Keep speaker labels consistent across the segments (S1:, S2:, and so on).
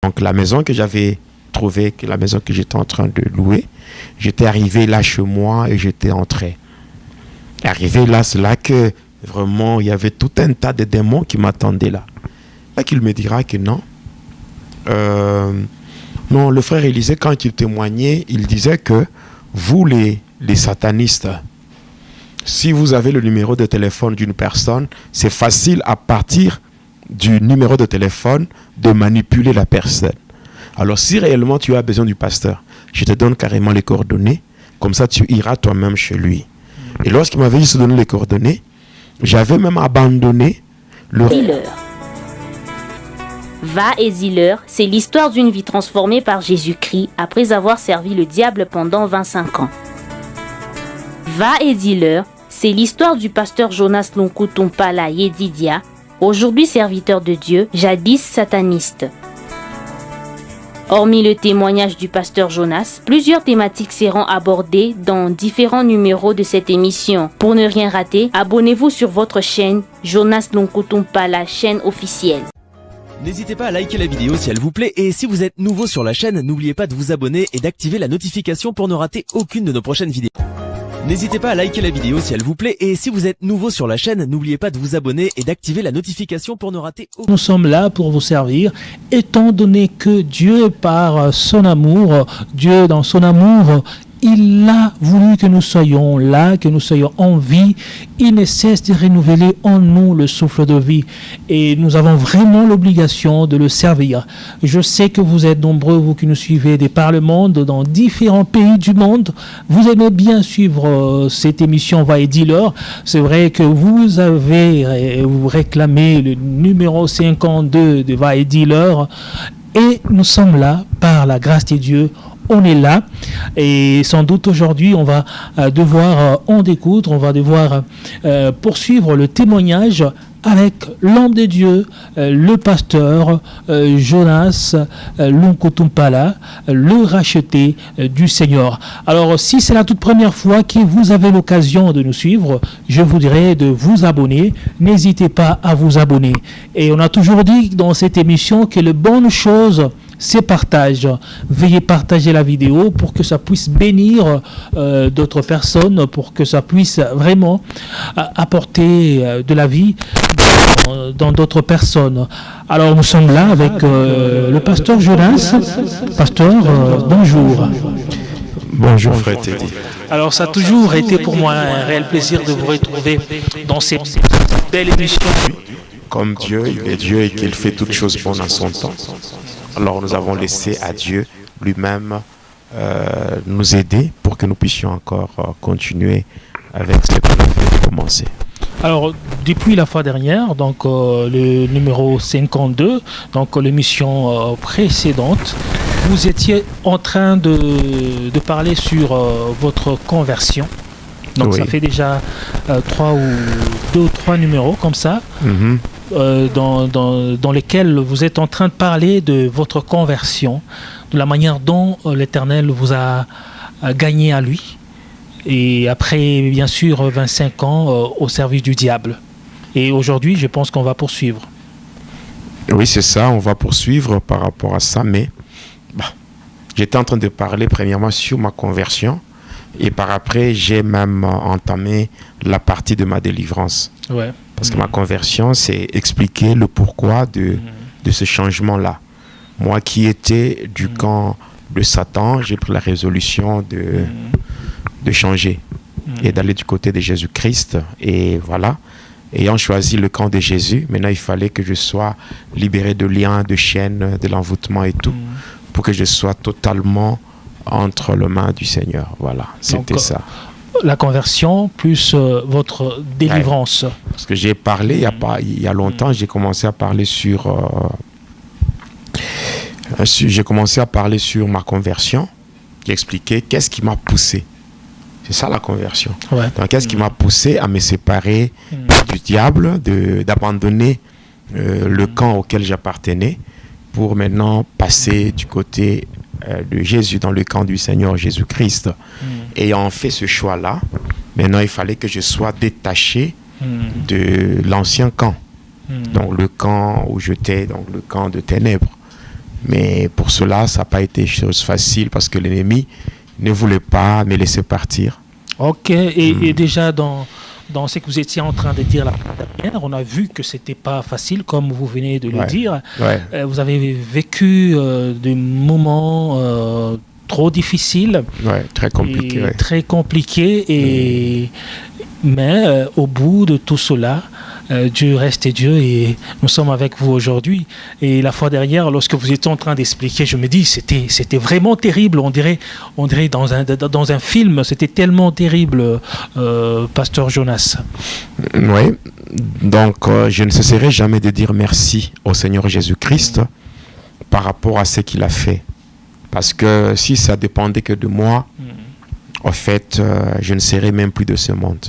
S1: Donc la maison que j'avais trouvée, que la maison que j'étais en train de louer, j'étais arrivé là chez moi et j'étais entré. Arrivé là, c'est là que vraiment il y avait tout un tas de démons qui m'attendaient là. Là qu'il me dira que non. Non, le frère Élisée, quand il témoignait, il disait que vous les satanistes, si vous avez le numéro de téléphone d'une personne, c'est facile à partir du numéro de téléphone de manipuler la personne. Alors si réellement tu as besoin du pasteur, je te donne carrément les coordonnées, comme ça tu iras toi-même chez lui. Et lorsqu'il m'avait juste donné les coordonnées, j'avais même abandonné le...
S2: Va et Ziller, c'est l'histoire d'une vie transformée par Jésus-Christ après avoir servi le diable pendant 25 ans. Va et Ziller, c'est l'histoire du pasteur Jonas Lonkutumpala Yedidia, aujourd'hui serviteur de Dieu, jadis sataniste. Hormis le témoignage du pasteur Jonas, plusieurs thématiques seront abordées dans différents numéros de cette émission. Pour ne rien rater, abonnez-vous sur votre chaîne Jonas Lonkutumpala, chaîne officielle.
S3: N'hésitez pas à liker la vidéo si elle vous plaît et si vous êtes nouveau sur la chaîne, n'oubliez pas de vous abonner et d'activer la notification pour ne rater aucune de nos prochaines vidéos. N'hésitez pas à liker la vidéo si elle vous plaît et si vous êtes nouveau sur la chaîne, n'oubliez pas de vous abonner et d'activer la notification pour ne rater aucune.
S4: Nous sommes là pour vous servir, étant donné que Dieu, par son amour, Dieu dans son amour, il a voulu que nous soyons là, que nous soyons en vie. Il ne cesse de renouveler en nous le souffle de vie. Et nous avons vraiment l'obligation de le servir. Je sais que vous êtes nombreux, vous qui nous suivez de par le monde, dans différents pays du monde. Vous aimez bien suivre cette émission Va et Dealer. C'est vrai que vous réclamez le numéro 52 de Va et Dealer. Et nous sommes là, par la grâce de Dieu. On est là et sans doute aujourd'hui on va devoir en découdre, on va devoir poursuivre le témoignage avec l'homme de Dieu, le pasteur Jonas Lonkutumpala, le racheté du Seigneur. Alors si c'est la toute première fois que vous avez l'occasion de nous suivre, je vous dirais de vous abonner. N'hésitez pas à vous abonner. Et on a toujours dit dans cette émission que les bonnes choses c'est partage. Veuillez partager la vidéo pour que ça puisse bénir d'autres personnes, pour que ça puisse vraiment apporter de la vie dans d'autres personnes. Alors nous sommes là avec le pasteur Jonas. Pasteur, bonjour.
S1: Bonjour frère Teddy.
S4: Alors ça a toujours été pour moi un réel plaisir de vous retrouver dans cette belle émission.
S1: Comme Dieu, il est Dieu et qu'il fait toutes choses bonnes en son temps. Alors nous avons laissé à Dieu lui-même nous aider pour que nous puissions encore continuer avec ce qu'on avait commencé.
S4: Alors, depuis la fois dernière, donc le numéro 52, donc l'émission précédente, vous étiez en train de parler sur votre conversion. Donc oui. Ça fait déjà 2 ou 3 numéros comme ça. Mm-hmm. Dans lesquels vous êtes en train de parler de votre conversion, de la manière dont l'Éternel vous a gagné à lui, et après, bien sûr, 25 ans au service du diable. Et aujourd'hui, je pense qu'on va poursuivre.
S1: Oui, c'est ça, on va poursuivre par rapport à ça, mais j'étais en train de parler premièrement sur ma conversion, et par après, j'ai même entamé la partie de ma délivrance.
S4: Ouais.
S1: Parce que ma conversion, c'est expliquer le pourquoi de ce changement-là. Moi qui étais du camp de Satan, j'ai pris la résolution de changer et d'aller du côté de Jésus-Christ. Et voilà, ayant choisi le camp de Jésus, maintenant il fallait que je sois libéré de liens, de chaînes, de l'envoûtement et tout, pour que je sois totalement entre les mains du Seigneur. Voilà, c'était donc, ça.
S4: La conversion plus votre délivrance.
S1: Ouais, parce que j'ai parlé il y a longtemps, j'ai commencé à parler sur ma conversion. J'ai expliqué qu'est-ce qui m'a poussé. C'est ça la conversion. Ouais. Donc qu'est-ce qui m'a poussé à me séparer du diable, d'abandonner le camp auquel j'appartenais pour maintenant passer du côté de Jésus, dans le camp du Seigneur Jésus-Christ. Ayant fait ce choix-là, maintenant il fallait que je sois détaché de l'ancien camp. Donc le camp où j'étais, donc le camp de ténèbres. Mais pour cela, ça n'a pas été chose facile parce que l'ennemi ne voulait pas me laisser partir.
S4: Ok, et déjà dans ce que vous étiez en train de dire la dernière, on a vu que c'était pas facile, comme vous venez de le dire.
S1: Ouais.
S4: Vous avez vécu des moments trop difficiles.
S1: Ouais, très compliqué. Ouais.
S4: Très compliqués. Mais au bout de tout cela, Dieu reste Dieu et nous sommes avec vous aujourd'hui. Et la fois dernière, lorsque vous étiez en train d'expliquer, je me dis c'était vraiment terrible. On dirait dans un film, c'était tellement terrible, Pasteur Jonas.
S1: Oui, donc je ne cesserai jamais de dire merci au Seigneur Jésus-Christ par rapport à ce qu'il a fait. Parce que si ça dépendait que de moi, en fait, je ne serais même plus de ce monde.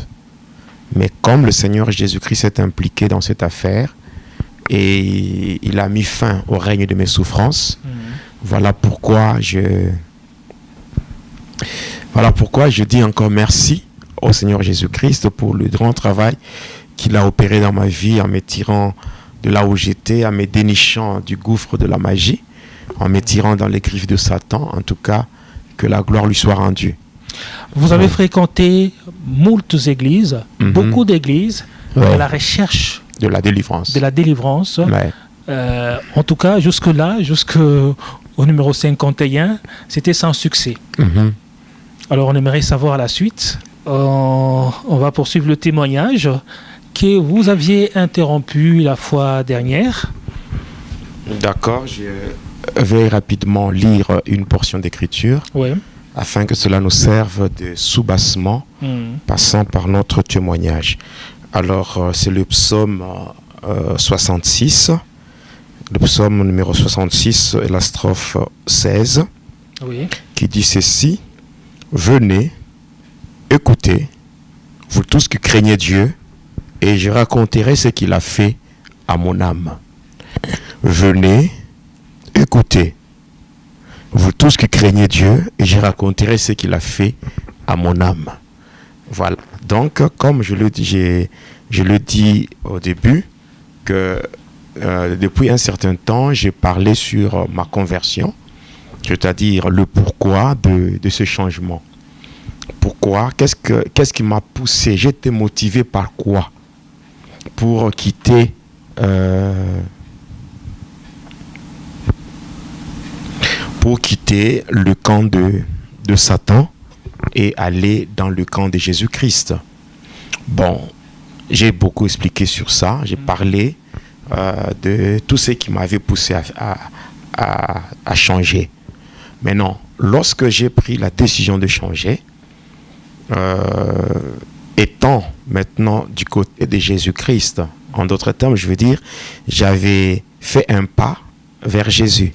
S1: Mais comme le Seigneur Jésus-Christ est impliqué dans cette affaire et il a mis fin au règne de mes souffrances, voilà pourquoi je dis encore merci au Seigneur Jésus-Christ pour le grand travail qu'il a opéré dans ma vie en me tirant de là où j'étais, en me dénichant du gouffre de la magie, en me tirant dans les griffes de Satan. En tout cas, que la gloire lui soit rendue.
S4: Vous avez fréquenté moultes églises, beaucoup d'églises, à la recherche
S1: de la délivrance.
S4: En tout cas, jusque-là, jusqu'au numéro 51, c'était sans succès. Alors, on aimerait savoir la suite. On va poursuivre le témoignage que vous aviez interrompu la fois dernière.
S1: D'accord, je vais rapidement lire une portion d'écriture.
S4: Oui.
S1: Afin que cela nous serve de soubassement, passant par notre témoignage. Alors, c'est le psaume 66, le psaume numéro 66 et la strophe 16, qui dit ceci: venez, écoutez, vous tous qui craignez Dieu, et je raconterai ce qu'il a fait à mon âme. Venez, écoutez, vous tous qui craignez Dieu, et je raconterai ce qu'il a fait à mon âme. Voilà. Donc, comme je le dis au début, que depuis un certain temps, j'ai parlé sur ma conversion, c'est-à-dire le pourquoi de ce changement. Pourquoi? Qu'est-ce qui m'a poussé? J'étais motivé par quoi? Pour quitter le camp de Satan et aller dans le camp de Jésus-Christ. Bon, j'ai beaucoup expliqué sur ça. J'ai parlé de tout ce qui m'avait poussé à changer. Maintenant, lorsque j'ai pris la décision de changer, étant maintenant du côté de Jésus-Christ, en d'autres termes, je veux dire, j'avais fait un pas vers Jésus.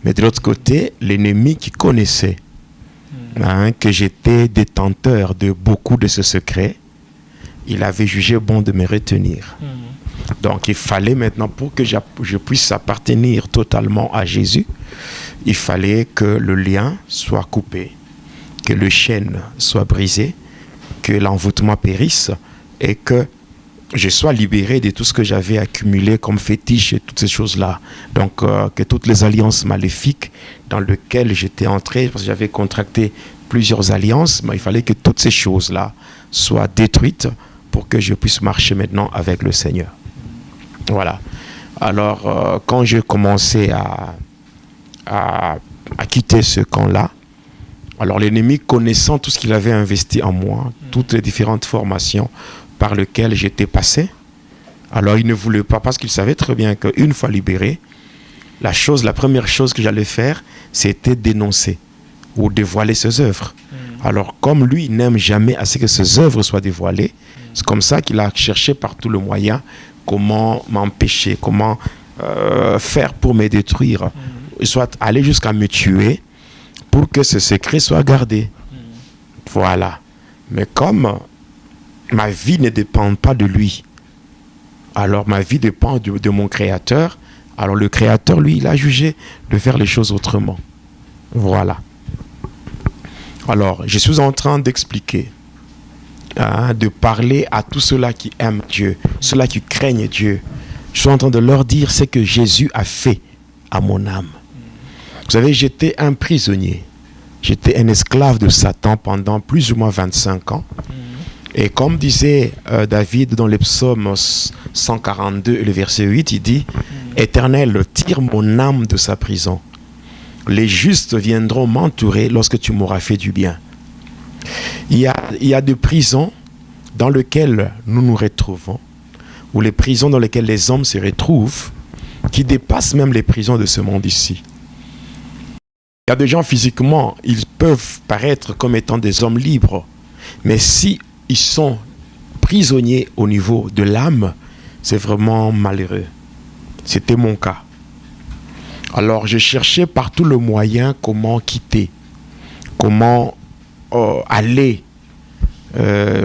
S1: Mais de l'autre côté, l'ennemi qui connaissait que j'étais détenteur de beaucoup de ce secret, il avait jugé bon de me retenir. Donc il fallait maintenant, pour que je puisse appartenir totalement à Jésus, il fallait que le lien soit coupé, que le chêne soit brisé, que l'envoûtement périsse et que je sois libéré de tout ce que j'avais accumulé comme fétiche et toutes ces choses-là. Donc, que toutes les alliances maléfiques dans lesquelles j'étais entré, parce que j'avais contracté plusieurs alliances, mais il fallait que toutes ces choses-là soient détruites pour que je puisse marcher maintenant avec le Seigneur. Voilà. Alors, quand j'ai commencé à quitter ce camp-là, alors l'ennemi, connaissant tout ce qu'il avait investi en moi, toutes les différentes formations par lesquelles j'étais passé, alors il ne voulait pas, parce qu'il savait très bien qu'une fois libéré, la première chose que j'allais faire, c'était dénoncer ou dévoiler ses œuvres. Alors comme lui, il n'aime jamais à ce que ses œuvres soient dévoilées, c'est comme ça qu'il a cherché par tout le moyen comment m'empêcher, comment faire pour me détruire, soit aller jusqu'à me tuer pour que ce secret soit gardé. Voilà. Mais comme ma vie ne dépend pas de lui, alors ma vie dépend de mon Créateur, alors le Créateur, lui, il a jugé de faire les choses autrement. Voilà. Alors, je suis en train d'expliquer, de parler à tous ceux-là qui aiment Dieu, ceux-là qui craignent Dieu. Je suis en train de leur dire ce que Jésus a fait à mon âme. Vous savez, j'étais un prisonnier. J'étais un esclave de Satan pendant plus ou moins 25 ans. Et comme disait David dans les psaumes 142 et le verset 8, il dit « Éternel, tire mon âme de sa prison. Les justes viendront m'entourer lorsque tu m'auras fait du bien. » Il y a des prisons dans lesquelles nous nous retrouvons, ou les prisons dans lesquelles les hommes se retrouvent, qui dépassent même les prisons de ce monde ici. Il y a des gens physiquement, ils peuvent paraître comme étant des hommes libres, mais si ils sont prisonniers au niveau de l'âme, c'est vraiment malheureux. C'était mon cas. Alors je cherchais par tout le moyen comment quitter, comment aller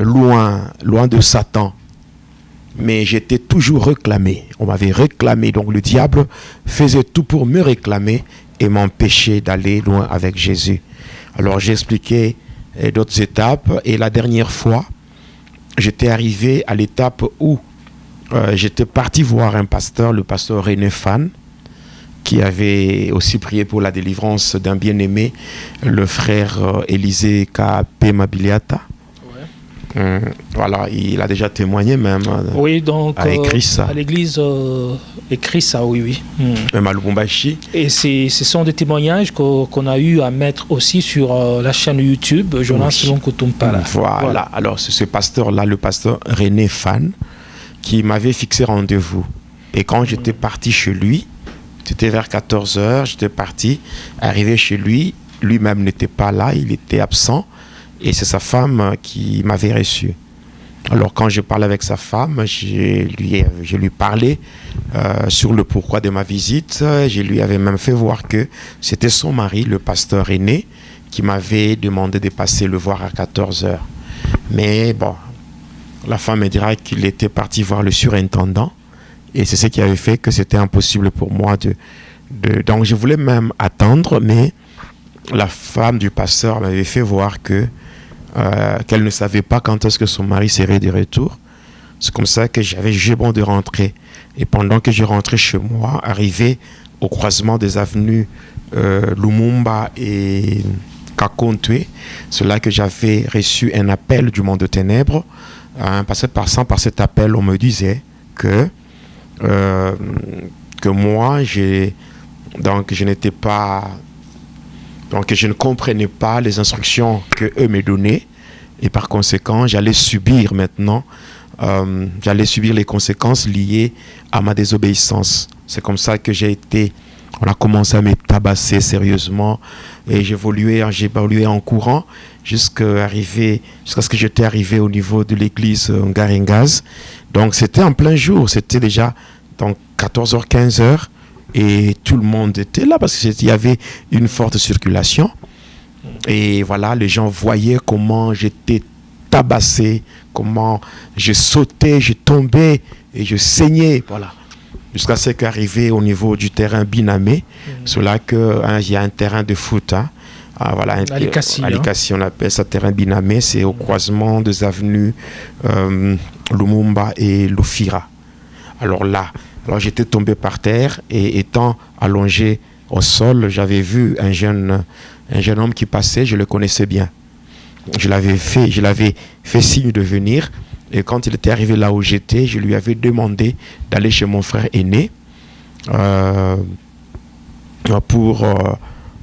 S1: loin de Satan. Mais j'étais toujours réclamé. On m'avait réclamé. Donc le diable faisait tout pour me réclamer et m'empêcher d'aller loin avec Jésus. Alors j'ai expliqué d'autres étapes. Et la dernière fois, j'étais arrivé à l'étape où j'étais parti voir un pasteur, le pasteur René Fan, qui avait aussi prié pour la délivrance d'un bien-aimé, le frère Élisée K.P. Mabiliata. Voilà, il a déjà témoigné même.
S4: Oui, donc
S1: a écrit ça.
S4: À l'église écrit ça, oui.
S1: Même à Lubumbashi.
S4: Et ce sont des témoignages qu'on a eu à mettre aussi sur la chaîne YouTube Jonas Lonko Tumpala.
S1: Voilà. Alors c'est ce pasteur-là, le pasteur René Fan, qui m'avait fixé rendez-vous. Et quand j'étais parti chez lui, c'était vers 14h, j'étais parti, arrivé chez lui, lui-même n'était pas là, il était absent. Et c'est sa femme qui m'avait reçu. Alors quand je parlais avec sa femme, je lui parlais sur le pourquoi de ma visite. Je lui avais même fait voir que c'était son mari, le pasteur René, qui m'avait demandé de passer le voir à 14h. Mais bon, la femme me dira qu'il était parti voir le surintendant. Et c'est ce qui avait fait que c'était impossible pour moi Donc je voulais même attendre, mais la femme du pasteur m'avait fait voir qu'elle ne savait pas quand est-ce que son mari serait de retour. C'est comme ça que j'avais jugé bon de rentrer. Et pendant que je rentrais chez moi, arrivé au croisement des avenues Lumumba et Kakontwe, c'est là que j'avais reçu un appel du monde de ténèbres. Passant par cet appel, on me disait que moi, je n'étais pas... Donc je ne comprenais pas les instructions qu'eux me donnaient et par conséquent j'allais subir maintenant, les conséquences liées à ma désobéissance. C'est comme ça que on a commencé à me tabasser sérieusement et j'évoluais en courant jusqu'à ce que j'étais arrivé au niveau de l'église Ngaringaz. Donc c'était en plein jour, c'était déjà donc 14h, 15h. Et tout le monde était là parce qu'il y avait une forte circulation. Et voilà, les gens voyaient comment j'étais tabassé, comment je sautais, je tombais et je saignais. Voilà. Jusqu'à ce qu'arrivé au niveau du terrain Binamé, c'est là qu'il y a un terrain de foot. Voilà, à Likassi, on appelle ça terrain Binamé. C'est au croisement des avenues Lumumba et Lufira. Alors j'étais tombé par terre et étant allongé au sol, j'avais vu un jeune homme qui passait, je le connaissais bien. Je l'avais fait signe de venir et quand il était arrivé là où j'étais, je lui avais demandé d'aller chez mon frère aîné pour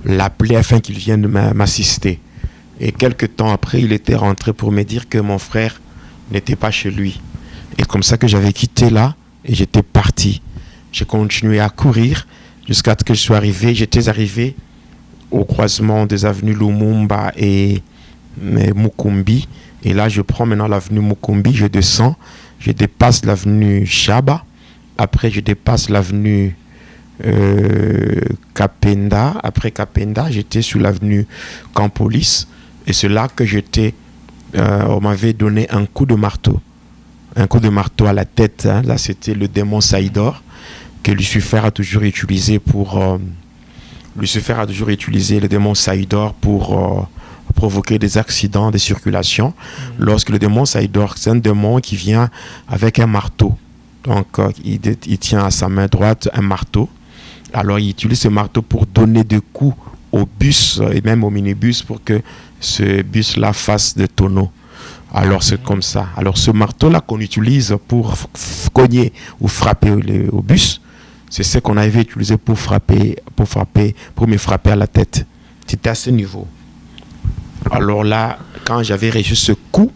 S1: l'appeler afin qu'il vienne m'assister. Et quelques temps après, il était rentré pour me dire que mon frère n'était pas chez lui. Et comme ça que j'avais quitté là, et j'étais parti. J'ai continué à courir jusqu'à ce que je sois arrivé. J'étais arrivé au croisement des avenues Lumumba et Mukumbi. Et là, je prends maintenant l'avenue Mukumbi, je descends, je dépasse l'avenue Chaba. Après, je dépasse l'avenue Kapenda. Après Kapenda, j'étais sur l'avenue Campolis. Et c'est là que on m'avait donné un coup de marteau. Un coup de marteau à la tête. Là, c'était le démon Saïdor que Lucifer a toujours utilisé le démon Saïdor pour provoquer des accidents de circulation. Lorsque le démon Saïdor, c'est un démon qui vient avec un marteau. Donc, il tient à sa main droite un marteau Alors, il utilise ce marteau pour donner des coups au bus et même au minibus pour que ce bus-là fasse des tonneaux. Alors, c'est comme ça. Alors, ce marteau-là qu'on utilise pour cogner ou frapper au bus, c'est ce qu'on avait utilisé pour me frapper à la tête. C'était à ce niveau. Alors là, quand j'avais reçu ce coup,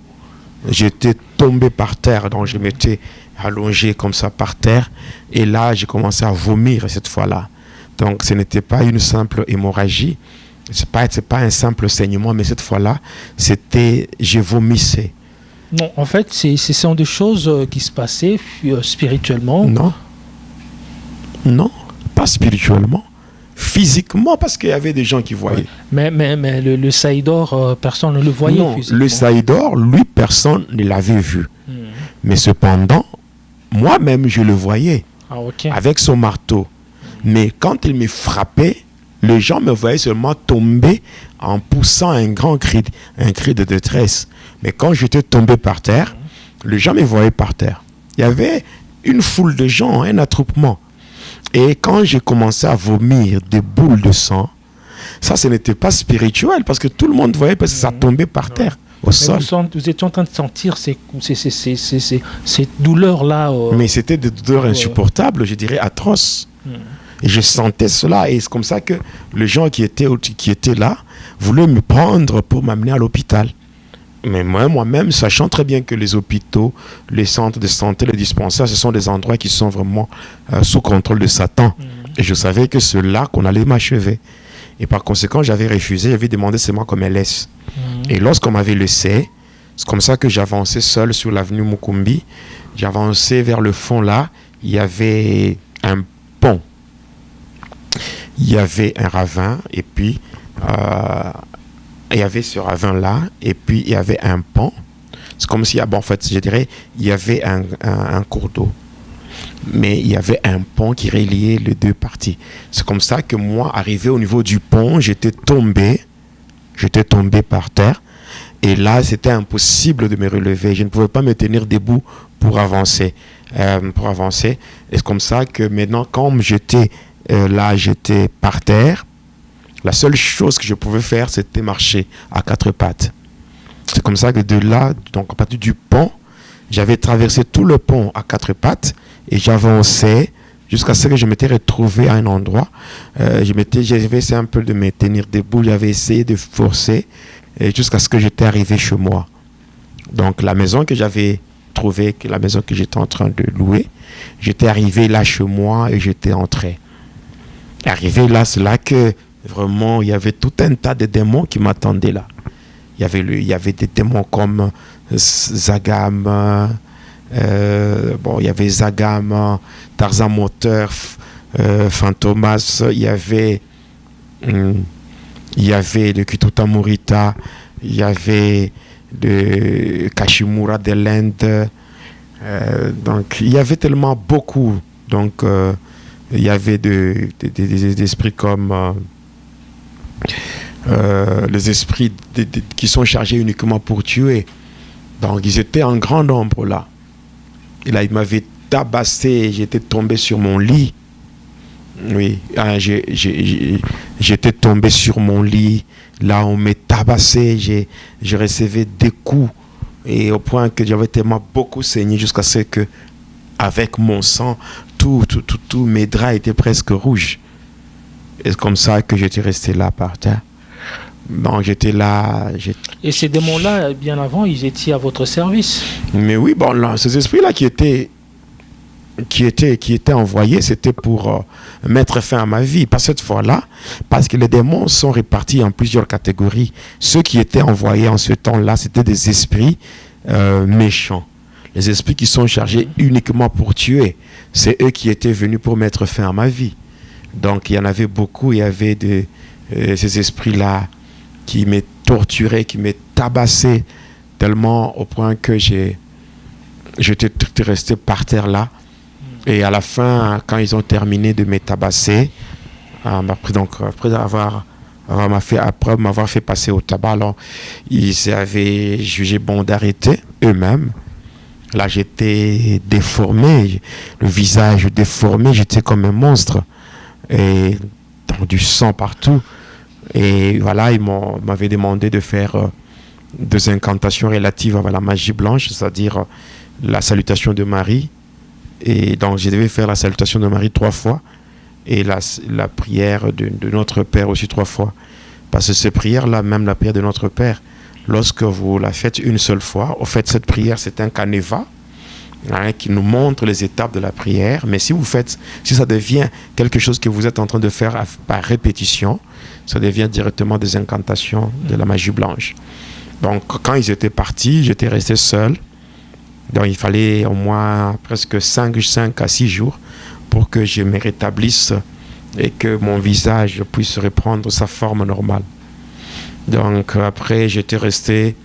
S1: j'étais tombé par terre. Donc, je m'étais allongé comme ça par terre. Et là, j'ai commencé à vomir cette fois-là. Donc, ce n'était pas une simple hémorragie. C'est pas un simple saignement, mais cette fois-là, je vomissais.
S4: Non, en fait, ce sont des choses qui se passaient spirituellement.
S1: Non, pas spirituellement. Physiquement, parce qu'il y avait des gens qui voyaient.
S4: Ouais. Mais le Saïdor, personne ne le voyait physiquement.
S1: Le Saïdor, lui, personne ne l'avait vu. Mais cependant, moi-même, je le voyais avec son marteau. Mais quand il me frappait, les gens me voyaient seulement tomber en poussant un grand cri de détresse. Mais quand j'étais tombé par terre, les gens me voyaient par terre. Il y avait une foule de gens, un attroupement. Et quand j'ai commencé à vomir des boules de sang, ça, ce n'était pas spirituel parce que tout le monde voyait parce que ça tombait par terre, au sol.
S4: Vous étiez en train de sentir ces douleurs-là.
S1: Mais c'était des douleurs insupportables, je dirais atroces. Et je sentais cela. Et c'est comme ça que les gens qui étaient là voulaient me prendre pour m'amener à l'hôpital. Mais moi-même, sachant très bien que les hôpitaux, les centres de santé, les dispensaires, ce sont des endroits qui sont vraiment sous contrôle de Satan. Et je savais que c'est là qu'on allait m'achever. Et par conséquent, j'avais refusé, j'avais demandé seulement qu'on me laisse. Et lorsqu'on m'avait laissé, c'est comme ça que j'avançais seul sur l'avenue Mukumbi. J'avançais vers le fond là, il y avait un pont. Il y avait un ravin, et puis il y avait ce ravin-là, et puis il y avait un pont. C'est comme s'il y avait, en fait, je dirais, il y avait un cours d'eau. Mais il y avait un pont qui reliait les deux parties. C'est comme ça que moi, arrivé au niveau du pont, j'étais tombé par terre. Et là, c'était impossible de me relever. Je ne pouvais pas me tenir debout pour avancer. Et c'est comme ça que maintenant, comme j'étais j'étais par terre, la seule chose que je pouvais faire, c'était marcher à quatre pattes. C'est comme ça que de là, donc à partir du pont, j'avais traversé tout le pont à quatre pattes et j'avançais jusqu'à ce que je m'étais retrouvé à un endroit. J'avais essayé un peu de me tenir debout, j'avais essayé de forcer jusqu'à ce que j'étais arrivé chez moi. Donc la maison que j'avais trouvée, la maison que j'étais en train de louer, j'étais arrivé là chez moi et j'étais entré. Arrivé là, c'est là que vraiment il y avait tout un tas de démons qui m'attendaient là. Il y avait des démons comme Zagam, il y avait Zagam, Tarzan Moteur, Fantomas, il y avait le Kituta Morita, il y avait le Kashimura de l'Inde, donc il y avait tellement beaucoup. Donc il y avait des esprits comme les esprits qui sont chargés uniquement pour tuer. Donc ils étaient en grand nombre là. Et là, ils m'avaient tabassé, j'étais tombé sur mon lit. Oui, j'étais tombé sur mon lit. Là, on m'a tabassé, je recevais des coups. Et au point que j'avais tellement beaucoup saigné jusqu'à ce que, avec mon sang, tous mes draps étaient presque rouges. Et c'est comme ça que j'étais resté là par terre. Donc j'étais là.
S4: Et ces démons-là, bien avant, ils étaient à votre service.
S1: Mais oui, bon, là, ces esprits-là qui étaient envoyés, c'était pour mettre fin à ma vie. Pas cette fois-là, parce que les démons sont répartis en plusieurs catégories. Ceux qui étaient envoyés en ce temps-là, c'était des esprits méchants. Les esprits qui sont chargés uniquement pour tuer. C'est eux qui étaient venus pour mettre fin à ma vie. Donc il y en avait beaucoup, il y avait ces esprits-là qui m'ont torturé, qui m'ont tabassé tellement au point que j'étais resté par terre là. Et à la fin, quand ils ont terminé de me tabasser, après m'avoir fait passer au tabac, alors, ils avaient jugé bon d'arrêter eux-mêmes. Là, j'étais déformé, le visage déformé, j'étais comme un monstre. et donc, du sang partout. Et voilà, ils m'avaient demandé de faire des incantations relatives à la magie blanche, c'est-à-dire la salutation de Marie. Et donc, je devais faire la salutation de Marie 3 fois et la prière de Notre Père aussi 3 fois. Parce que ces prières-là, même la prière de Notre Père, lorsque vous la faites une seule fois, au fait, cette prière, c'est un canevas qui nous montre les étapes de la prière. Mais si ça devient quelque chose que vous êtes en train de faire par répétition, ça devient directement des incantations de la magie blanche. Donc, quand ils étaient partis, j'étais resté seul. Donc, il fallait au moins presque 5 à 6 jours pour que je me rétablisse et que mon visage puisse reprendre sa forme normale. Donc, après, j'étais resté.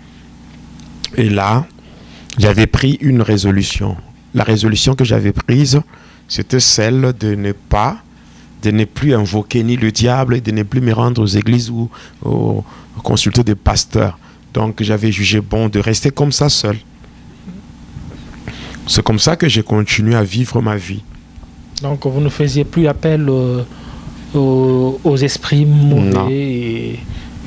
S1: Et là, j'avais pris une résolution. La résolution que j'avais prise, c'était celle de ne plus invoquer ni le diable et de ne plus me rendre aux églises ou consulter des pasteurs. Donc, j'avais jugé bon de rester comme ça seul. C'est comme ça que j'ai continué à vivre ma vie.
S4: Donc, vous ne faisiez plus appel aux esprits mauvais.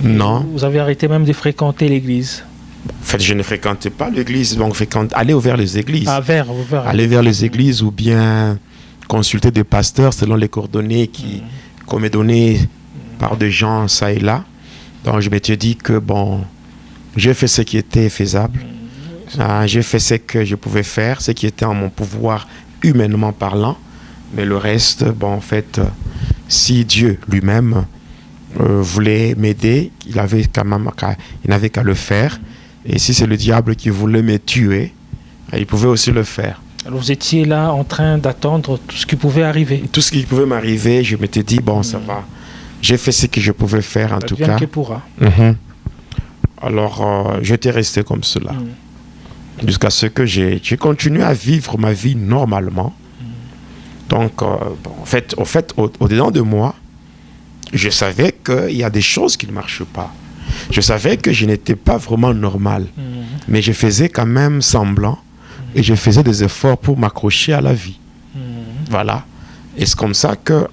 S1: Non.
S4: Vous avez arrêté même de fréquenter l'église.
S1: En fait, je ne fréquentais pas l'église, donc aller vers les églises. Aller vers les églises ou bien consulter des pasteurs selon les coordonnées qu'on me donnait par des gens ça et là. Donc, je m'étais dit que j'ai fait ce qui était faisable. J'ai fait ce que je pouvais faire, ce qui était en mon pouvoir humainement parlant. Mais le reste, en fait, si Dieu lui-même voulait m'aider, il n'avait qu'à le faire. Et si c'est le diable qui voulait me tuer, il pouvait aussi le faire.
S4: Alors vous étiez là en train d'attendre tout ce qui pouvait arriver.
S1: Tout ce qui pouvait m'arriver, je m'étais dit, ça va. J'ai fait ce que je pouvais faire en tout cas.
S4: Que pourra.
S1: Alors, j'étais resté comme cela. Jusqu'à ce que j'ai continué à vivre ma vie normalement. Donc, en fait, au-dedans de moi, je savais qu'il y a des choses qui ne marchent pas. Je savais que je n'étais pas vraiment normal. Mais je faisais quand même semblant et je faisais des efforts pour m'accrocher à la vie. Voilà. Et c'est comme ça que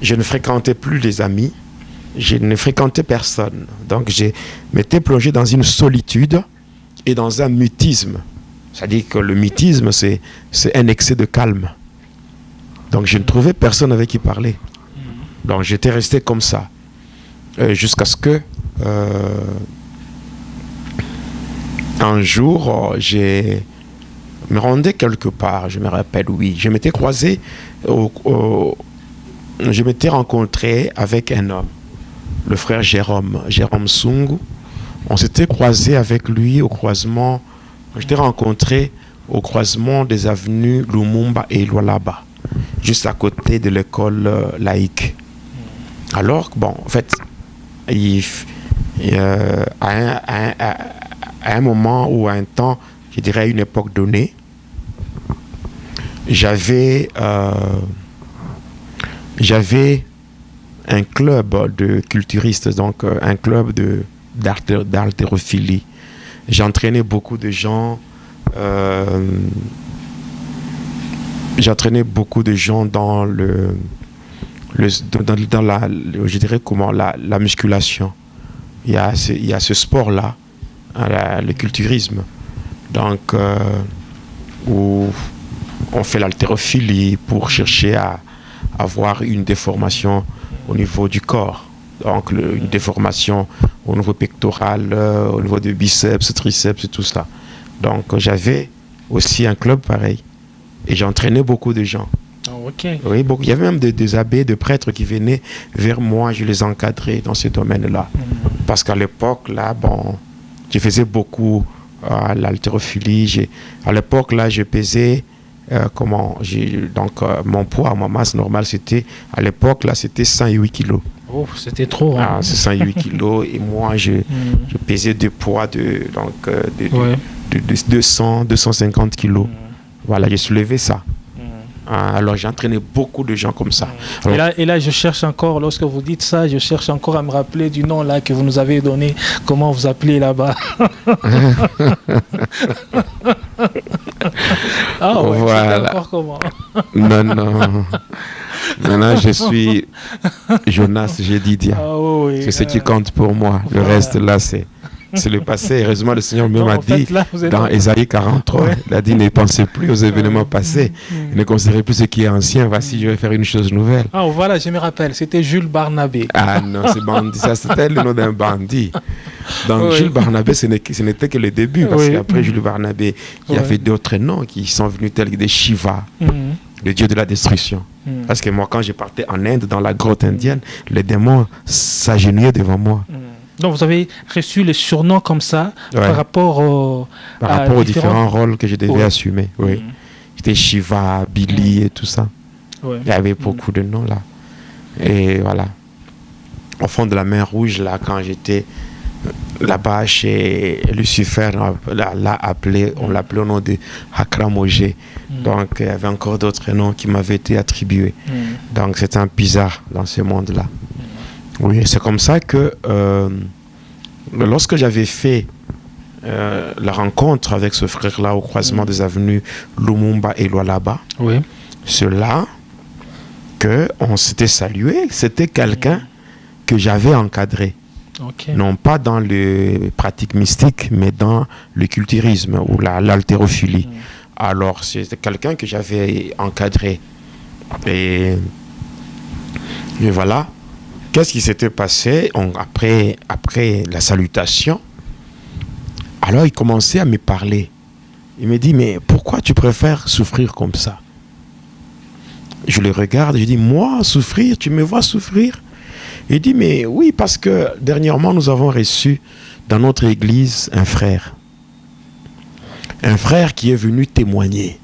S1: je ne fréquentais plus les amis. Je ne fréquentais personne. Donc, je m'étais plongé dans une solitude et dans un mutisme. C'est-à-dire que le mutisme, c'est un excès de calme. Donc, je ne trouvais personne avec qui parler. Donc, j'étais resté comme ça. Jusqu'à ce que un jour, je me rendais quelque part, je me rappelle, oui. Je m'étais croisé, je m'étais rencontré avec un homme, le frère Jérôme Sungu. On s'était croisé avec lui au croisement, j'étais rencontré au croisement des avenues Lumumba et Lualaba, juste à côté de l'école laïque. Alors, en fait, à un moment ou à un temps, je dirais à une époque donnée, j'avais un club de culturistes, donc un club d'haltérophilie. J'entraînais beaucoup de gens. Dans je dirais la musculation. Il y a ce sport-là, le culturisme. Donc, où on fait l'haltérophilie pour chercher à avoir une déformation au niveau du corps. Donc, une déformation au niveau pectoral, au niveau des biceps, triceps et tout ça. Donc, j'avais aussi un club pareil. Et j'entraînais beaucoup de gens.
S4: Oh, ok.
S1: Oui, il y avait même des abbés, des prêtres qui venaient vers moi, je les encadrais dans ce domaine-là. Parce qu'à l'époque, là, je faisais beaucoup à l'haltérophilie. À l'époque, là, je pesais, mon poids, ma masse normale, à l'époque, là, c'était 108 kilos.
S4: Oh, c'était trop. Hein.
S1: C'est 108 kilos. Et moi, je pesais des poids de 200, 250 kilos. Voilà, j'ai soulevé ça. Alors, j'ai entraîné beaucoup de gens comme ça. Alors,
S4: et là, je cherche encore, lorsque vous dites ça, je cherche encore à me rappeler du nom là que vous nous avez donné. Comment vous appelez là-bas?
S1: Ah ouais,
S4: voilà. Encore comment?
S1: Non. Maintenant, je suis Jonas Gédidia.
S4: Ah oui,
S1: C'est ce qui compte pour moi. Le reste, là, c'est le passé. Heureusement, le Seigneur même m'a dit, dans Ésaïe 43, il a dit, ne pensez plus aux événements passés. Ne considérez plus ce qui est ancien. Voici, je vais faire une chose nouvelle.
S4: Ah, voilà, je me rappelle. C'était Jules Barnabé.
S1: Ah non, c'est bandit. Ça, c'était le nom d'un bandit. Donc, Jules Barnabé, ce n'était que le début. Parce qu'après Jules Barnabé, il y avait d'autres noms qui sont venus tels que des Shiva, le dieu de la destruction. Parce que moi, quand je partais en Inde, dans la grotte indienne, les démons s'agenouillaient devant moi.
S4: Donc, vous avez reçu les surnoms comme ça par rapport aux
S1: différents rôles que je devais assumer. Oui. C'était Shiva, Billy et tout ça. Il y avait beaucoup de noms là. Et voilà. Au fond de la mer Rouge, là, quand j'étais là-bas chez Lucifer, on l'appelait au nom de Hakramogé. Donc, il y avait encore d'autres noms qui m'avaient été attribués. Donc, c'était un bizarre dans ce monde-là. Oui, c'est comme ça que lorsque j'avais fait la rencontre avec ce frère-là au croisement des avenues Lumumba et Lualaba, c'est là qu'on s'était salué. C'était quelqu'un que j'avais encadré. Non pas dans les pratiques mystiques, mais dans le culturisme ou l'haltérophilie. Alors, c'était quelqu'un que j'avais encadré. Et voilà. Qu'est-ce qui s'était passé après la salutation? Alors, il commençait à me parler. Il me dit, mais pourquoi tu préfères souffrir comme ça? Je le regarde, je dis, moi, souffrir, tu me vois souffrir? Il dit, mais oui, parce que dernièrement, nous avons reçu dans notre église un frère. Un frère qui est venu témoigner.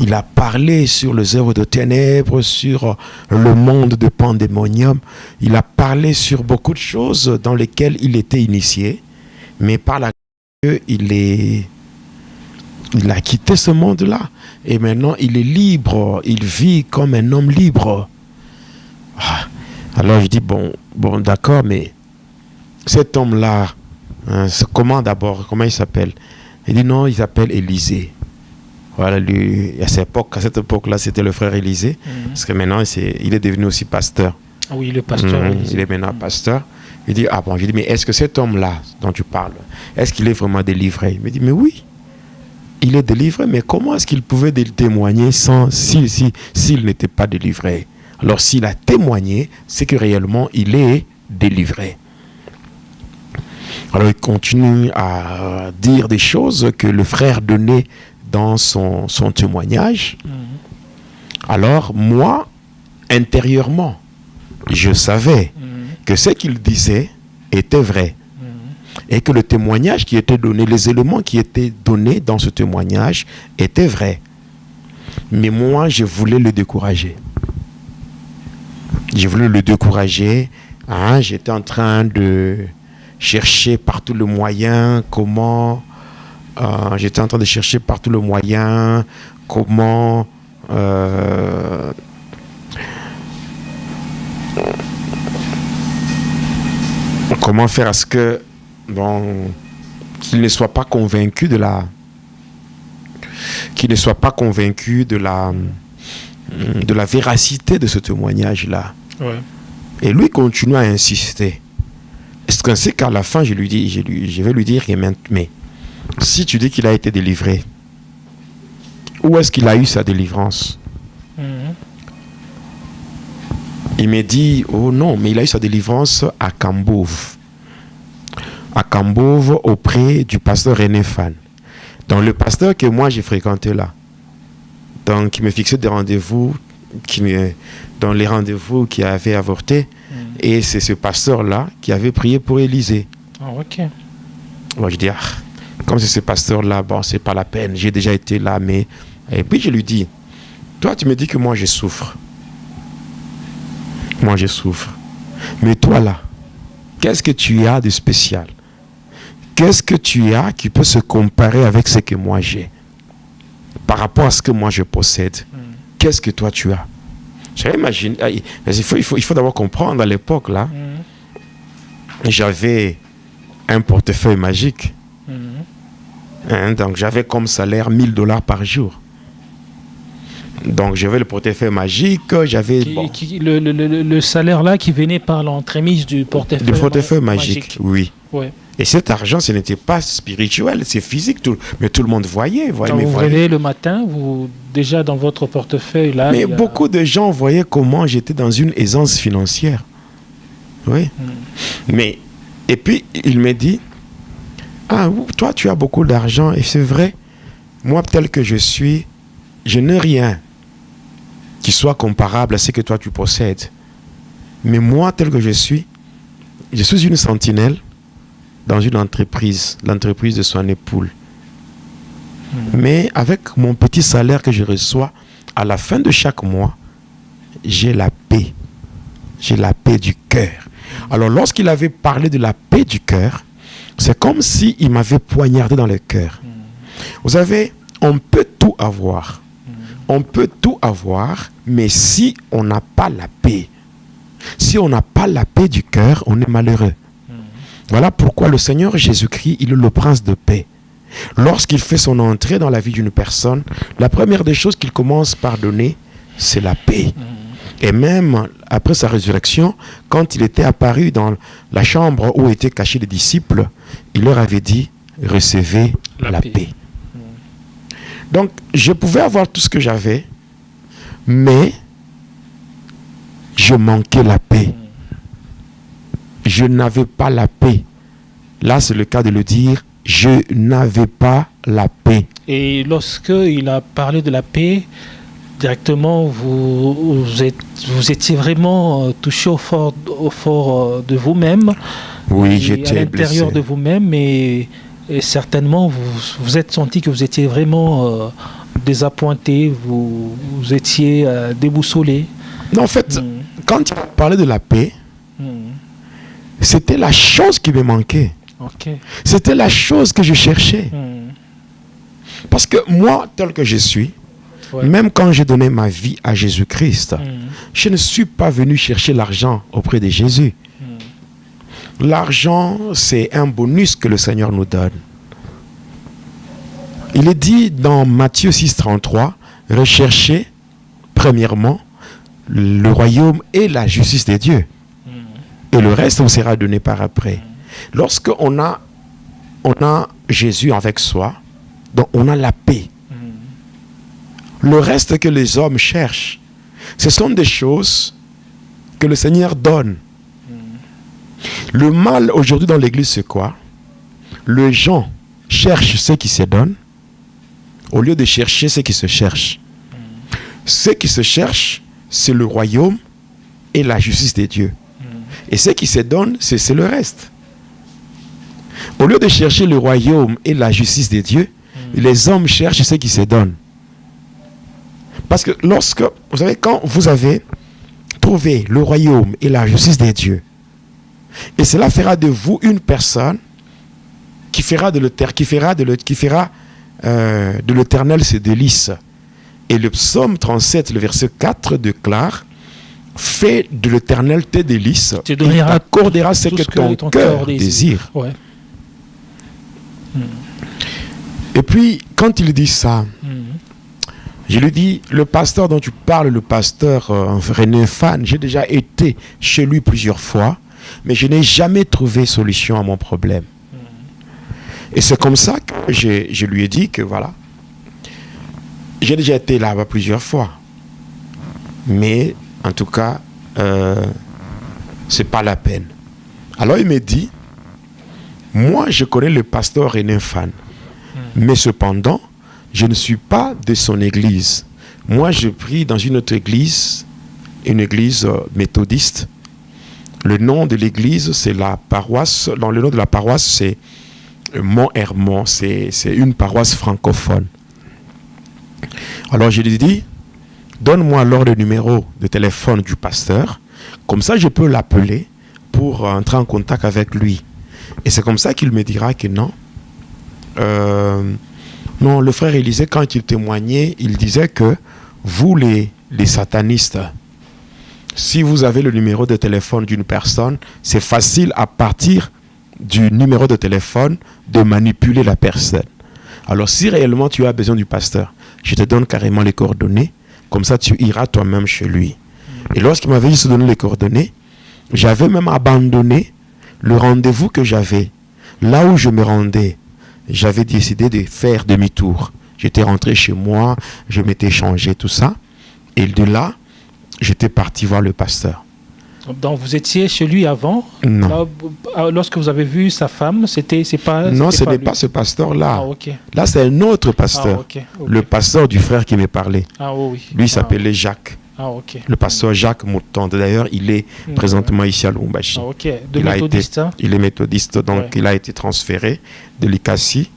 S1: Il a parlé sur les œuvres de ténèbres, sur le monde de pandémonium. Il a parlé sur beaucoup de choses dans lesquelles il était initié. Mais par la grâce, il a quitté ce monde-là. Et maintenant, il est libre. Il vit comme un homme libre. Alors, je dis, bon d'accord, mais cet homme-là, comment il s'appelle? Il dit, non, il s'appelle Élisée. Voilà, à cette époque-là, c'était le frère Élisée. Parce que maintenant, il est devenu aussi pasteur.
S4: Ah oui, le pasteur.
S1: Il est maintenant pasteur. Il dit, ah bon, je dis, mais est-ce que cet homme-là dont tu parles, est-ce qu'il est vraiment délivré? Il me dit, mais oui, il est délivré, mais comment est-ce qu'il pouvait témoigner s'il n'était pas délivré? Alors, s'il a témoigné, c'est que réellement, il est délivré. Alors, il continue à dire des choses que le frère donnait dans son témoignage. Alors, moi, intérieurement, je savais que ce qu'il disait était vrai. Et que le témoignage qui était donné, les éléments qui étaient donnés dans ce témoignage étaient vrais. Mais moi, je voulais le décourager. J'étais en train de chercher par tous les moyens comment faire à ce que qu'il ne soit pas convaincu de la véracité de ce témoignage-là. Et lui continue à insister. Est-ce qu'à la fin, je vais lui dire, mais si tu dis qu'il a été délivré, où est-ce qu'il a eu sa délivrance? Il me dit, oh non, mais il a eu sa délivrance à Kambove. À Kambove, auprès du pasteur René Fan. Donc le pasteur que moi j'ai fréquenté là. Donc il me fixait des rendez-vous, dans les rendez-vous qui avaient avorté. Et c'est ce pasteur-là qui avait prié pour Élisée. Moi je dis, comme c'est ce pasteur-là, bon, c'est pas la peine, j'ai déjà été là, mais... Et puis je lui dis, toi tu me dis que moi je souffre. Mais toi là, qu'est-ce que tu as de spécial? Qu'est-ce que tu as qui peut se comparer avec ce que moi j'ai? Par rapport à ce que moi je possède, qu'est-ce que toi tu as? J'imagine, il faut d'abord comprendre, à l'époque là, j'avais un portefeuille magique. Donc j'avais comme salaire $1000 par jour. Donc j'avais le portefeuille magique, j'avais
S4: le salaire là qui venait par l'entremise du portefeuille.
S1: Du portefeuille magique, oui.
S4: Ouais.
S1: Et cet argent, ce n'était pas spirituel, c'est physique, mais tout le monde voyait.
S4: Quand vous vous réveillez le matin, vous déjà dans votre portefeuille là.
S1: Mais beaucoup de gens voyaient comment j'étais dans une aisance financière. Oui. Mais et puis il me dit, ah toi tu as beaucoup d'argent et c'est vrai. Moi tel que je suis, je n'ai rien qui soit comparable à ce que toi tu possèdes. Mais moi tel que je suis une sentinelle dans une entreprise, l'entreprise de Swan & Pool. Mais avec mon petit salaire que je reçois, à la fin de chaque mois, j'ai la paix. J'ai la paix du cœur. Alors lorsqu'il avait parlé de la paix du cœur, c'est comme s'il m'avait poignardé dans le cœur. Vous savez, on peut tout avoir. On peut tout avoir, mais si on n'a pas la paix, si on n'a pas la paix du cœur, on est malheureux. Voilà pourquoi le Seigneur Jésus-Christ, il est le prince de paix. Lorsqu'il fait son entrée dans la vie d'une personne, la première des choses qu'il commence par donner, c'est la paix. Et même après sa résurrection, quand il était apparu dans la chambre où étaient cachés les disciples, il leur avait dit, recevez la paix. Donc, je pouvais avoir tout ce que j'avais, mais je manquais la paix. Je n'avais pas la paix. Là, c'est le cas de le dire, je n'avais pas la paix.
S4: Et lorsque il a parlé de la paix, directement, vous étiez vraiment touché au fort de vous-même.
S1: Oui, j'étais
S4: à l'intérieur de vous-même, et certainement, vous êtes senti que vous étiez vraiment désappointé, vous étiez déboussolé.
S1: Non, en fait, quand il parlait de la paix, c'était la chose qui me manquait.
S4: Okay.
S1: C'était la chose que je cherchais. Parce que moi, tel que je suis, même quand j'ai donné ma vie à Jésus-Christ, je ne suis pas venu chercher l'argent auprès de Jésus. L'argent, c'est un bonus que le Seigneur nous donne. Il est dit dans Matthieu 6,33, recherchez premièrement le royaume et la justice de Dieu. Et le reste vous sera donné par après. Lorsqu'on a Jésus avec soi, donc on a la paix. Le reste que les hommes cherchent, ce sont des choses que le Seigneur donne. Le mal aujourd'hui dans l'église, c'est quoi? Les gens cherchent ce qui se donne au lieu de chercher ce qui se cherche. Ce qui se cherche, c'est le royaume et la justice de Dieu. Et ce qui se donne, c'est le reste. Au lieu de chercher le royaume et la justice de Dieu, les hommes cherchent ce qui se donne. Parce que vous savez, quand vous avez trouvé le royaume et la justice de Dieu, et cela fera de vous une personne qui fera de l'Éternel ses délices. Et le psaume 37, le verset 4 déclare, fais de l'Éternel tes délices, et il t'accordera ce que ton cœur désire. Ouais. Et puis, quand il dit ça, je lui dis, le pasteur dont tu parles, le pasteur René Fan, j'ai déjà été chez lui plusieurs fois, mais je n'ai jamais trouvé solution à mon problème. Et c'est comme ça que je lui ai dit que voilà, j'ai déjà été là-bas plusieurs fois, mais en tout cas, c'est pas la peine. Alors il me dit, moi je connais le pasteur René Fan, mais cependant, je ne suis pas de son église. Moi je prie dans une autre église, une église méthodiste. Le nom de l'église, c'est la paroisse. Dans le nom de la paroisse, c'est Mont-Hermont. C'est une paroisse francophone. Alors je lui dis, donne-moi alors le numéro de téléphone du pasteur. Comme ça, je peux l'appeler pour entrer en contact avec lui. Et c'est comme ça qu'il me dira que non. Non, le frère Élisée, quand il témoignait, il disait que vous, les satanistes, si vous avez le numéro de téléphone d'une personne, c'est facile à partir du numéro de téléphone de manipuler la personne. Alors si réellement tu as besoin du pasteur, je te donne carrément les coordonnées. Comme ça, tu iras toi-même chez lui. Et lorsqu'il m'avait juste donné les coordonnées, j'avais même abandonné le rendez-vous que j'avais. Là où je me rendais, j'avais décidé de faire demi-tour. J'étais rentré chez moi, je m'étais changé, tout ça. Et de là, j'étais parti voir le pasteur.
S4: Donc vous étiez chez lui avant?
S1: Non.
S4: Là, lorsque vous avez vu sa femme, c'est pas...
S1: Non, ce n'est pas ce pasteur-là.
S4: Ah, ok.
S1: Là, c'est un autre pasteur.
S4: Ah, ok.
S1: Le pasteur du frère qui me parlait.
S4: Ah, oui.
S1: Lui, il s'appelait Jacques.
S4: Ah, ok.
S1: Le pasteur Jacques Mouton. D'ailleurs, il est présentement ici à Lubumbashi.
S4: Ah, ok. De méthodiste.
S1: Il est méthodiste, donc il a été transféré de l'Ikassi.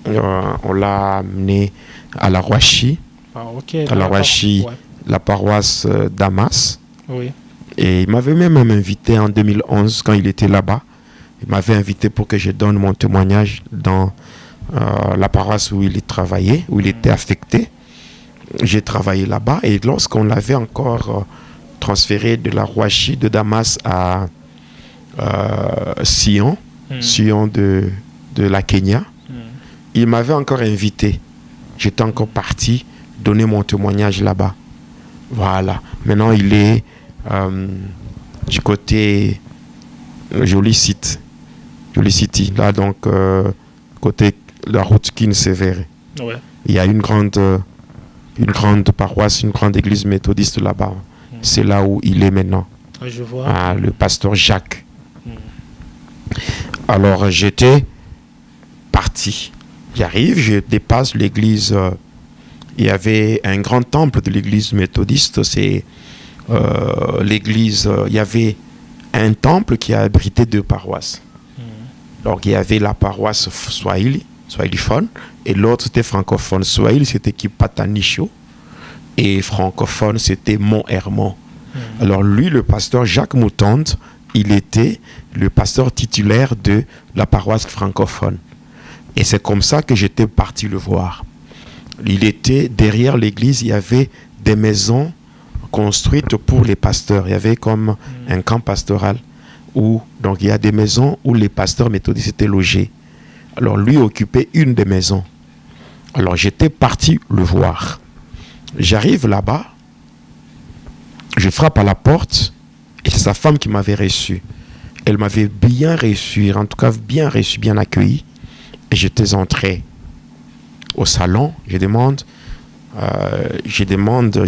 S1: On l'a amené à la Rouachi.
S4: Ah, ok.
S1: À la Rouachi, la paroisse Damas.
S4: Oui.
S1: Et il m'avait même invité en 2011, quand il était là-bas. Il m'avait invité pour que je donne mon témoignage dans la paroisse où il travaillait, où il était affecté. J'ai travaillé là-bas. Et lorsqu'on l'avait encore transféré de la Rouachi de Damas à Sion, Sion de la Kenya, il m'avait encore invité. J'étais encore parti donner mon témoignage là-bas. Voilà. Maintenant, il est du côté Joli City, là donc côté la route Kin-Sévère. Ouais. Il y a une grande paroisse, une grande église méthodiste là-bas. C'est là où il est maintenant.
S4: Je vois.
S1: Le pasteur Jacques. Alors j'étais parti. J'arrive, je dépasse l'église. Il y avait un grand temple de l'église méthodiste. C'est l'église, il y avait un temple qui a abrité 2 paroisses. Donc il y avait la paroisse Swahiliphone, et l'autre c'était francophone. Swahili c'était Kipatanisho, et francophone c'était Mont-Hermon. Alors lui, le pasteur Jacques Moutonde, il était le pasteur titulaire de la paroisse francophone. Et c'est comme ça que j'étais parti le voir. Il était derrière l'église, il y avait des maisons construites pour les pasteurs. Il y avait comme un camp pastoral où donc il y a des maisons où les pasteurs méthodistes étaient logés. Alors lui occupait une des maisons. Alors j'étais parti le voir. J'arrive là-bas, je frappe à la porte et c'est sa femme qui m'avait reçu. Elle m'avait bien reçu, en tout cas bien reçu, bien accueilli. Et j'étais entré au salon. Je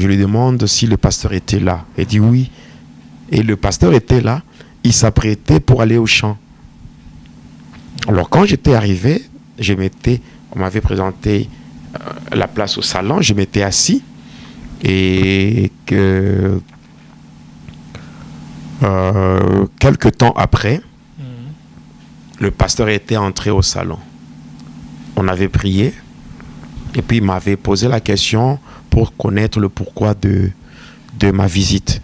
S1: lui demande si le pasteur était là. Elle dit oui. Et le pasteur était là. Il s'apprêtait pour aller au champ. Alors quand j'étais arrivé, on m'avait présenté la place au salon. Je m'étais assis. Et que quelques temps après, le pasteur était entré au salon. On avait prié. Et puis il m'avait posé la question pour connaître le pourquoi de ma visite.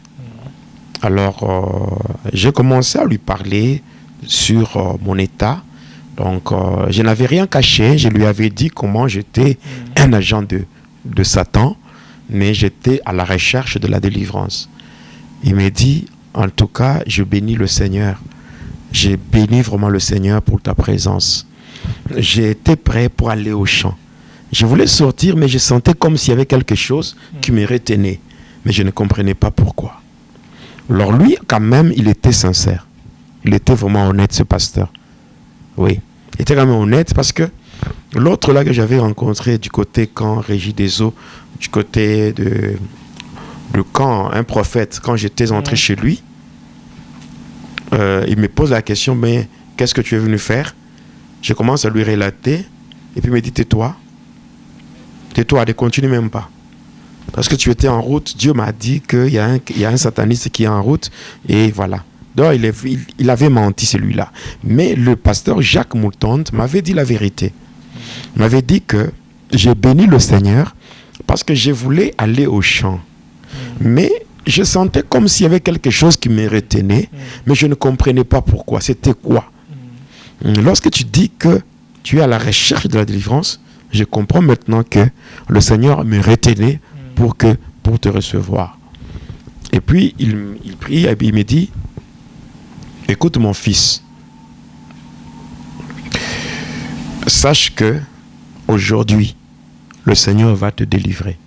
S1: Alors j'ai commencé à lui parler sur mon état. Donc je n'avais rien caché. Je lui avais dit comment j'étais un agent de Satan, mais j'étais à la recherche de la délivrance. Il m'a dit, en tout cas, je bénis le Seigneur. J'ai béni vraiment le Seigneur pour ta présence. J'ai été prêt pour aller au champ. Je voulais sortir, mais je sentais comme s'il y avait quelque chose qui me retenait. Mais je ne comprenais pas pourquoi. Alors lui, quand même, il était sincère. Il était vraiment honnête, ce pasteur. Oui, il était quand même honnête parce que l'autre là que j'avais rencontré du côté camp Régie des Eaux, du côté de camp, un prophète, quand j'étais entré chez lui, il me pose la question, mais qu'est-ce que tu es venu faire? Je commence à lui relater, et puis il me dit, tais-toi, ne continue même pas. Parce que tu étais en route, Dieu m'a dit qu'il y a un sataniste qui est en route, et voilà. Donc il avait menti celui-là. Mais le pasteur Jacques Moutonde m'avait dit la vérité. Il m'avait dit que j'ai béni le Seigneur parce que je voulais aller au champ. Mais je sentais comme s'il y avait quelque chose qui me retenait, mais je ne comprenais pas pourquoi. C'était quoi? Lorsque tu dis que tu es à la recherche de la délivrance, je comprends maintenant que le Seigneur me retenait pour te recevoir. Et puis il prie et il me dit, écoute mon fils, sache que aujourd'hui le Seigneur va te délivrer.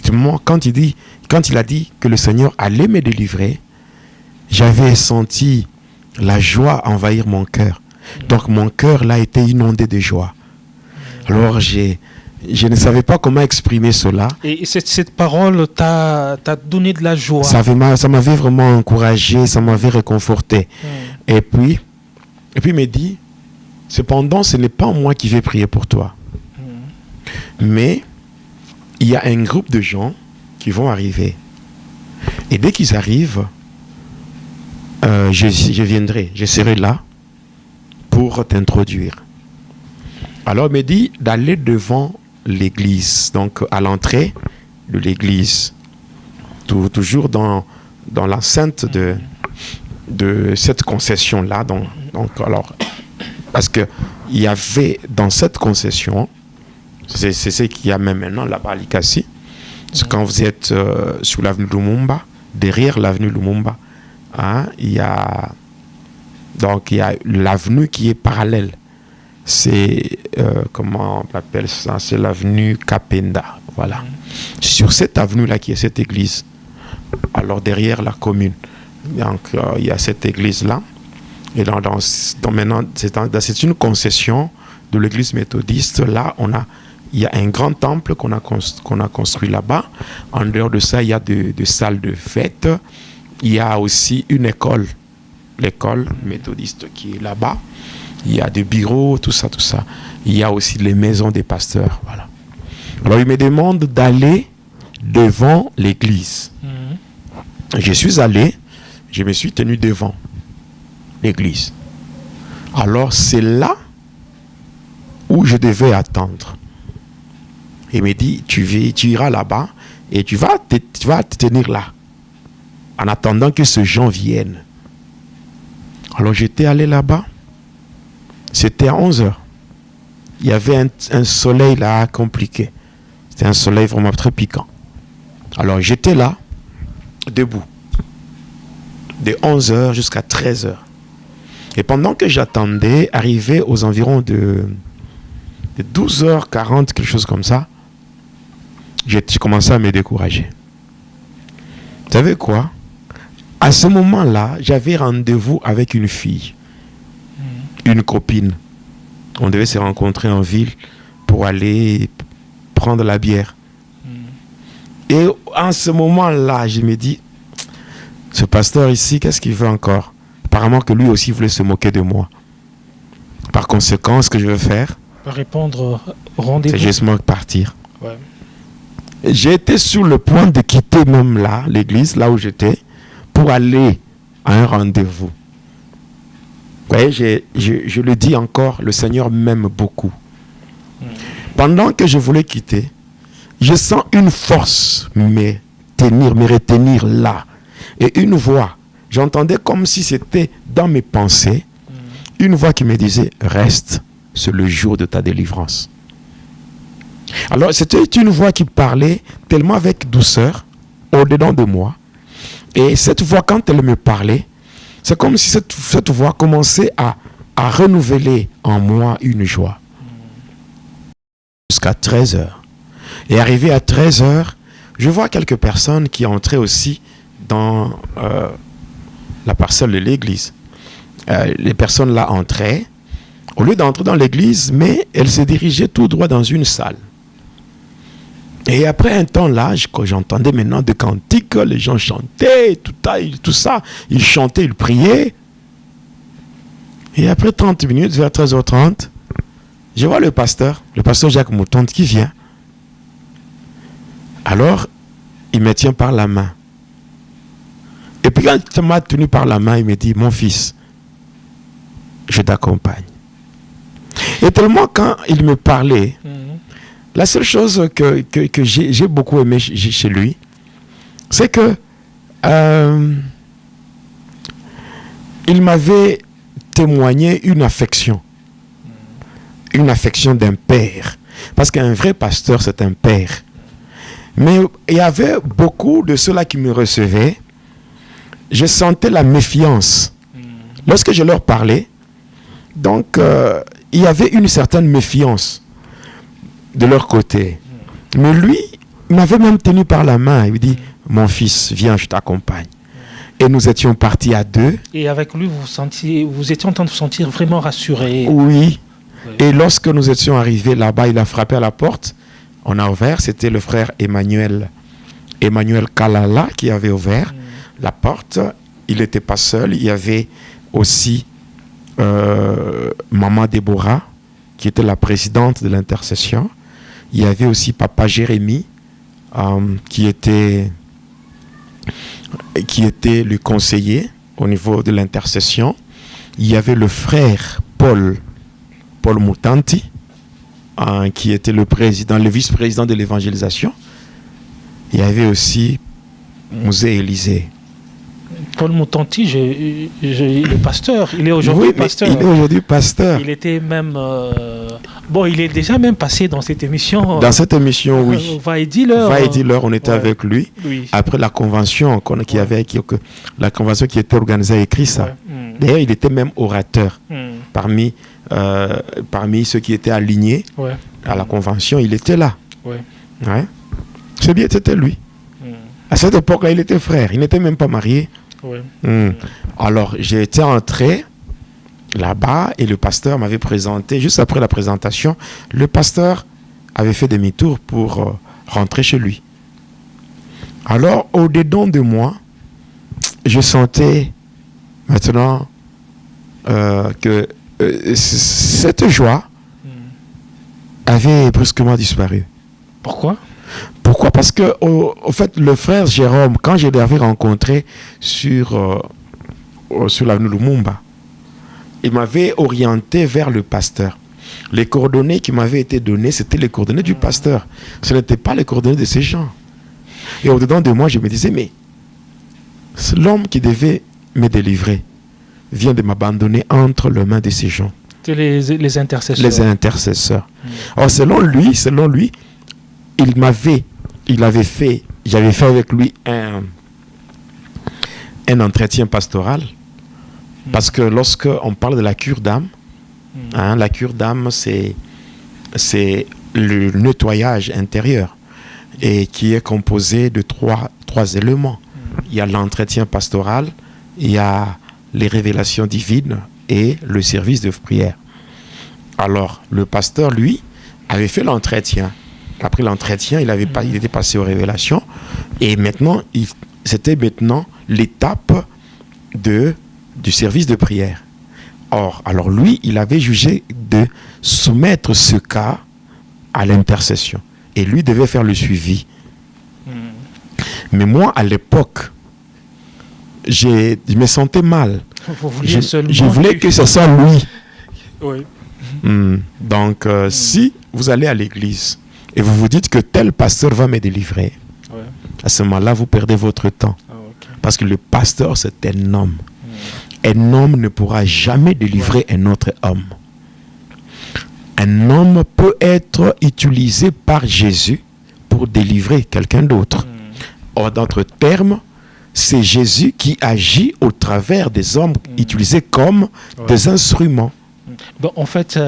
S1: effectivement, quand il a dit que le Seigneur allait me délivrer, j'avais senti la joie envahir mon cœur. Donc mon cœur là était inondé de joie. Alors je ne savais pas comment exprimer cela.
S4: Et cette parole t'a donné de la joie.
S1: Ça m'avait vraiment encouragé, ça m'avait réconforté. Et puis il me dit, cependant, ce n'est pas moi qui vais prier pour toi. Mais il y a un groupe de gens qui vont arriver. Et dès qu'ils arrivent, je viendrai, je serai là pour t'introduire. Alors il me dit d'aller devant l'église, donc à l'entrée de l'église, toujours dans l'enceinte de cette concession-là. Donc alors, parce qu'il y avait dans cette concession, c'est ce qu'il y a même maintenant là-bas à Likasi, quand vous êtes sur l'avenue Lumumba, derrière l'avenue Lumumba, hein, il y a l'avenue qui est parallèle. C'est, comment on appelle ça? C'est l'avenue Kapenda. Voilà. Sur cette avenue-là qui est cette église, alors derrière la commune, donc, il y a cette église-là. Et maintenant, c'est une concession de l'église méthodiste. Là, il y a un grand temple qu'on a construit là-bas. En dehors de ça, il y a des salles de fête. Il y a aussi une école, l'école méthodiste qui est là-bas. Il y a des bureaux, tout ça. Il y a aussi les maisons des pasteurs. Voilà. Alors, il me demande d'aller devant l'église. Je suis allé, je me suis tenu devant l'église. Alors, c'est là où je devais attendre. Il me dit, tu iras là-bas et tu vas te tenir là, en attendant que ces gens viennent. Alors, j'étais allé là-bas. C'était à 11h. Il y avait un soleil là compliqué. C'était un soleil vraiment très piquant. Alors j'étais là, debout, de 11h jusqu'à 13h. Et pendant que j'attendais, arrivé aux environs de 12h40, quelque chose comme ça, j'ai commencé à me décourager. Vous savez quoi? À ce moment-là, j'avais rendez-vous avec une fille. Une copine. On devait se rencontrer en ville pour aller prendre la bière. Et en ce moment-là, je me dis, ce pasteur ici, qu'est-ce qu'il veut encore? Apparemment que lui aussi voulait se moquer de moi. Par conséquent, ce que je veux faire,
S4: répondre au rendez-vous,
S1: c'est justement partir.
S4: Ouais.
S1: J'ai été sur le point de quitter même là, l'église, là où j'étais, pour aller à un rendez-vous. Vous voyez, je le dis encore, le Seigneur m'aime beaucoup. Pendant que je voulais quitter, je sens une force me retenir là. Et une voix, j'entendais comme si c'était dans mes pensées, une voix qui me disait, reste, c'est le jour de ta délivrance. Alors c'était une voix qui parlait tellement avec douceur, au-dedans de moi. Et cette voix, quand elle me parlait, c'est comme si cette voix commençait à renouveler en moi une joie. Jusqu'à 13h. Et arrivé à 13h, je vois quelques personnes qui entraient aussi dans la parcelle de l'église. Les personnes là entraient, au lieu d'entrer dans l'église, mais elles se dirigeaient tout droit dans une salle. Et après un temps là, j'entendais maintenant des cantiques, les gens chantaient, tout ça. Ils chantaient, ils priaient. Et après 30 minutes, vers 13h30, je vois le pasteur Jacques Moutonde qui vient. Alors, il me tient par la main. Et puis quand il m'a tenu par la main, il me dit, mon fils, je t'accompagne. Et tellement quand il me parlait, la seule chose que j'ai beaucoup aimé chez lui, c'est que il m'avait témoigné une affection d'un père. Parce qu'un vrai pasteur, c'est un père. Mais il y avait beaucoup de ceux-là qui me recevaient. Je sentais la méfiance. Lorsque je leur parlais, donc il y avait une certaine méfiance de leur côté. Mais lui, il m'avait même tenu par la main. Il me dit, mon fils, viens, je t'accompagne. Et nous étions partis à deux.
S4: Et avec lui, vous étiez en train de vous sentir vraiment rassuré.
S1: Oui. Et lorsque nous étions arrivés là-bas, il a frappé à la porte. On a ouvert. C'était le frère Emmanuel Kalala qui avait ouvert la porte. Il n'était pas seul. Il y avait aussi Maman Déborah, qui était la présidente de l'intercession. Il y avait aussi Papa Jérémie, qui était le conseiller au niveau de l'intercession. Il y avait le frère Paul Moutanti, qui était le vice-président de l'évangélisation. Il y avait aussi Mouzé Élisée.
S4: Paul Moutanti, le pasteur, il est aujourd'hui pasteur.
S1: Il est aujourd'hui pasteur.
S4: Il était même... il est déjà même passé dans cette émission.
S1: Dans cette émission, oui.
S4: Va et dis-leur.
S1: On était avec lui.
S4: Oui.
S1: Après la convention la convention qui était organisée a écrit ça. D'ailleurs, il était même orateur. Parmi ceux qui étaient alignés à la convention, il était là. Ouais. C'est bien, c'était lui. À cette époque-là, il était frère. Il n'était même pas marié. Alors, j'ai été entré là-bas et le pasteur m'avait présenté. Juste après la présentation, le pasteur avait fait demi-tour pour rentrer chez lui. Alors, au-dedans de moi, je sentais maintenant que cette joie avait brusquement disparu.
S4: Pourquoi ?
S1: Parce que, au fait, le frère Jérôme, quand je l'avais rencontré sur l'avenue Lumumba, il m'avait orienté vers le pasteur. Les coordonnées qui m'avaient été données, c'était les coordonnées du pasteur. Ce n'étaient pas les coordonnées de ces gens. Et au-dedans de moi, je me disais, mais l'homme qui devait me délivrer vient de m'abandonner entre les mains de ces gens.
S4: Les intercesseurs.
S1: Les intercesseurs. Alors, selon lui, j'avais fait avec lui un entretien pastoral, parce que lorsque on parle de la cure d'âme, la cure d'âme, c'est le nettoyage intérieur, et qui est composé de trois éléments. Il y a l'entretien pastoral, il y a les révélations divines et le service de prière. Alors, le pasteur, lui, avait fait l'entretien. Après l'entretien, il était passé aux révélations. Et maintenant, c'était l'étape du service de prière. Alors lui, il avait jugé de soumettre ce cas à l'intercession. Et lui devait faire le suivi. Mais moi, à l'époque, je me sentais mal. Je voulais que ce soit lui.
S4: Oui.
S1: Donc, si vous allez à l'église, et vous vous dites que tel pasteur va me délivrer, à ce moment-là, vous perdez votre temps. Parce que le pasteur, c'est un homme. Un homme ne pourra jamais délivrer un autre homme. Un homme peut être utilisé par Jésus pour délivrer quelqu'un d'autre. En d'autres termes, c'est Jésus qui agit au travers des hommes utilisés comme des instruments.
S4: Bon, en fait,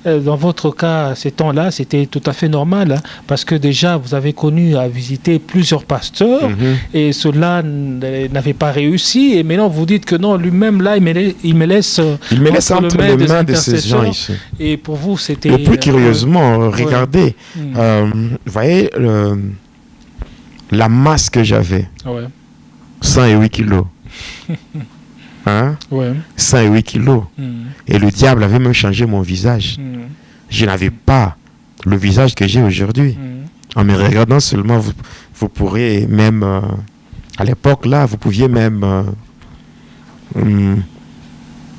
S4: dans votre cas, ces temps-là, c'était tout à fait normal, parce que déjà, vous avez connu à visiter plusieurs pasteurs, et cela n'avait pas réussi, et maintenant vous dites que non, lui-même, là, il me laisse entre les mains de ces gens ici. Et pour vous, c'était...
S1: Et plus curieusement, regardez, vous voyez la masse que j'avais, 108 kilos. 108 kilos. Et le diable avait même changé mon visage. Je n'avais pas le visage que j'ai aujourd'hui. En me regardant seulement, vous pourrez même, à l'époque là, vous pouviez même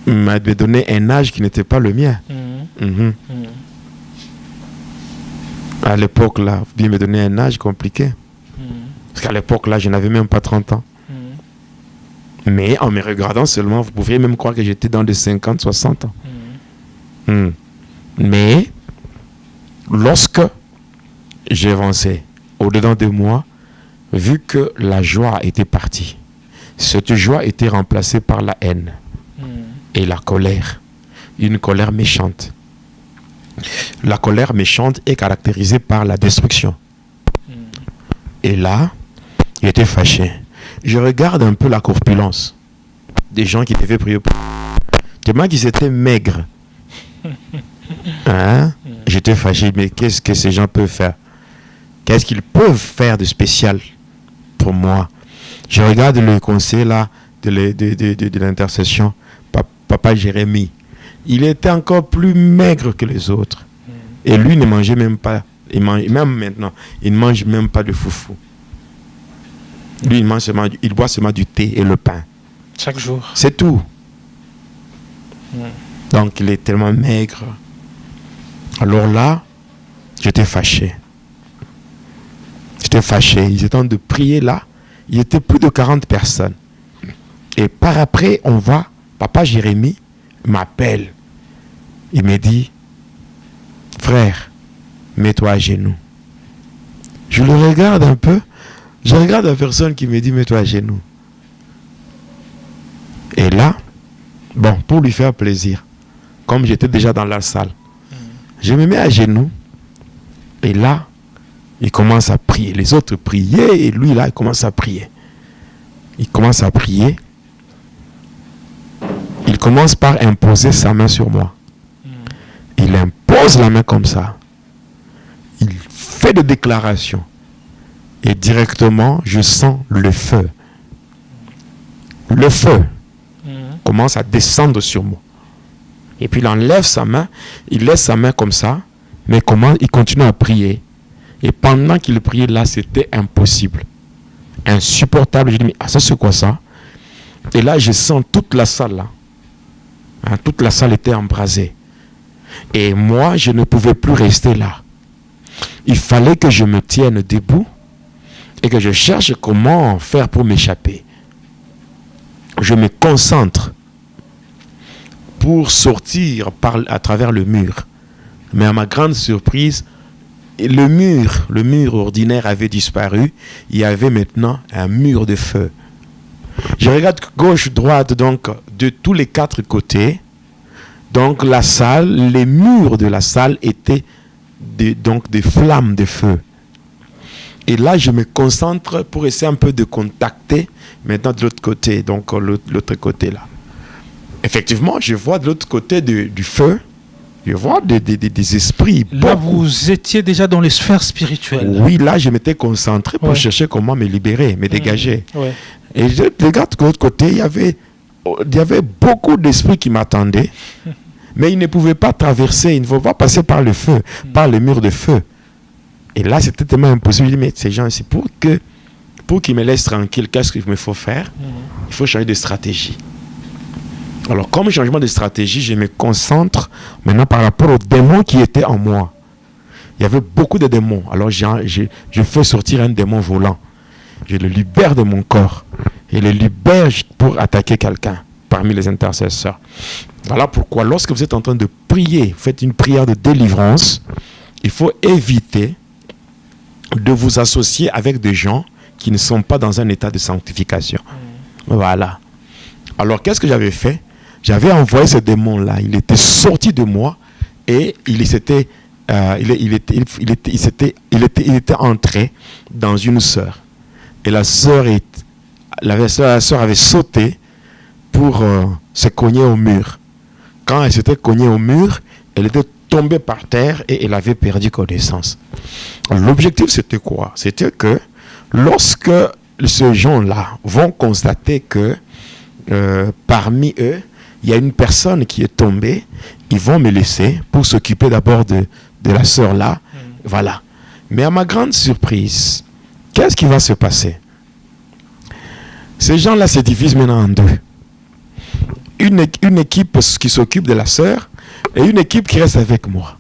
S1: me donner un âge qui n'était pas le mien. À l'époque là, vous pouviez me donner un âge compliqué. Parce qu'à l'époque là, je n'avais même pas 30 ans. Mais en me regardant seulement, vous pouviez même croire que j'étais dans les 50, 60 ans. Mais lorsque j'ai avancé au-dedans de moi, vu que la joie était partie, cette joie était remplacée par la haine et la colère, une colère méchante. La colère méchante est caractérisée par la destruction. Et là, il était fâché. Je regarde un peu la corpulence des gens qui devaient prier pour des gens qui étaient maigres. Hein? J'étais fâché, mais qu'est-ce que ces gens peuvent faire? Qu'est-ce qu'ils peuvent faire de spécial pour moi? Je regarde le conseil là de l'intercession, Papa Jérémie. Il était encore plus maigre que les autres. Et lui ne mangeait même pas. Même maintenant, il ne mange même pas de foufou. Lui, il boit seulement du thé et le pain.
S4: Chaque jour.
S1: C'est tout. Donc, il est tellement maigre. Alors là, j'étais fâché. J'étais fâché. Ils étaient en train de prier là. Il y était plus de 40 personnes. Et par après, on voit, Papa Jérémie m'appelle. Il me dit, frère, mets-toi à genoux. Je le regarde un peu. Je regarde la personne qui me dit, mets-toi à genoux. Et là, bon, pour lui faire plaisir, comme j'étais déjà dans la salle, je me mets à genoux. Et là, il commence à prier. Les autres priaient et lui, là, il commence à prier. Il commence à prier. Il commence par imposer sa main sur moi. Il impose la main comme ça. Il fait des déclarations. Et directement, je sens le feu. Le feu commence à descendre sur moi. Et puis il enlève sa main, il laisse sa main comme ça, mais il continue à prier. Et pendant qu'il priait là, c'était impossible. Insupportable. Je dis, mais ça c'est quoi ça? Et là, je sens toute la salle là. Hein, toute la salle était embrasée. Et moi, je ne pouvais plus rester là. Il fallait que je me tienne debout et que je cherche comment faire pour m'échapper. Je me concentre pour sortir à travers le mur. Mais à ma grande surprise, le mur ordinaire avait disparu. Il y avait maintenant un mur de feu. Je regarde gauche, droite, donc de tous les quatre côtés. Donc la salle, les murs de la salle étaient donc des flammes de feu. Et là, je me concentre pour essayer un peu de contacter maintenant de l'autre côté, donc l'autre côté là. Effectivement, je vois de l'autre côté du feu, je vois des esprits.
S4: Là, vous étiez déjà dans les sphères spirituelles.
S1: Oui, là, je m'étais concentré pour chercher comment me libérer, me dégager. Et je regarde de l'autre côté, il y avait beaucoup d'esprits qui m'attendaient, mais ils ne pouvaient pas traverser, ils ne pouvaient pas passer par le feu, par le mur de feu. Et là, c'était tellement impossible. Je dis, mais ces gens, c'est pour qu'ils me laissent tranquille, qu'est-ce qu'il me faut faire? Il faut changer de stratégie. Alors, comme changement de stratégie, je me concentre maintenant par rapport aux démons qui étaient en moi. Il y avait beaucoup de démons. Alors, je fais sortir un démon volant. Je le libère de mon corps. Et le libère pour attaquer quelqu'un parmi les intercesseurs. Voilà pourquoi, lorsque vous êtes en train de prier, faites une prière de délivrance, il faut éviter de vous associer avec des gens qui ne sont pas dans un état de sanctification. Voilà. Alors, qu'est-ce que j'avais fait? J'avais envoyé ce démon-là. Il était sorti de moi et il était entré dans une sœur. Et la sœur avait sauté pour se cogner au mur. Quand elle s'était cognée au mur, elle était tombée par terre et elle avait perdu connaissance. L'objectif, c'était quoi? C'était que lorsque ces gens-là vont constater que parmi eux, il y a une personne qui est tombée, ils vont me laisser pour s'occuper d'abord de la sœur-là. Voilà. Mais à ma grande surprise, qu'est-ce qui va se passer? Ces gens-là se divisent maintenant en deux. Une équipe qui s'occupe de la sœur et une équipe qui reste avec moi.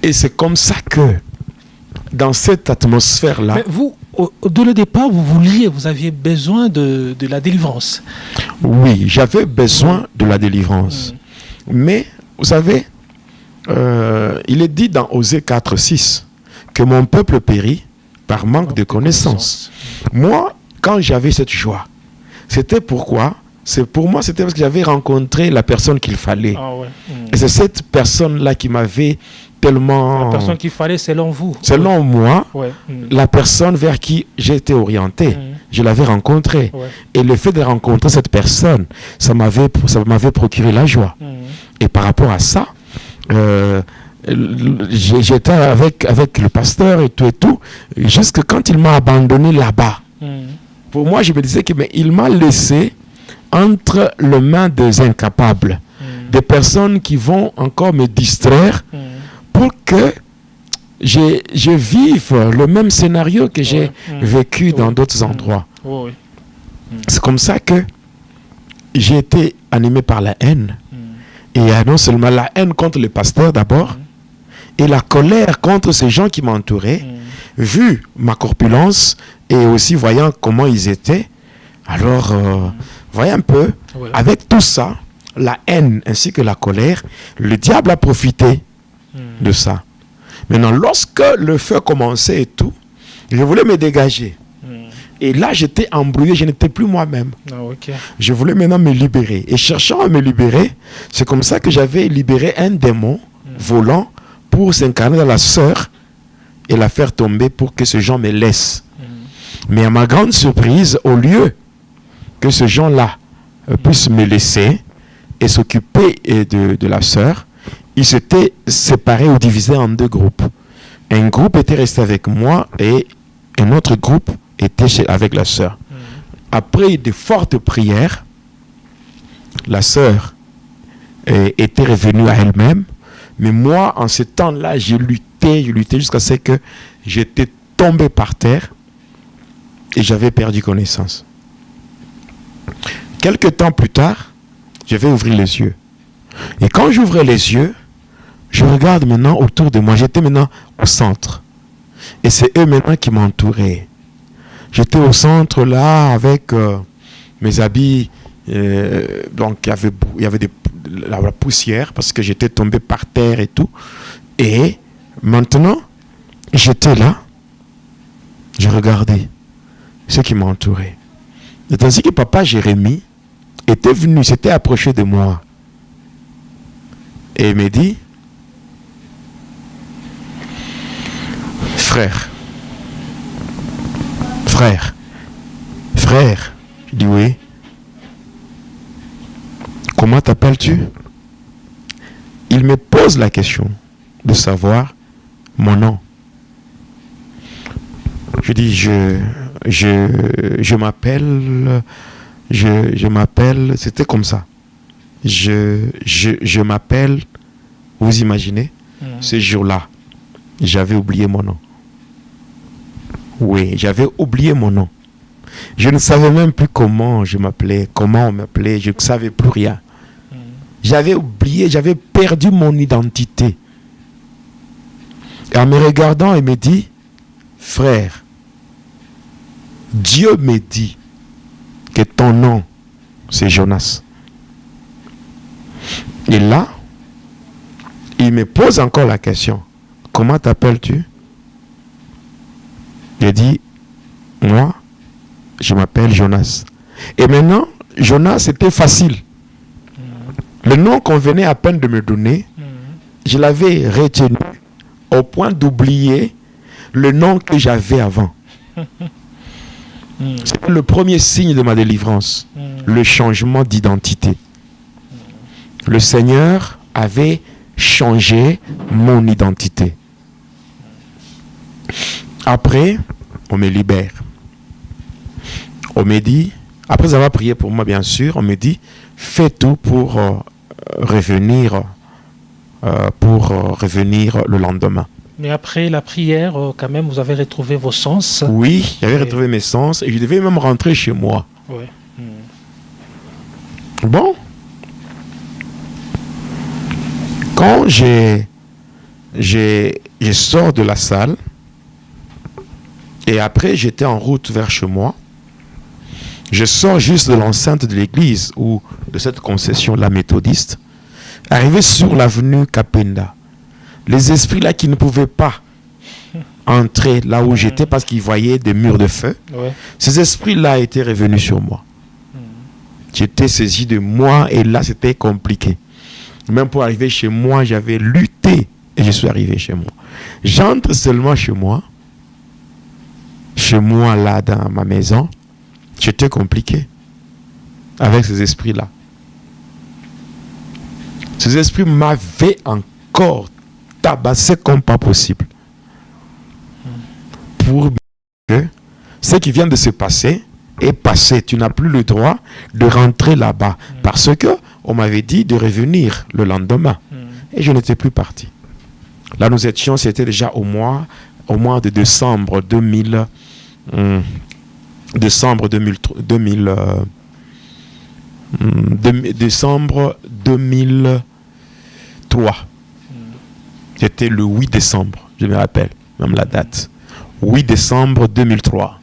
S1: Et c'est comme ça que, dans cette atmosphère-là...
S4: Mais vous, dès le départ, vous aviez besoin de la délivrance.
S1: Oui, j'avais besoin de la délivrance. Mais, vous savez, il est dit dans Osée 4:6 que mon peuple périt par manque de connaissance. Moi, quand j'avais cette joie, c'était pourquoi? Pour moi, c'était parce que j'avais rencontré la personne qu'il fallait. Et c'est cette personne-là qui m'avait tellement...
S4: La personne qu'il fallait selon vous.
S1: Selon moi,
S4: Ouais.
S1: la personne vers qui j'ai été orienté, je l'avais rencontrée.
S4: Ouais.
S1: Et le fait de rencontrer cette personne, ça m'avait procuré la joie. Et par rapport à ça, j'étais avec le pasteur et tout, jusque quand il m'a abandonné là-bas. Pour moi, je me disais que mais il m'a laissé entre les mains des incapables, des personnes qui vont encore me distraire pour que je vive le même scénario que j'ai vécu dans d'autres endroits. C'est comme ça que j'ai été animé par la haine. Et non seulement la haine contre le pasteur d'abord, et la colère contre ces gens qui m'entouraient, vu ma corpulence et aussi voyant comment ils étaient. Alors, voyez un peu, avec tout ça, la haine ainsi que la colère, le diable a profité de ça. Maintenant, lorsque le feu commençait et tout, je voulais me dégager. Et là, j'étais embrouillé, je n'étais plus moi-même. Je voulais maintenant me libérer. Et cherchant à me libérer, c'est comme ça que j'avais libéré un démon volant pour s'incarner dans la sœur et la faire tomber pour que ce gens me laisse. Mais à ma grande surprise, au lieu que ce gens-là puissent me laisser et s'occuper de la sœur, ils s'étaient séparés ou divisés en deux groupes. Un groupe était resté avec moi et un autre groupe était avec la sœur. Après de fortes prières, la sœur était revenue à elle-même. Mais moi, en ce temps-là, j'ai lutté jusqu'à ce que j'étais tombé par terre et j'avais perdu connaissance. Quelques temps plus tard, je vais ouvrir les yeux. Et quand j'ouvrais les yeux, je regarde maintenant autour de moi. J'étais maintenant au centre. Et c'est eux maintenant qui m'entouraient. J'étais au centre là avec mes habits. Donc il y avait la poussière parce que j'étais tombé par terre et tout. Et maintenant, j'étais là. Je regardais ceux qui m'entouraient. C'est ainsi que papa Jérémie était venu, s'était approché de moi. Et il me dit, frère, je dis oui. Comment t'appelles-tu? Il me pose la question de savoir mon nom. Je dis, je m'appelle, c'était comme ça. Je m'appelle, vous imaginez, ce jour-là, j'avais oublié mon nom. Oui, j'avais oublié mon nom. Je ne savais même plus comment je m'appelais, comment on m'appelait, je ne savais plus rien. J'avais oublié, j'avais perdu mon identité. Et en me regardant, il me dit, frère, Dieu me dit que ton nom, c'est Jonas. Et là, il me pose encore la question, comment t'appelles-tu? Je dis, moi, je m'appelle Jonas. Et maintenant, Jonas, c'était facile. Le nom qu'on venait à peine de me donner, je l'avais retenu au point d'oublier le nom que j'avais avant. C'était le premier signe de ma délivrance, le changement d'identité. Le Seigneur avait changé mon identité. Après, on me libère. On me dit, après avoir prié pour moi bien sûr, on me dit, fais tout pour revenir le lendemain.
S4: Mais après la prière, quand même, vous avez retrouvé vos sens.
S1: Oui, j'avais retrouvé mes sens et je devais même rentrer chez moi.
S4: Ouais.
S1: Bon. Quand je sors de la salle, et après j'étais en route vers chez moi, je sors juste de l'enceinte de l'église ou de cette concession, la méthodiste, arrivé sur l'avenue Kapenda. Les esprits là qui ne pouvaient pas entrer là où j'étais parce qu'ils voyaient des murs de feu, ces esprits là étaient revenus sur moi. J'étais saisi de moi et là c'était compliqué. Même pour arriver chez moi, j'avais lutté et je suis arrivé chez moi. J'entre seulement chez moi là dans ma maison. C'était compliqué avec ces esprits-là. Ces esprits m'avaient encore tabassé comme pas possible. Pour que ce qui vient de se passer est passé. Tu n'as plus le droit de rentrer là-bas. Parce que on m'avait dit de revenir le lendemain. Et je n'étais plus parti. Là, nous étions, c'était déjà au mois de décembre 2003. C'était le 8 décembre, je me rappelle, même la date. 8 décembre 2003.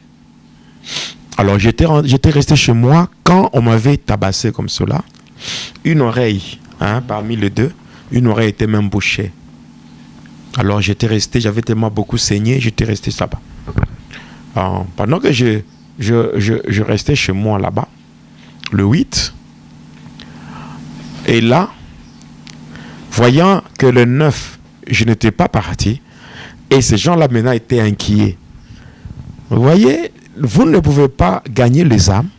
S1: Alors, j'étais resté chez moi quand on m'avait tabassé comme cela. Une oreille, parmi les deux, une oreille était même bouchée. Alors, j'avais tellement beaucoup saigné, j'étais resté là-bas. Pendant que je restais chez moi là-bas, le 8, et là, voyant que le 9, je n'étais pas parti, et ces gens-là maintenant étaient inquiets. Vous voyez, vous ne pouvez pas gagner les âmes,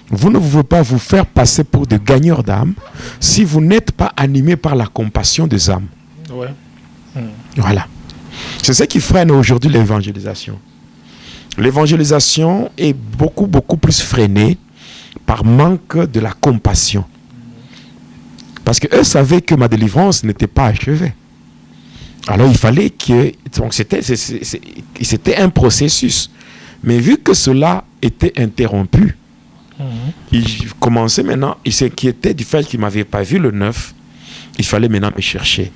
S1: vous ne pouvez pas vous faire passer pour des gagneurs d'âmes si vous n'êtes pas animé par la compassion des âmes.
S4: Ouais.
S1: Voilà. C'est ce qui freine aujourd'hui l'évangélisation. L'évangélisation est beaucoup plus freinée par manque de la compassion. Parce qu'eux savaient que ma délivrance n'était pas achevée. Alors il fallait que... Donc c'était un processus. Mais vu que cela était interrompu, il commençait maintenant, il s'inquiétait du fait qu'il ne m'avait pas vu le 9. Il fallait maintenant me chercher.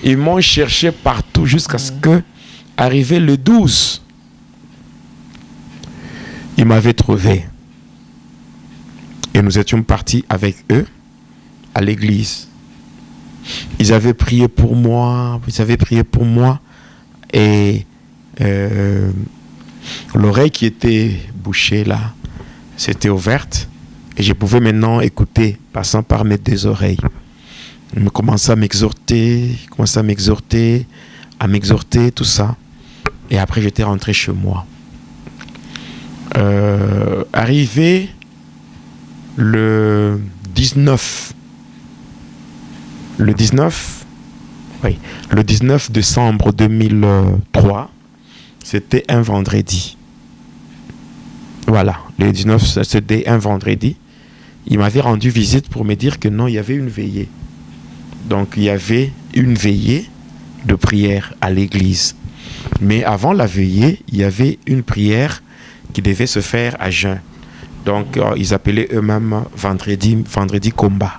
S1: Ils m'ont cherché partout jusqu'à ce que, arrivé le 12, ils m'avaient trouvé. Et nous étions partis avec eux à l'église. Ils avaient prié pour moi. Et l'oreille qui était bouchée là, c'était ouverte. Et je pouvais maintenant écouter, passant par mes deux oreilles. Il me commençait à m'exhorter, tout ça. Et après, j'étais rentré chez moi. Arrivé le 19 décembre 2003, c'était un vendredi. Voilà, le 19, c'était un vendredi. Il m'avait rendu visite pour me dire que non, il y avait une veillée. Donc, il y avait une veillée de prière à l'église. Mais avant la veillée, il y avait une prière qui devait se faire à jeun. Donc, ils appelaient eux-mêmes vendredi combat.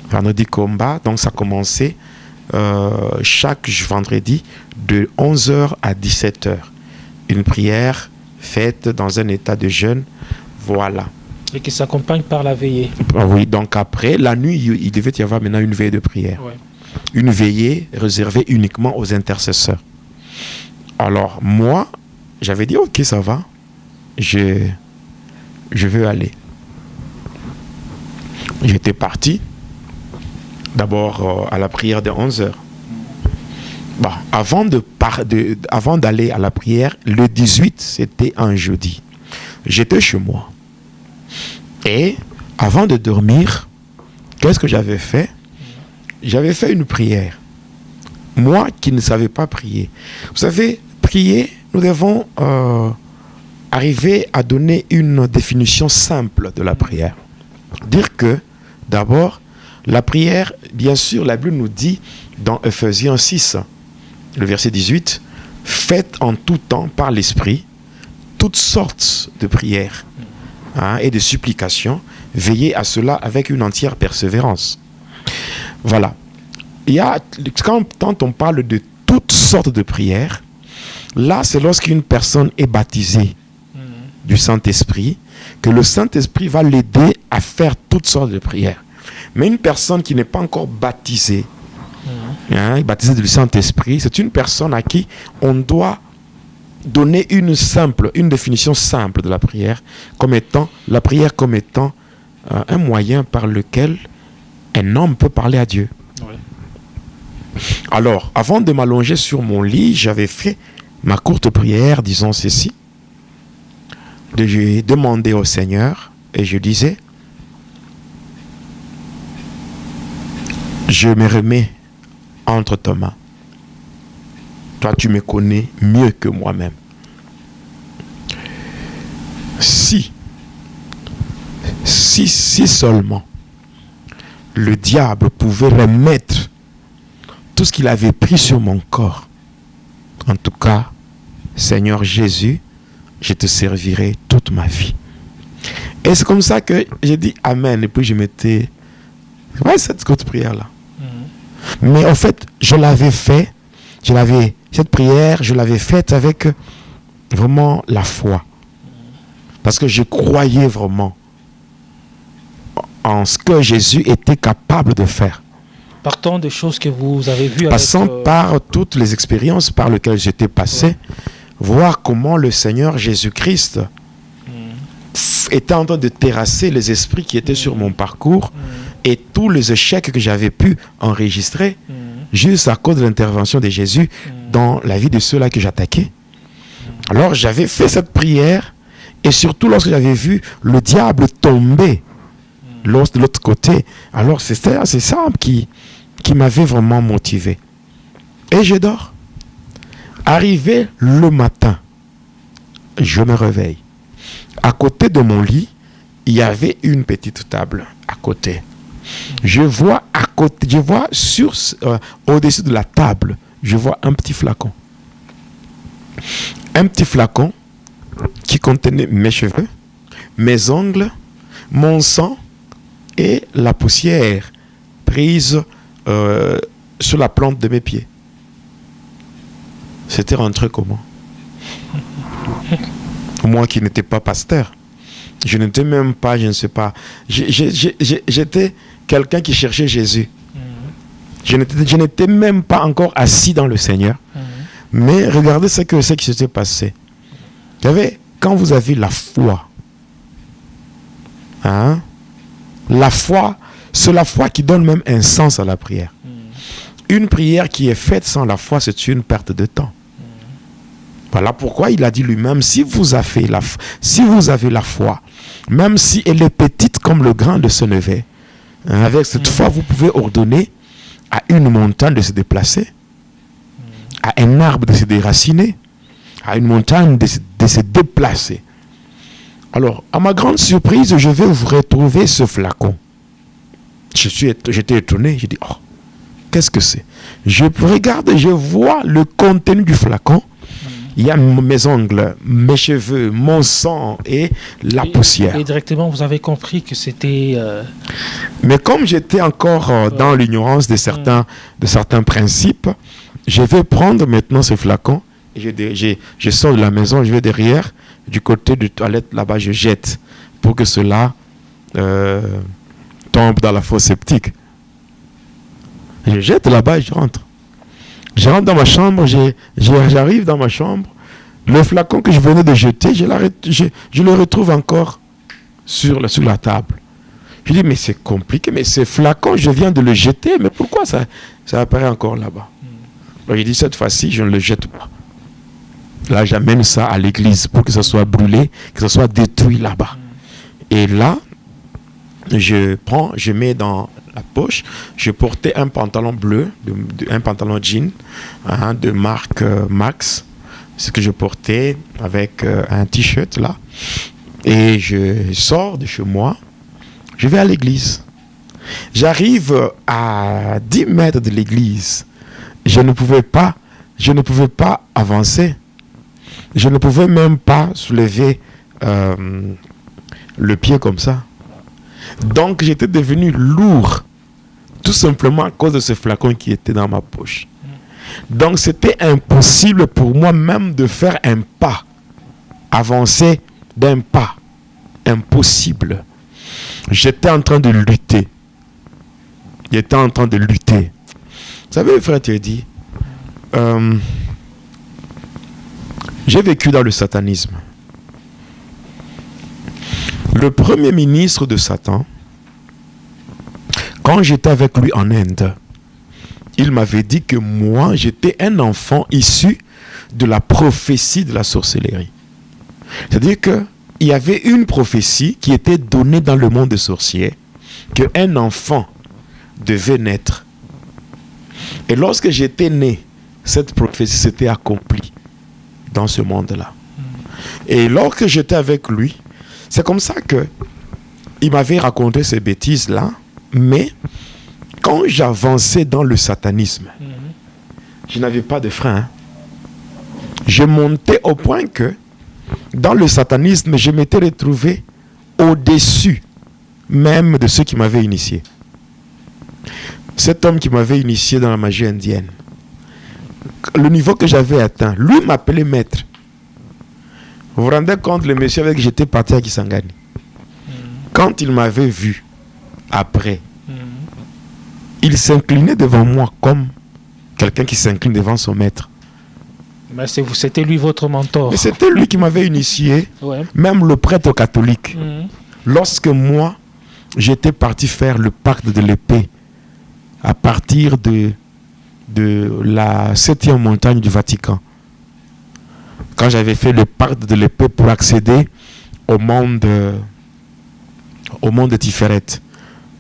S1: Vendredi combat, donc ça commençait chaque vendredi de 11h à 17h. Une prière faite dans un état de jeûne. Voilà.
S4: Et qui s'accompagne par la veillée.
S1: Oui, donc après, la nuit, il devait y avoir maintenant une veillée de prière. Ouais. Une veillée réservée uniquement aux intercesseurs. Alors, moi, j'avais dit, ok, ça va. Je veux aller. J'étais parti. D'abord à la prière de 11h. Bon, avant d'aller à la prière, le 18, c'était un jeudi. J'étais chez moi. Et avant de dormir, qu'est-ce que j'avais fait? J'avais fait une prière. Moi qui ne savais pas prier. Vous savez, prier, nous devons arriver à donner une définition simple de la prière. Dire que, d'abord, la prière, bien sûr, la Bible nous dit dans Ephésiens 6, le verset 18, « Faites en tout temps par l'Esprit toutes sortes de prières et de supplications, veillez à cela avec une entière persévérance. » Voilà. Quand on parle de toutes sortes de prières, là, c'est lorsqu'une personne est baptisée du Saint-Esprit, que le Saint-Esprit va l'aider à faire toutes sortes de prières. Mais une personne qui n'est pas encore baptisée, baptisée du Saint-Esprit, c'est une personne à qui on doit donner une définition simple de la prière, la prière comme étant un moyen par lequel un homme peut parler à Dieu. Oui. Alors, avant de m'allonger sur mon lit, j'avais fait ma courte prière, disons ceci. Je demandais au Seigneur et je disais, je me remets entre tes mains. Toi, tu me connais mieux que moi-même. Si seulement le diable pouvait remettre tout ce qu'il avait pris sur mon corps, en tout cas, Seigneur Jésus, je te servirai toute ma vie. Et c'est comme ça que j'ai dit Amen. Et puis je mettais cette courte prière-là. Mais en fait, je l'avais fait, cette prière, je l'avais faite avec vraiment la foi. Parce que je croyais vraiment en ce que Jésus était capable de faire.
S4: Partant des choses que vous avez vues.
S1: Passant par toutes les expériences par lesquelles j'étais passé, voir comment le Seigneur Jésus-Christ était en train de terrasser les esprits qui étaient sur mon parcours et tous les échecs que j'avais pu enregistrer juste à cause de l'intervention de Jésus dans la vie de ceux-là que j'attaquais. Alors j'avais fait cette prière et surtout lorsque j'avais vu le diable tomber de l'autre côté, alors c'était assez simple qui m'avait vraiment motivé. Et je dors. Arrivé le matin, je me réveille. À côté de mon lit, il y avait une petite table à côté. Je vois au-dessus de la table, je vois un petit flacon. Un petit flacon qui contenait mes cheveux, mes ongles, mon sang et la poussière prise sur la plante de mes pieds. C'était rentré comment? Moi qui n'étais pas pasteur. Je n'étais même pas, je ne sais pas. J'étais quelqu'un qui cherchait Jésus. Je n'étais même pas encore assis dans le Seigneur. Mais regardez ce qui s'était passé. Vous savez, quand vous avez la foi, la foi, c'est la foi qui donne même un sens à la prière. Une prière qui est faite sans la foi, c'est une perte de temps. Voilà pourquoi il a dit lui-même, si vous avez la foi, même si elle est petite comme le grain de sénévé, avec cette foi, vous pouvez ordonner à une montagne de se déplacer, à un arbre de se déraciner, à une montagne de se déplacer. Alors, à ma grande surprise, je vais vous retrouver ce flacon. J'étais étonné, j'ai dit, oh, qu'est-ce que c'est? Je regarde et je vois le contenu du flacon. Il y a mes ongles, mes cheveux, mon sang et la poussière.
S4: Et directement, vous avez compris que c'était...
S1: Mais comme j'étais encore dans l'ignorance de certains principes, je vais prendre maintenant ce flacon. Et je sors de la maison, je vais derrière, du côté de toilette, là-bas, je jette pour que cela tombe dans la fosse septique. Je jette là-bas et je rentre. Je rentre dans ma chambre, j'arrive dans ma chambre. Le flacon que je venais de jeter, je le retrouve encore sur la table. Je dis, mais c'est compliqué, mais ce flacon, je viens de le jeter, mais pourquoi ça apparaît encore là-bas? Alors, j'ai dit, cette fois-ci, je ne le jette pas. Là, j'amène ça à l'église pour que ça soit brûlé, que ça soit détruit là-bas. Et là, je mets dans la poche, je portais un pantalon bleu, un pantalon jean de marque Max, ce que je portais avec un t-shirt là, et je sors de chez moi, je vais à l'église. J'arrive à 10 mètres de l'église, je ne pouvais pas avancer, je ne pouvais même pas soulever le pied comme ça. Donc j'étais devenu lourd, tout simplement à cause de ce flacon qui était dans ma poche. Donc c'était impossible pour moi même de faire un pas, avancer d'un pas, impossible. J'étais en train de lutter. Vous savez, frère, tu as dit, j'ai vécu dans le satanisme. Le premier ministre de Satan, quand j'étais avec lui en Inde, il m'avait dit que moi, j'étais un enfant issu de la prophétie de la sorcellerie. C'est-à-dire qu'il y avait une prophétie qui était donnée dans le monde des sorciers, qu'un enfant devait naître. Et lorsque j'étais né, cette prophétie s'était accomplie dans ce monde-là. Et lorsque j'étais avec lui, c'est comme ça que il m'avait raconté ces bêtises-là, mais quand j'avançais dans le satanisme, je n'avais pas de frein. Hein. Je montais au point que dans le satanisme, je m'étais retrouvé au-dessus même de ceux qui m'avaient initié. Cet homme qui m'avait initié dans la magie indienne, le niveau que j'avais atteint, lui m'appelait maître. Vous vous rendez compte, le monsieur avec qui j'étais parti à Kisangani, quand il m'avait vu après, il s'inclinait devant moi comme quelqu'un qui s'incline devant son maître.
S4: Mais c'était lui votre mentor.
S1: Mais c'était lui qui m'avait initié, même le prêtre catholique. Lorsque moi, j'étais parti faire le pacte de l'épée à partir de la 7e montagne du Vatican. Quand j'avais fait le pacte de l'épée pour accéder au monde de Tiferet,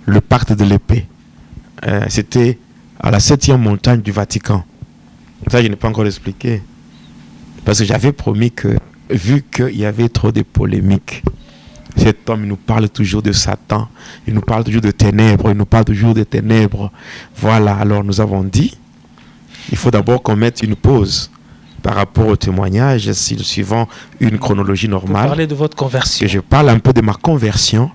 S1: le pacte de l'épée, c'était à la 7e montagne du Vatican. Ça, je n'ai pas encore expliqué. Parce que j'avais promis que, vu qu'il y avait trop de polémiques, cet homme, il nous parle toujours de Satan, il nous parle toujours de ténèbres, il nous parle toujours de ténèbres. Voilà, alors nous avons dit, il faut d'abord qu'on mette une pause par rapport au témoignage, suivant une chronologie normale.
S4: Vous parlez de votre conversion.
S1: Que je parle un peu de ma conversion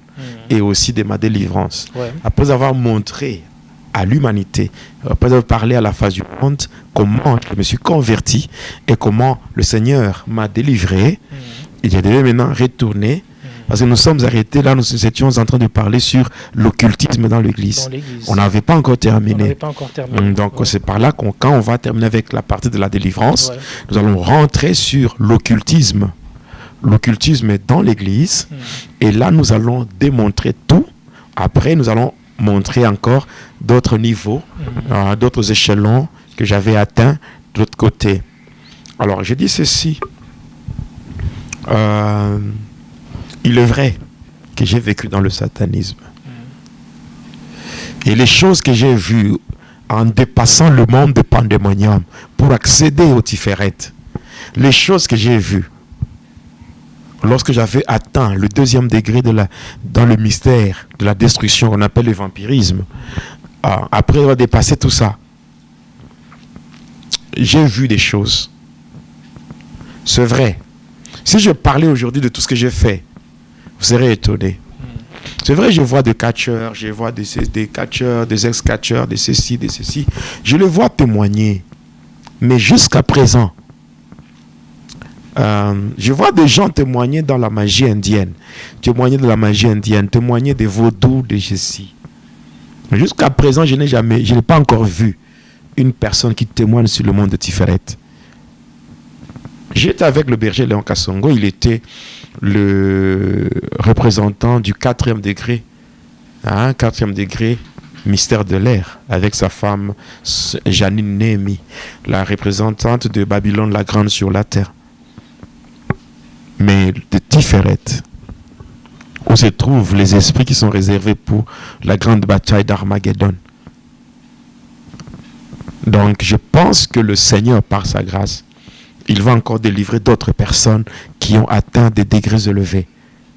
S1: et aussi de ma délivrance. Après avoir montré à l'humanité, après avoir parlé à la face du monde, comment je me suis converti et comment le Seigneur m'a délivré, et je devais maintenant retourner, parce que nous sommes arrêtés là, nous étions en train de parler sur l'occultisme dans l'église. On n'avait pas encore terminé. Donc c'est par là quand on va terminer avec la partie de la délivrance, nous allons rentrer sur l'occultisme. L'occultisme est dans l'église, et là nous allons démontrer tout. Après nous allons montrer encore d'autres niveaux, d'autres échelons que j'avais atteints de l'autre côté. Alors, je dis ceci. Il est vrai que j'ai vécu dans le satanisme. Et les choses que j'ai vues en dépassant le monde de pandémonium pour accéder au Tiferet, les choses que j'ai vues lorsque j'avais atteint le 2e degré dans le mystère de la destruction qu'on appelle le vampirisme, après avoir dépassé tout ça, j'ai vu des choses. C'est vrai. Si je parlais aujourd'hui de tout ce que j'ai fait, vous serez étonnés. C'est vrai, je vois des catcheurs, je vois des catcheurs, des ex-catcheurs, des ceci, des ceci. Je les vois témoigner. Mais jusqu'à présent, je vois des gens témoigner dans la magie indienne, témoigner de la magie indienne, témoigner des vaudous, des ceci. Mais jusqu'à présent, je n'ai pas encore vu une personne qui témoigne sur le monde de Tiferet. J'étais avec le berger Léon Kassongo, il était le représentant du 4e degré, 4e degré, mystère de l'air, avec sa femme Janine Néhémie, la représentante de Babylone la Grande sur la terre. Mais de Tiferet, où se trouvent les esprits qui sont réservés pour la grande bataille d'Armageddon. Donc je pense que le Seigneur, par sa grâce, il va encore délivrer d'autres personnes qui ont atteint des degrés élevés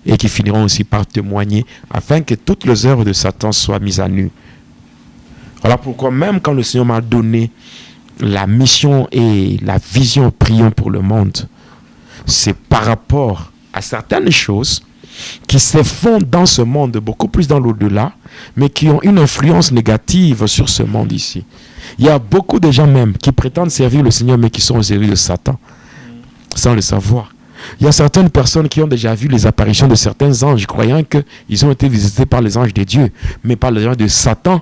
S1: et qui finiront aussi par témoigner afin que toutes les œuvres de Satan soient mises à nu. Voilà pourquoi même quand le Seigneur m'a donné la mission et la vision prions pour le monde, c'est par rapport à certaines choses qui se font dans ce monde, beaucoup plus dans l'au-delà, mais qui ont une influence négative sur ce monde ici. Il y a beaucoup de gens même qui prétendent servir le Seigneur, mais qui sont au service de Satan, sans le savoir. Il y a certaines personnes qui ont déjà vu les apparitions de certains anges, croyant qu'ils ont été visités par les anges de Dieu, mais par les anges de Satan,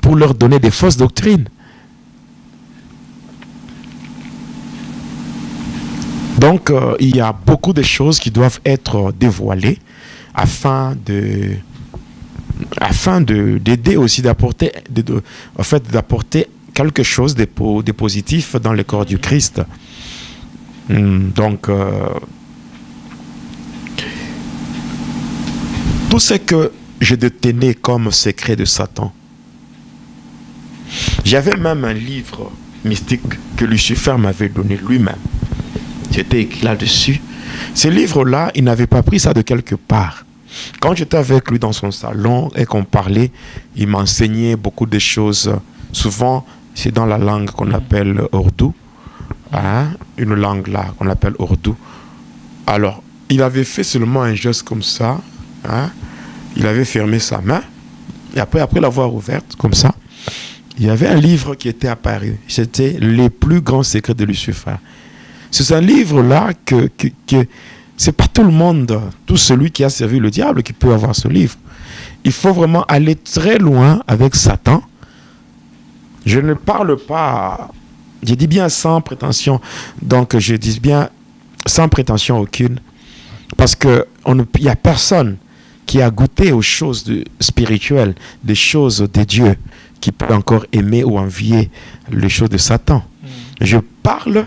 S1: pour leur donner des fausses doctrines. Donc, il y a beaucoup de choses qui doivent être dévoilées afin d'aider aussi d'apporter quelque chose de positif dans le corps du Christ. Donc, tout ce que je détenais comme secret de Satan. J'avais même un livre mystique que Lucifer m'avait donné lui-même. C'était écrit là-dessus. Ce livre-là, il n'avait pas pris ça de quelque part. Quand j'étais avec lui dans son salon et qu'on parlait, il m'enseignait beaucoup de choses. Souvent, c'est dans la langue qu'on appelle ourdou. Une langue là qu'on appelle ourdou. Alors, il avait fait seulement un geste comme ça. Il avait fermé sa main. Et après l'avoir ouverte comme ça, il y avait un livre qui était apparu. C'était Les plus grands secrets de Lucifer. C'est un livre-là que c'est pas tout le monde, tout celui qui a servi le diable qui peut avoir ce livre. Il faut vraiment aller très loin avec Satan. Je ne parle pas, je dis bien sans prétention, donc je dis bien sans prétention aucune, parce qu'il n'y a personne qui a goûté aux choses spirituelles, des choses de Dieu, qui peut encore aimer ou envier les choses de Satan. Je parle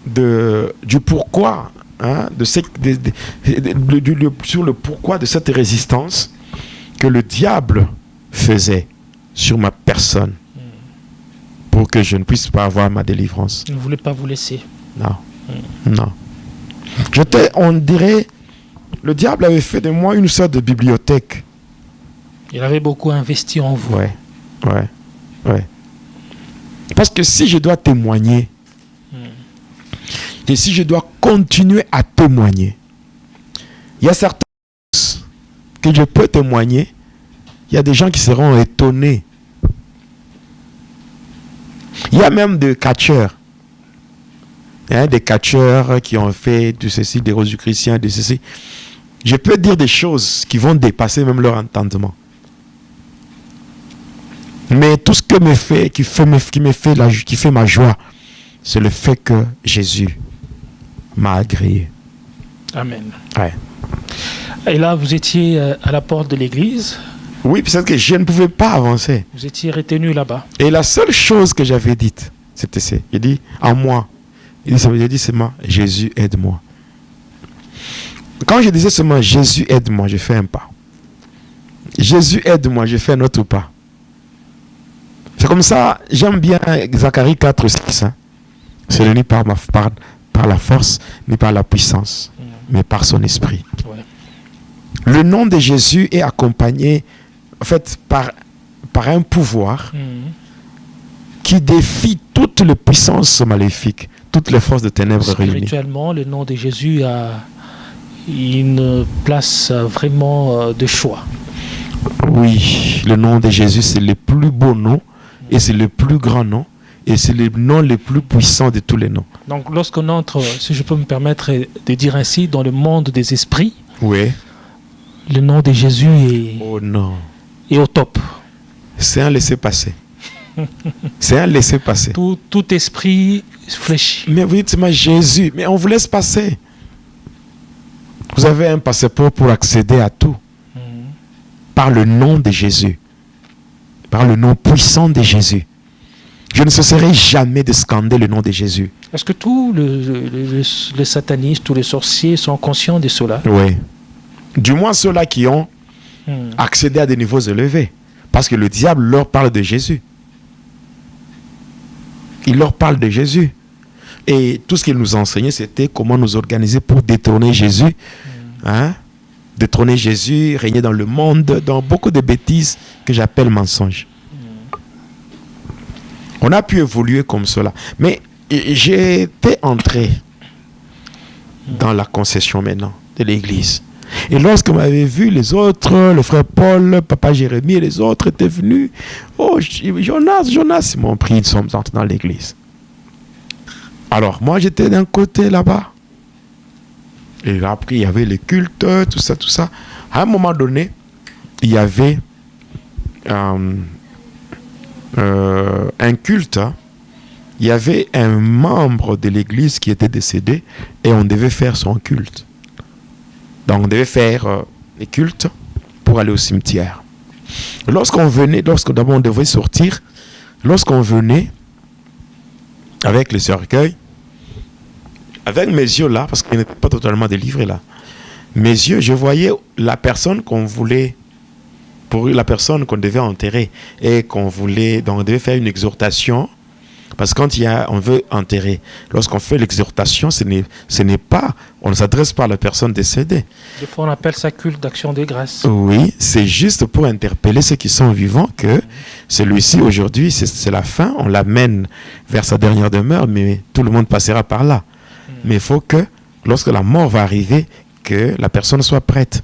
S1: du pourquoi, sur le pourquoi de cette résistance que le diable faisait sur ma personne pour que je ne puisse pas avoir ma délivrance.
S4: Il ne voulait pas vous laisser.
S1: Non. Non. On dirait, le diable avait fait de moi une sorte de bibliothèque.
S4: Il avait beaucoup investi en vous.
S1: Ouais. Parce que si je dois témoigner, et si je dois continuer à témoigner, il y a certaines choses que je peux témoigner, il y a des gens qui seront étonnés. Il y a même des catcheurs. Des catcheurs qui ont fait de ceci, des rosicruciens, de ceci. Je peux dire des choses qui vont dépasser même leur entendement. Mais tout ce que qui fait ma joie, c'est le fait que Jésus m'a agréé.
S4: Amen.
S1: Ouais.
S4: Et là, vous étiez à la porte de l'église.
S1: Oui, parce que je ne pouvais pas avancer.
S4: Vous étiez retenu là-bas.
S1: Et la seule chose que j'avais dite, c'était ça. Il dit, en moi. Il dit seulement, Jésus aide-moi. Quand je disais seulement, Jésus aide-moi, je fais un pas. Jésus aide-moi, je fais un autre pas. C'est comme ça, j'aime bien Zacharie 4:6. Ce n'est ni par la force, ni par la puissance, mais par son esprit.
S4: Ouais.
S1: Le nom de Jésus est accompagné, en fait, par un pouvoir qui défie toutes les puissances maléfiques, toutes les forces de ténèbres réunies.
S4: Spirituellement, le nom de Jésus a une place vraiment de choix.
S1: Oui, le nom de Jésus, c'est le plus beau nom, et c'est le plus grand nom, et c'est le nom le plus puissant de tous les noms. Donc,
S4: lorsqu'on entre, si je peux me permettre de dire ainsi, dans le monde des esprits,
S1: oui,
S4: le nom de Jésus est au top.
S1: C'est un laisser-passer. C'est un laisser-passer.
S4: Tout esprit fléchit.
S1: Mais vous dites, mais Jésus, mais on vous laisse passer. Vous avez un passeport pour accéder à tout. Par le nom de Jésus. Par le nom puissant de Jésus. Je ne cesserai jamais de scander le nom de Jésus.
S4: Est-ce que tous les satanistes, tous les sorciers sont conscients de cela?
S1: Oui. Du moins ceux-là qui ont accédé à des niveaux élevés. Parce que le diable leur parle de Jésus. Il leur parle de Jésus. Et tout ce qu'il nous enseignait, c'était comment nous organiser pour détrôner Jésus. Détrôner Jésus, régner dans le monde, dans beaucoup de bêtises que j'appelle mensonges. On a pu évoluer comme cela. Mais j'étais entré dans la concession maintenant de l'église. Et lorsque m'avait vu les autres, le frère Paul, papa Jérémie et les autres étaient venus. Oh, Jonas, ils m'ont pris, ils sont entrés dans l'église. Alors, moi, j'étais d'un côté là-bas. Et après, il y avait les cultes, tout ça. À un moment donné, il y avait un culte. Il y avait un membre de l'église qui était décédé et on devait faire son culte. Donc, on devait faire les cultes pour aller au cimetière. Lorsqu'on devait sortir, lorsqu'on venait avec le cercueil, avec mes yeux là, parce qu'il n'était pas totalement délivré là, mes yeux, je voyais la personne qu'on voulait, pour la personne qu'on devait enterrer, et qu'on voulait, donc on devait faire une exhortation, parce que quand on veut enterrer, lorsqu'on fait l'exhortation, ce n'est pas, on ne s'adresse pas à la personne décédée.
S4: Des fois, on appelle ça culte d'action de grâce.
S1: Oui, c'est juste pour interpeller ceux qui sont vivants que celui-ci, aujourd'hui, c'est la fin, on l'amène vers sa dernière demeure, mais tout le monde passera par là. Mais il faut que, lorsque la mort va arriver, que la personne soit prête.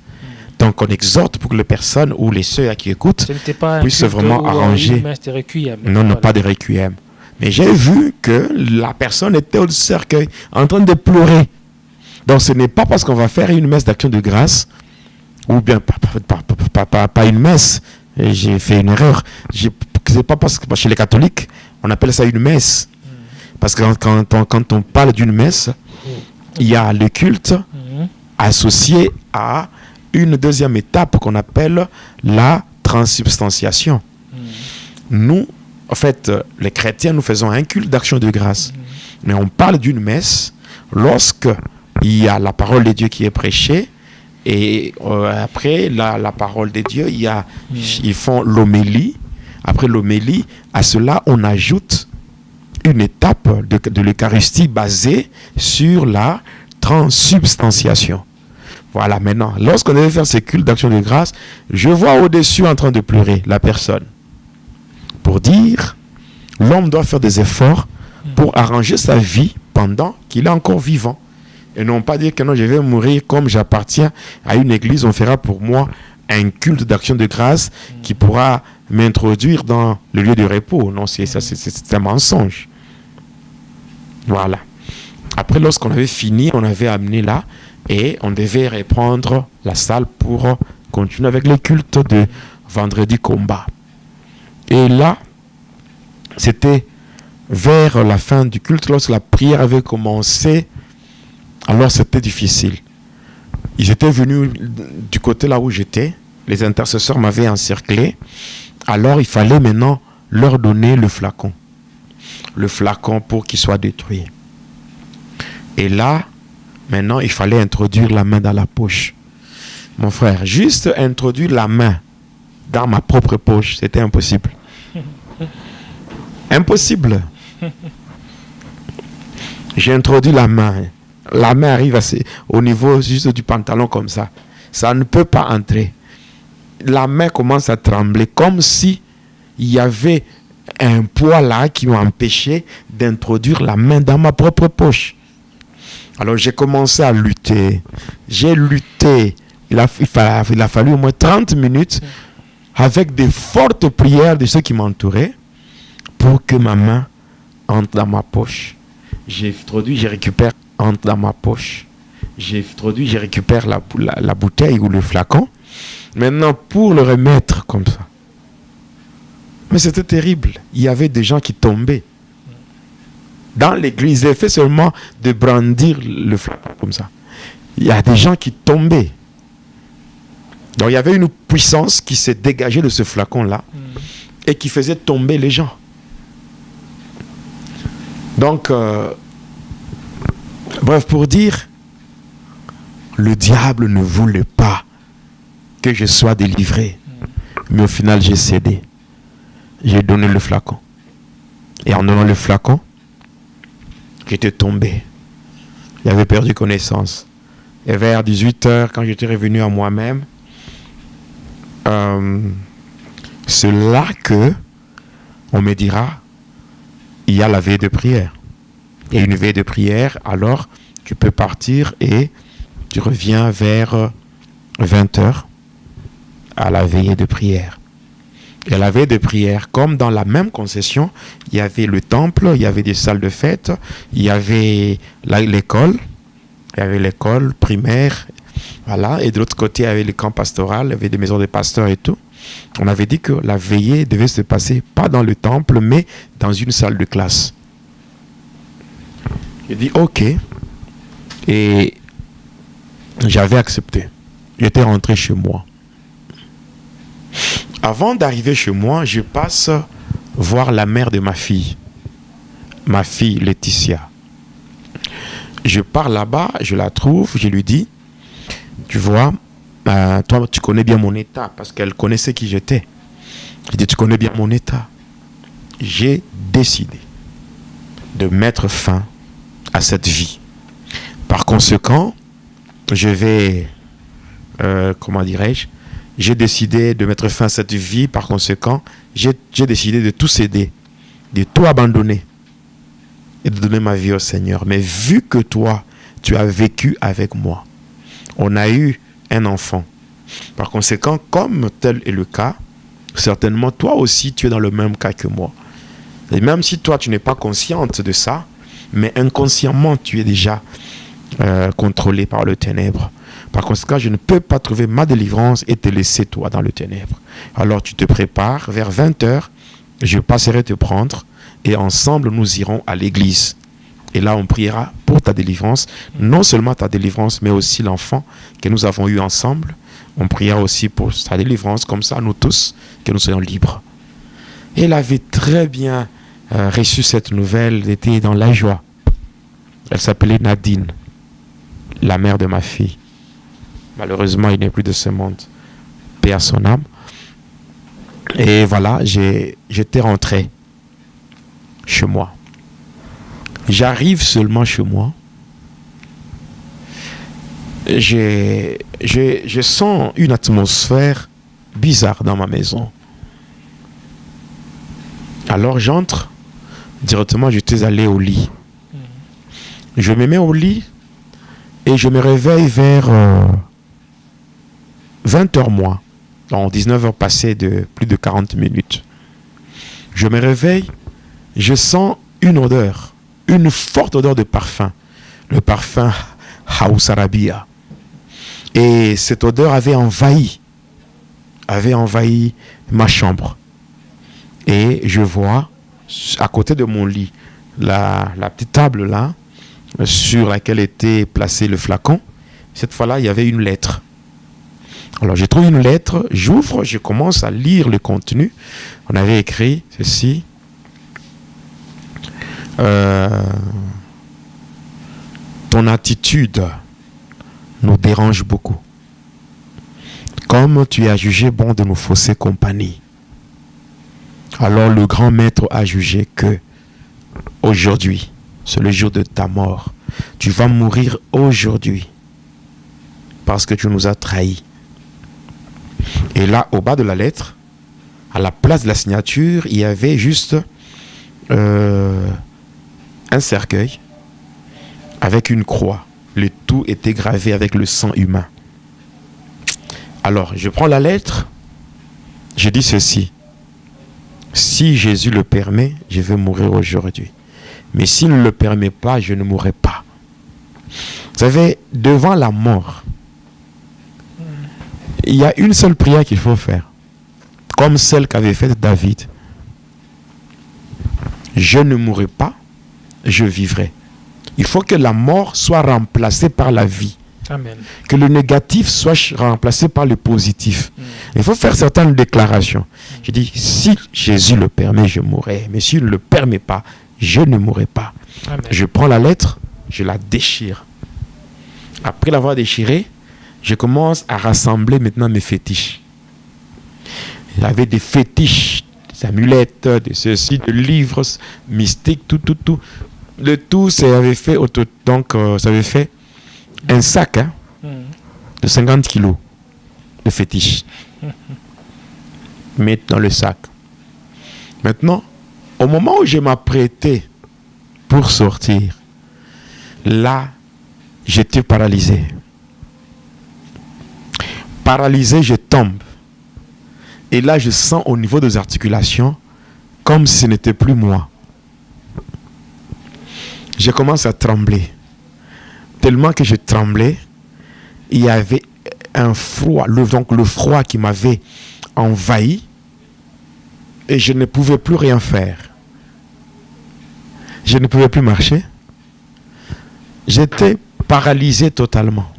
S1: Donc on exhorte pour que les personnes ou les ceux qui écoutent puissent vraiment arranger. Non, pas de requiem. Mais j'ai vu que la personne était au cercueil en train de pleurer. Donc ce n'est pas parce qu'on va faire une messe d'action de grâce, ou bien pas une messe, j'ai fait une erreur. C'est pas parce que chez les catholiques, on appelle ça une messe. Parce que quand on parle d'une messe, il y a le culte associé à une deuxième étape qu'on appelle la transsubstantiation. Nous, en fait, les chrétiens, nous faisons un culte d'action de grâce. Mais on parle d'une messe lorsque il y a la parole de Dieu qui est prêchée et après la parole de Dieu, ils font l'homélie. Après l'homélie, à cela, on ajoute une étape de l'Eucharistie basée sur la transsubstantiation. Voilà, maintenant, lorsqu'on devait faire ces cultes d'action de grâce, je vois au-dessus en train de pleurer la personne. Pour dire, l'homme doit faire des efforts pour arranger sa vie pendant qu'il est encore vivant. Et non pas dire que non, je vais mourir comme j'appartiens à une église, on fera pour moi un culte d'action de grâce qui pourra m'introduire dans le lieu de repos. Non, c'est un mensonge. Voilà. Après, lorsqu'on avait fini, on avait amené là et on devait reprendre la salle pour continuer avec le culte de vendredi combat. Et là, c'était vers la fin du culte, lorsque la prière avait commencé, alors c'était difficile. Ils étaient venus du côté là où j'étais, les intercesseurs m'avaient encerclé, alors il fallait maintenant leur donner le flacon pour qu'il soit détruit. Et là, maintenant, il fallait introduire la main dans la poche. Mon frère, juste introduire la main dans ma propre poche, c'était impossible. Impossible. J'ai introduit la main. La main arrive au niveau juste du pantalon comme ça. Ça ne peut pas entrer. La main commence à trembler comme si il y avait un poids là qui m'empêchait d'introduire la main dans ma propre poche. Alors j'ai commencé à lutter. J'ai lutté. Il a fallu au moins 30 minutes avec des fortes prières de ceux qui m'entouraient pour que ma main entre dans ma poche. J'ai introduit, je récupère, entre dans ma poche. J'ai introduit, je récupère la bouteille ou le flacon. Maintenant, pour le remettre comme ça. Mais c'était terrible. Il y avait des gens qui tombaient. Dans l'église, ils avaient fait seulement de brandir le flacon comme ça. Il y a des gens qui tombaient. Donc il y avait une puissance qui s'est dégagée de ce flacon-là et qui faisait tomber les gens. Donc, bref, pour dire, le diable ne voulait pas que je sois délivré. Mais au final, j'ai cédé. J'ai donné le flacon. Et en donnant le flacon, j'étais tombé. J'avais perdu connaissance. Et vers 18h, quand j'étais revenu à moi-même, c'est là que on me dira, il y a la veille de prière. Il y a une veille de prière, alors tu peux partir et tu reviens vers 20h à la veille de prière. Et à la veille de prière, comme dans la même concession, il y avait le temple, il y avait des salles de fête, il y avait l'école, primaire, voilà, et de l'autre côté, il y avait le camp pastoral, il y avait des maisons de pasteurs et tout. On avait dit que la veillée devait se passer pas dans le temple, mais dans une salle de classe. J'ai dit ok, et j'avais accepté. J'étais rentré chez moi. Avant d'arriver chez moi, je passe voir la mère de ma fille Laetitia. Je pars là-bas, je la trouve, je lui dis, tu vois, toi tu connais bien mon état, parce qu'elle connaissait qui j'étais. Je dis, tu connais bien mon état. J'ai décidé de mettre fin à cette vie. Par conséquent, je vais, j'ai décidé de mettre fin à cette vie. Par conséquent, j'ai décidé de tout céder, de tout abandonner et de donner ma vie au Seigneur. Mais vu que toi, tu as vécu avec moi, on a eu un enfant. Par conséquent, comme tel est le cas, certainement toi aussi, tu es dans le même cas que moi. Et même si toi, tu n'es pas consciente de ça, mais inconsciemment, tu es déjà contrôlé par le ténèbre. Par conséquent, je ne peux pas trouver ma délivrance et te laisser toi dans le ténèbre. Alors tu te prépares, vers 20h, je passerai te prendre et ensemble nous irons à l'église. Et là, on priera pour ta délivrance, non seulement ta délivrance, mais aussi l'enfant que nous avons eu ensemble. On priera aussi pour ta délivrance, comme ça, nous tous, que nous soyons libres. Et elle avait très bien reçu cette nouvelle, elle était dans la joie. Elle s'appelait Nadine, la mère de ma fille. Malheureusement, il n'est plus de ce monde. Paix à son âme. Et voilà, j'étais rentré chez moi. J'arrive seulement chez moi. Je sens une atmosphère bizarre dans ma maison. Alors j'entre. Directement, j'étais allé au lit. Je me mets au lit et je me réveille vers 20h moins. En 19h passées de plus de 40 minutes. Je me réveille, je sens une odeur, une forte odeur de parfum. Le parfum House Arabia. Et cette odeur avait envahi ma chambre. Et je vois, à côté de mon lit, la petite table là, sur laquelle était placé le flacon. Cette fois-là, il y avait une lettre. Alors, je trouve une lettre, j'ouvre, je commence à lire le contenu. On avait écrit ceci. Ton attitude nous dérange beaucoup. Comme tu as jugé bon de nous fausser compagnie. Alors le grand maître a jugé que aujourd'hui, c'est le jour de ta mort. Tu vas mourir aujourd'hui parce que tu nous as trahis. Et là, au bas de la lettre, à la place de la signature, il y avait juste un cercueil avec une croix. Le tout était gravé avec le sang humain. Alors, je prends la lettre, je dis ceci. Si Jésus le permet, je vais mourir aujourd'hui. Mais s'il ne le permet pas, je ne mourrai pas. Vous savez, devant la mort, il y a une seule prière qu'il faut faire. Comme celle qu'avait faite David. Je ne mourrai pas, je vivrai. Il faut que la mort soit remplacée par la vie.
S4: Amen.
S1: Que le négatif soit remplacé par le positif. Il faut faire certaines déclarations. Je dis, si Jésus le permet, je mourrai. Mais s'il ne le permet pas, je ne mourrai pas.
S4: Amen.
S1: Je prends la lettre, je la déchire. Après l'avoir déchirée, je commence à rassembler maintenant mes fétiches. Il y avait des fétiches, des amulettes, de ceci, de livres mystiques, tout. Le tout, ça avait fait, ça avait fait un sac de 50 kilos de fétiches. Mettre dans le sac. Maintenant, au moment où je m'apprêtais pour sortir, là, j'étais paralysé. Paralysé, je tombe. Et là, je sens au niveau des articulations comme si ce n'était plus moi. Je commence à trembler. Tellement que je tremblais, il y avait un froid, le froid qui m'avait envahi et je ne pouvais plus rien faire. Je ne pouvais plus marcher. J'étais paralysé totalement.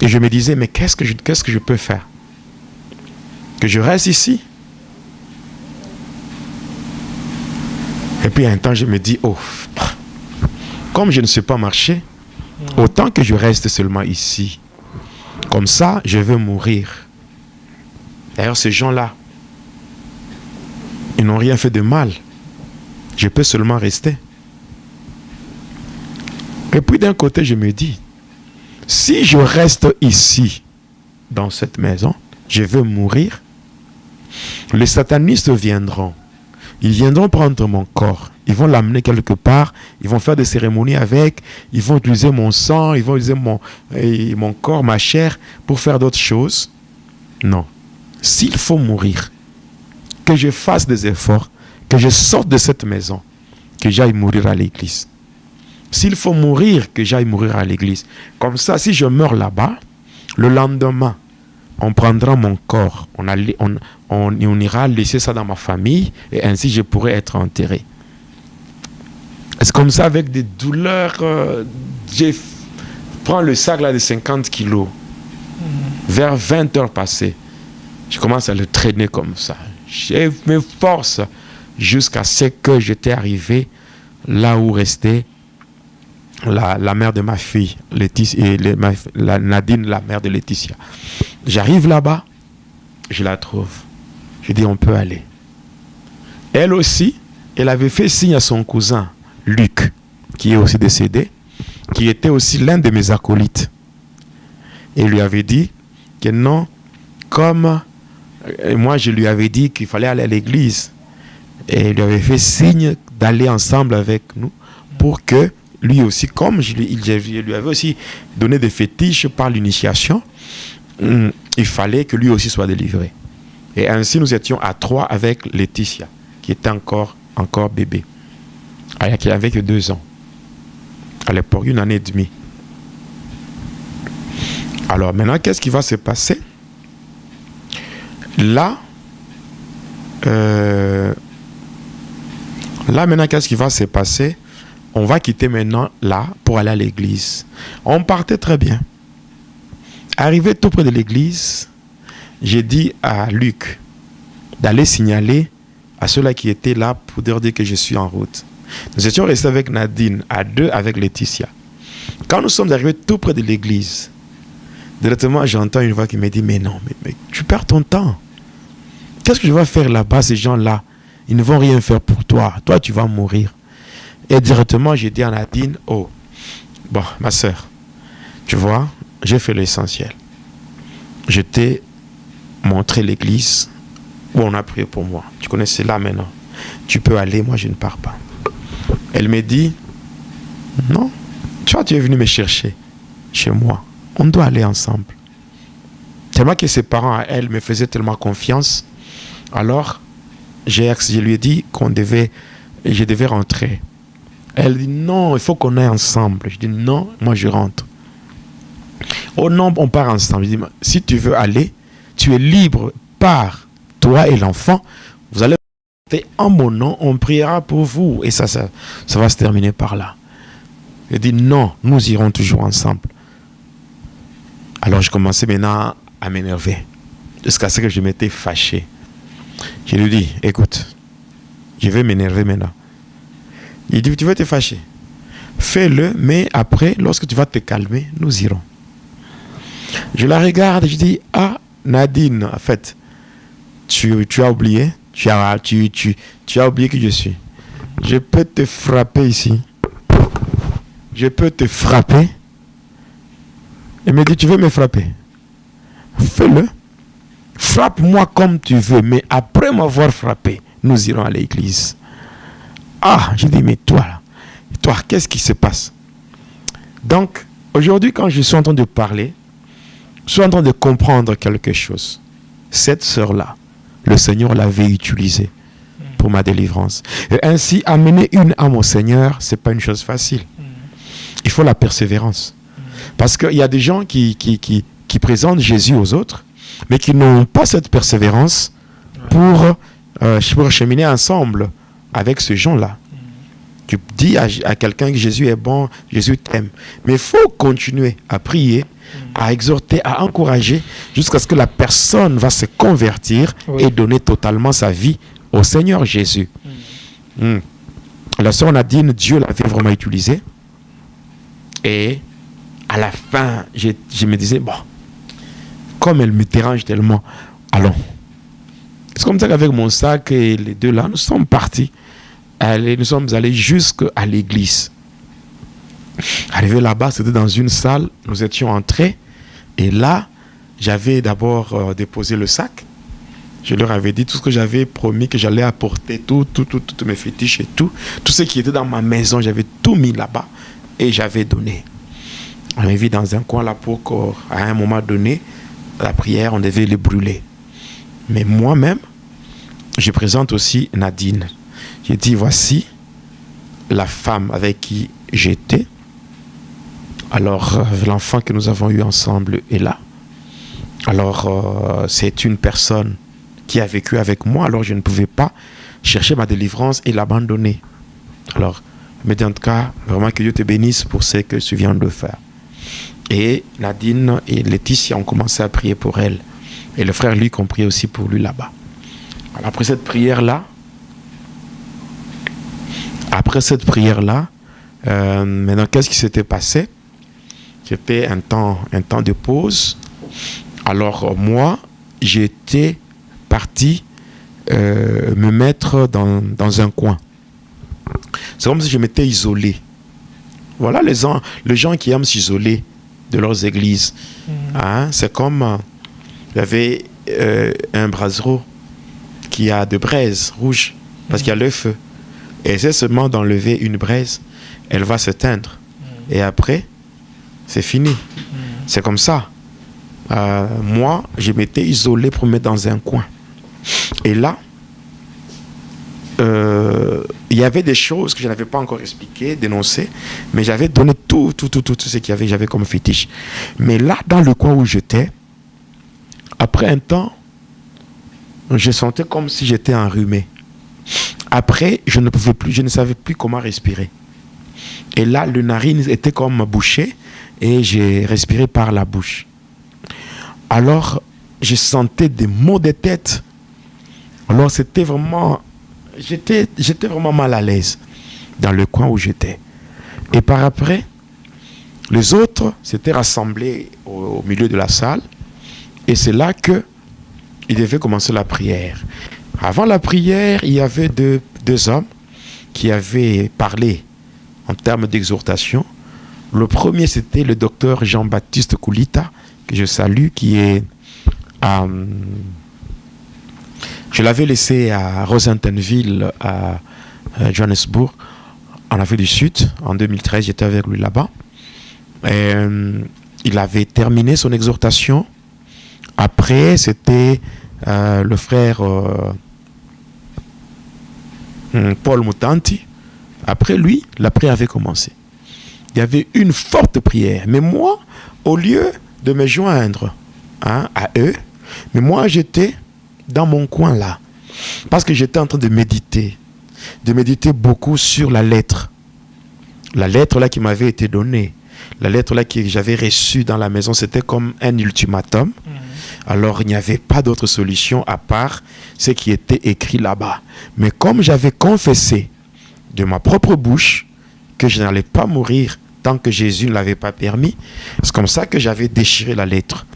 S1: Et je me disais, mais qu'est-ce que je peux faire? Que je reste ici? Et puis un temps, je me dis, oh, comme je ne sais pas marcher, autant que je reste seulement ici. Comme ça, je veux mourir. D'ailleurs, ces gens-là, ils n'ont rien fait de mal. Je peux seulement rester. Et puis d'un côté, je me dis, si je reste ici, dans cette maison, je veux mourir, les satanistes viendront. Ils viendront prendre mon corps. Ils vont l'amener quelque part. Ils vont faire des cérémonies avec. Ils vont utiliser mon sang. Ils vont utiliser mon corps, ma chair, pour faire d'autres choses. Non. S'il faut mourir, que je fasse des efforts, que je sorte de cette maison, que j'aille mourir à l'église. S'il faut mourir, que j'aille mourir à l'église. Comme ça, si je meurs là-bas, le lendemain, on prendra mon corps, on ira laisser ça dans ma famille et ainsi je pourrai être enterré. C'est comme ça avec des douleurs. Je prends le sac là de 50 kilos. Vers 20 heures passées, je commence à le traîner comme ça. Je me force jusqu'à ce que j'étais arrivé là où restait la mère de ma fille, Laetitia, et Nadine, la mère de Laetitia. J'arrive là-bas, je la trouve. Je dis, on peut aller. Elle aussi, elle avait fait signe à son cousin, Luc, qui est aussi décédé, qui était aussi l'un de mes acolytes. Et il lui avait dit que non, comme moi je lui avais dit qu'il fallait aller à l'église. Et il lui avait fait signe d'aller ensemble avec nous pour que lui aussi, comme je lui avais aussi donné des fétiches par l'initiation, il fallait que lui aussi soit délivré. Et ainsi nous étions à 3 avec Laetitia, qui était encore bébé, qui avait que 2 ans. À l'époque, 1 année et demie. Alors maintenant, qu'est-ce qui va se passer? Là, maintenant, qu'est-ce qui va se passer? On va quitter maintenant là pour aller à l'église. On partait très bien. Arrivé tout près de l'église, j'ai dit à Luc d'aller signaler à ceux-là qui étaient là pour leur dire que je suis en route. Nous étions restés avec Nadine, à 2 avec Laetitia. Quand nous sommes arrivés tout près de l'église, directement j'entends une voix qui me dit, mais non, mais tu perds ton temps. Qu'est-ce que je vais faire là-bas, ces gens-là? Ils ne vont rien faire pour toi. Toi, tu vas mourir. Et directement, j'ai dit à Nadine, oh, bon, ma soeur, tu vois, j'ai fait l'essentiel. Je t'ai montré l'église où on a prié pour moi. Tu connais cela maintenant. Tu peux aller, moi je ne pars pas. Elle me dit, non, tu vois, tu es venu me chercher chez moi. On doit aller ensemble. Tellement que ses parents à elle me faisaient tellement confiance. Alors, je lui ai dit je devais rentrer. Elle dit, non, il faut qu'on aille ensemble. Je dis, non, moi je rentre. Oh non, on part ensemble. Je dis, si tu veux aller, tu es libre, pars, toi et l'enfant. Vous allez en mon nom, on priera pour vous. Et ça va se terminer par là. Je dis, non, nous irons toujours ensemble. Alors je commençais maintenant à m'énerver. Jusqu'à ce que je m'étais fâché. Je lui dis, écoute, je vais m'énerver maintenant. Il dit, tu veux te fâcher? Fais-le, mais après, lorsque tu vas te calmer, nous irons. Je la regarde et je dis, ah, Nadine, en fait, tu as oublié, tu as oublié qui je suis. Je peux te frapper ici. Je peux te frapper. Elle me dit, tu veux me frapper? Fais-le. Frappe-moi comme tu veux, mais après m'avoir frappé, nous irons à l'église. Ah, je dis, mais toi, qu'est-ce qui se passe? Donc, aujourd'hui, quand je suis en train de parler, je suis en train de comprendre quelque chose. Cette sœur-là, le Seigneur l'avait utilisée pour ma délivrance. Et ainsi, amener une âme au Seigneur, ce n'est pas une chose facile. Il faut la persévérance. Parce qu'il y a des gens qui présentent Jésus aux autres, mais qui n'ont pas cette persévérance pour cheminer ensemble avec ces gens-là. Tu dis à quelqu'un que Jésus est bon, Jésus t'aime. Mais il faut continuer à prier, à exhorter, à encourager, jusqu'à ce que la personne va se convertir et donner totalement sa vie au Seigneur Jésus. la sœur Nadine, Dieu l'avait vraiment utilisée. Et à la fin, je me disais, bon, comme elle me dérange tellement, allons. C'est comme ça qu'avec mon sac et les deux là, nous sommes partis. Nous sommes allés jusqu'à l'église. Arrivé là-bas, c'était dans une salle, nous étions entrés. Et là, j'avais d'abord déposé le sac. Je leur avais dit tout ce que j'avais promis que j'allais apporter, tous mes fétiches et tout ce qui était dans ma maison, j'avais tout mis là-bas et j'avais donné. On m'avait mis dans un coin là pour qu'à un moment donné, la prière, on devait les brûler. Mais moi-même, je présente aussi Nadine. J'ai dit, voici la femme avec qui j'étais. Alors, l'enfant que nous avons eu ensemble est là. Alors, c'est une personne qui a vécu avec moi, alors je ne pouvais pas chercher ma délivrance et l'abandonner. Alors, mais en tout cas, vraiment que Dieu te bénisse pour ce que tu viens de faire. Et Nadine et Laetitia ont commencé à prier pour elle. Et le frère Luc ont prié aussi pour lui là-bas. Alors, après cette prière-là, maintenant, qu'est-ce qui s'était passé? C'était un temps de pause. Alors, moi, j'étais parti me mettre dans un coin. C'est comme si je m'étais isolé. Voilà les gens qui aiment s'isoler de leurs églises. Hein? C'est comme il y avait un brasero qui a de braises rouges parce qu'il y a le feu. Et c'est seulement d'enlever une braise, elle va s'éteindre. Et après, c'est fini. C'est comme ça. Moi, je m'étais isolé pour me mettre dans un coin. Et là, il y avait des choses que je n'avais pas encore expliquées, dénoncées, mais j'avais donné tout ce qu'il y avait, j'avais comme fétiche. Mais là, dans le coin où j'étais, après un temps, je sentais comme si j'étais enrhumé. Après, je ne savais plus comment respirer. Et là, le narine était comme bouché et j'ai respiré par la bouche. Alors, je sentais des maux de tête. Alors, c'était vraiment... J'étais vraiment mal à l'aise dans le coin où j'étais. Et par après, les autres s'étaient rassemblés au milieu de la salle. Et c'est là qu'ils devaient commencer la prière. Avant la prière, il y avait deux hommes qui avaient parlé en termes d'exhortation. Le premier, c'était le docteur Jean-Baptiste Koulita, que je salue, qui est je l'avais laissé à Rosenthal, à Johannesburg, en Afrique du Sud. En 2013, j'étais avec lui là-bas. Il avait terminé son exhortation. Après, c'était le frère Paul Mutanti. Après lui, la prière avait commencé. Il y avait une forte prière. Mais moi, au lieu de me joindre à eux, mais moi, j'étais dans mon coin là. Parce que j'étais en train de méditer beaucoup sur la lettre. La lettre là qui m'avait été donnée. La lettre là que j'avais reçue dans la maison, c'était comme un ultimatum. Alors, il n'y avait pas d'autre solution à part ce qui était écrit là-bas. Mais comme j'avais confessé de ma propre bouche que je n'allais pas mourir tant que Jésus ne l'avait pas permis, c'est comme ça que j'avais déchiré la lettre.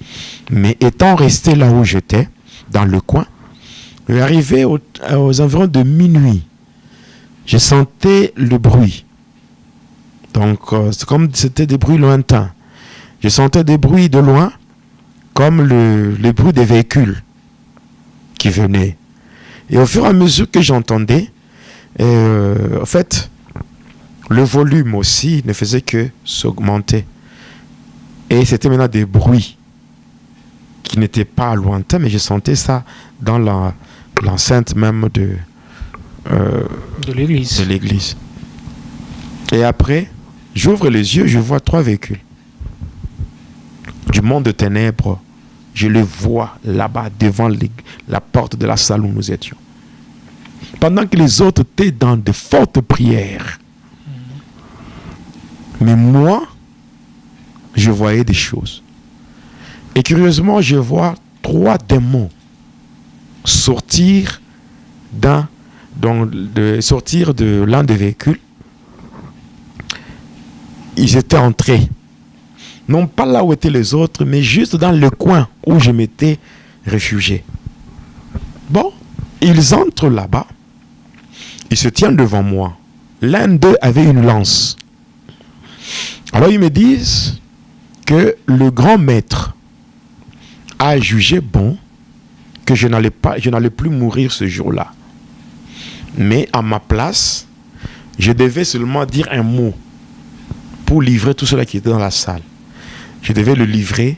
S1: Mais étant resté là où j'étais, dans le coin, arrivé aux environs de minuit, je sentais le bruit. Donc, c'est comme c'était des bruits lointains. Je sentais des bruits de loin, comme le bruit des véhicules qui venaient. Et au fur et à mesure que j'entendais, en fait, le volume aussi ne faisait que s'augmenter. Et c'était maintenant des bruits qui n'étaient pas lointains, mais je sentais ça dans l'enceinte même de l'église. Et après, j'ouvre les yeux, je vois 3 véhicules. Du monde de ténèbres, je les vois là-bas devant la porte de la salle où nous étions. Pendant que les autres étaient dans de fortes prières. Mais moi, je voyais des choses. Et curieusement, je vois 3 démons sortir d'un de sortir de l'un des véhicules. Ils étaient entrés. Non pas là où étaient les autres, mais juste dans le coin où je m'étais réfugié. Bon, ils entrent là-bas. Ils se tiennent devant moi. L'un d'eux avait une lance. Alors ils me disent que le grand maître a jugé bon que je n'allais plus mourir ce jour-là. Mais à ma place, je devais seulement dire un mot pour livrer tout cela qui était dans la salle. Je devais le livrer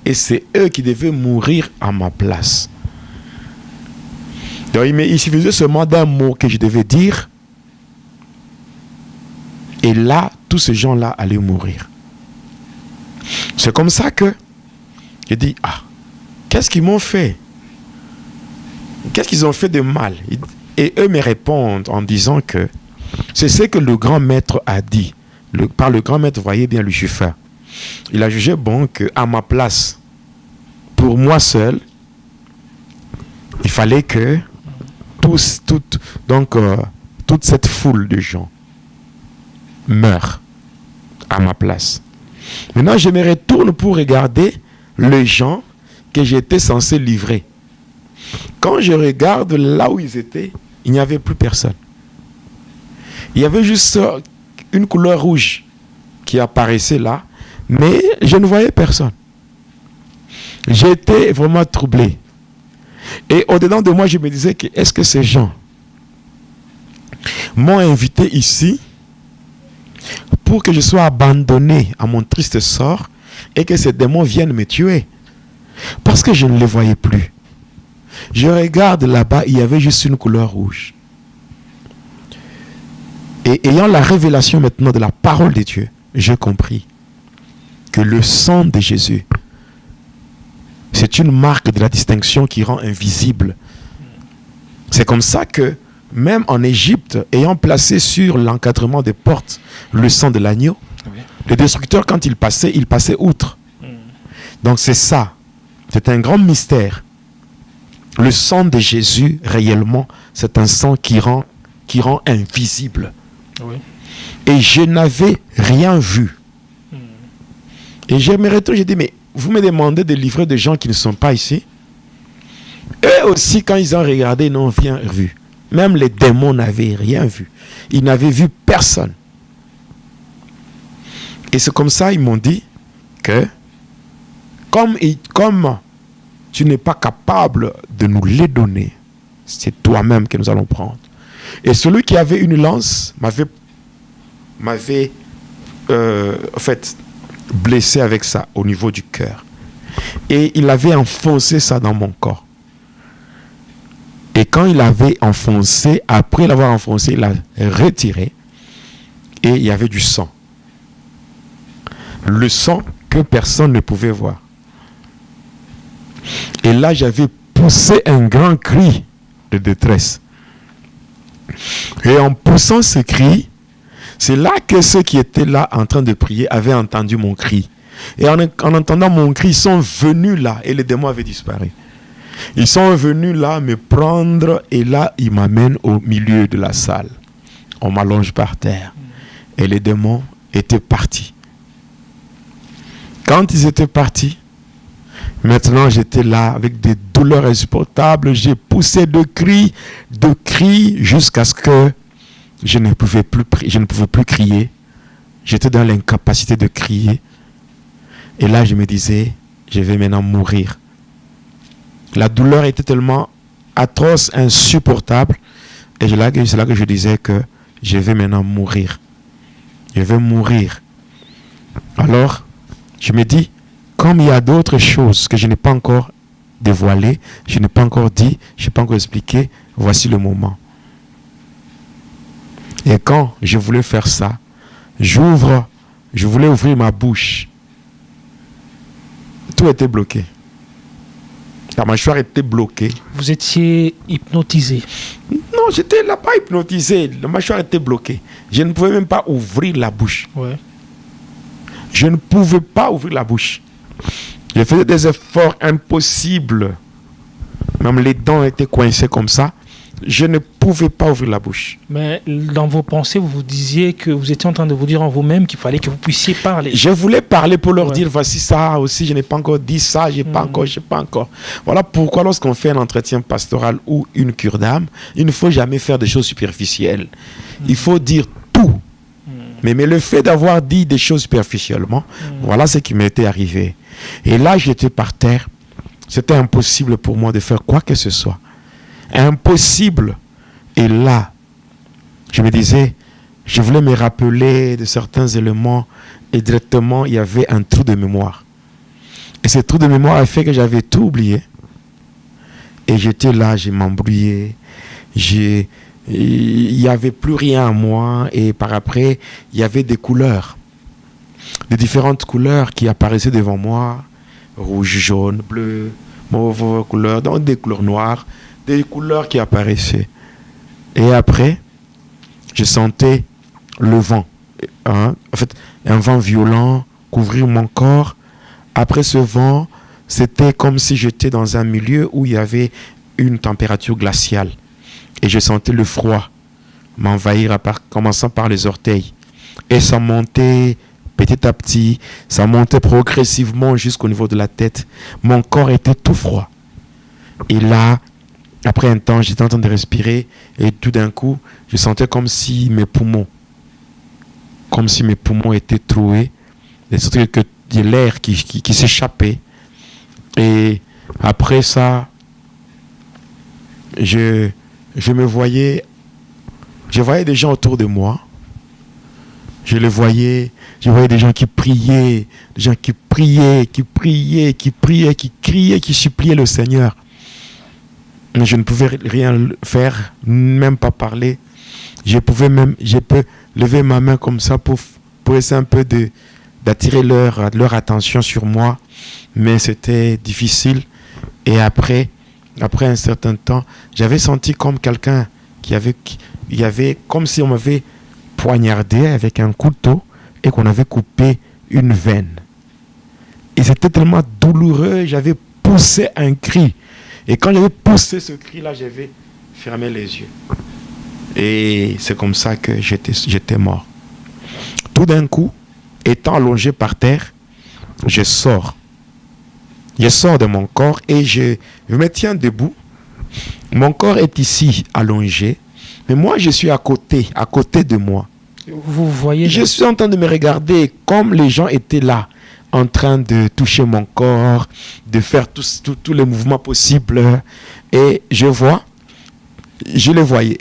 S1: et c'est eux qui devaient mourir à ma place. Donc il suffisait seulement d'un mot que je devais dire et là, tous ces gens-là allaient mourir. C'est comme ça que je dis, qu'est-ce qu'ils m'ont fait? Qu'est-ce qu'ils ont fait de mal? Et eux me répondent en disant que c'est ce que le grand maître a dit. Par le grand maître, voyez bien Lucifer. Il a jugé bon qu'à ma place, pour moi seul, il fallait que toute cette foule de gens meure à ma place. Maintenant, je me retourne pour regarder les gens que j'étais censé livrer. Quand je regarde là où ils étaient, il n'y avait plus personne. Il y avait juste une couleur rouge qui apparaissait là, mais je ne voyais personne. J'étais vraiment troublé. Et au-dedans de moi, je me disais que est-ce que ces gens m'ont invité ici pour que je sois abandonné à mon triste sort et que ces démons viennent me tuer? Parce que je ne les voyais plus. Je regarde là-bas, il y avait juste une couleur rouge. Et ayant la révélation maintenant de la parole de Dieu, j'ai compris que le sang de Jésus, c'est une marque de la distinction qui rend invisible. C'est comme ça que, même en Égypte, ayant placé sur l'encadrement des portes le sang de l'agneau, le destructeur, quand il passait outre. Donc c'est ça. C'est un grand mystère. Le sang de Jésus, réellement, c'est un sang qui rend invisible.
S4: Oui.
S1: Et je n'avais rien vu. Et j'aimerais tout, j'ai dit, mais vous me demandez de livrer des gens qui ne sont pas ici. Eux aussi, quand ils ont regardé, ils n'ont rien vu. Même les démons n'avaient rien vu. Ils n'avaient vu personne. Et c'est comme ça, ils m'ont dit que comme tu n'es pas capable de nous les donner, c'est toi-même que nous allons prendre. Et celui qui avait une lance m'avait blessé avec ça au niveau du cœur. Et il avait enfoncé ça dans mon corps. Et quand il avait enfoncé, après l'avoir enfoncé, il a retiré. Et il y avait du sang. Le sang que personne ne pouvait voir. Et là, j'avais poussé un grand cri de détresse. Et en poussant ce cri, c'est là que ceux qui étaient là en train de prier avaient entendu mon cri. Et en entendant mon cri, ils sont venus là et les démons avaient disparu. Ils sont venus là me prendre et là, ils m'amènent au milieu de la salle. On m'allonge par terre. Et les démons étaient partis. Quand ils étaient partis, maintenant j'étais là avec des douleurs insupportables. J'ai poussé de cris jusqu'à ce que je ne pouvais plus crier. J'étais dans l'incapacité de crier. Et là, je me disais, je vais maintenant mourir. La douleur était tellement atroce, insupportable. Et c'est là que je disais que je vais maintenant mourir. Je vais mourir. Alors, je me dis, comme il y a d'autres choses que je n'ai pas encore dévoilées, je n'ai pas encore dit, je n'ai pas encore expliqué, voici le moment. Et quand je voulais faire ça, je voulais ouvrir ma bouche. Tout était bloqué. La mâchoire était bloquée.
S4: Vous étiez hypnotisé?
S1: Non, j'étais là pas hypnotisé. La mâchoire était bloquée. Je ne pouvais même pas ouvrir la bouche.
S4: Ouais.
S1: Je ne pouvais pas ouvrir la bouche. Je faisais des efforts impossibles. Même les dents étaient coincées comme ça. Je ne pouvais pas ouvrir la bouche.
S4: Mais dans vos pensées, vous vous disiez que vous étiez en train de vous dire en vous-même qu'il fallait que vous puissiez parler.
S1: Je voulais parler pour leur dire, voici ça aussi, je n'ai pas encore dit ça, je n'ai pas encore. Voilà pourquoi lorsqu'on fait un entretien pastoral ou une cure d'âme, il ne faut jamais faire des choses superficielles. Il faut dire tout. Mais le fait d'avoir dit des choses superficiellement, voilà ce qui m'était arrivé. Et là, j'étais par terre. C'était impossible pour moi de faire quoi que ce soit. Impossible. Et là, je me disais, je voulais me rappeler de certains éléments et directement, il y avait un trou de mémoire. Et ce trou de mémoire a fait que j'avais tout oublié. Et j'étais là, je m'embrouillais. Il n'y avait plus rien à moi. Et par après, il y avait des couleurs. De différentes couleurs qui apparaissaient devant moi. Rouge, jaune, bleu, mauve couleur, donc des couleurs noires. Des couleurs qui apparaissaient. Et après, je sentais le vent. En fait, un vent violent couvrir mon corps. Après ce vent, c'était comme si j'étais dans un milieu où il y avait une température glaciale. Et je sentais le froid m'envahir, commençant par les orteils. Et ça montait petit à petit, ça montait progressivement jusqu'au niveau de la tête. Mon corps était tout froid. Et là, après un temps, j'étais en train de respirer et tout d'un coup, je sentais comme si mes poumons étaient troués. Et surtout que de l'air qui s'échappait. Et après ça, je voyais des gens autour de moi. Je voyais des gens qui priaient, qui criaient, qui suppliaient le Seigneur. Mais je ne pouvais rien faire, même pas parler. Je peux lever ma main comme ça pour essayer un peu d'attirer leur attention sur moi. Mais c'était difficile. Et après un certain temps, j'avais senti comme quelqu'un il y avait comme si on m'avait poignardé avec un couteau et qu'on avait coupé une veine. Et c'était tellement douloureux, j'avais poussé un cri. Et quand j'avais poussé ce cri-là, j'avais fermé les yeux. Et c'est comme ça que j'étais mort. Tout d'un coup, étant allongé par terre, je sors. Je sors de mon corps et je me tiens debout. Mon corps est ici, allongé. Mais moi, je suis à côté de moi.
S4: Vous voyez?
S1: Je suis en train de me regarder comme les gens étaient là, en train de toucher mon corps, de faire tous les mouvements possibles. Et je les voyais.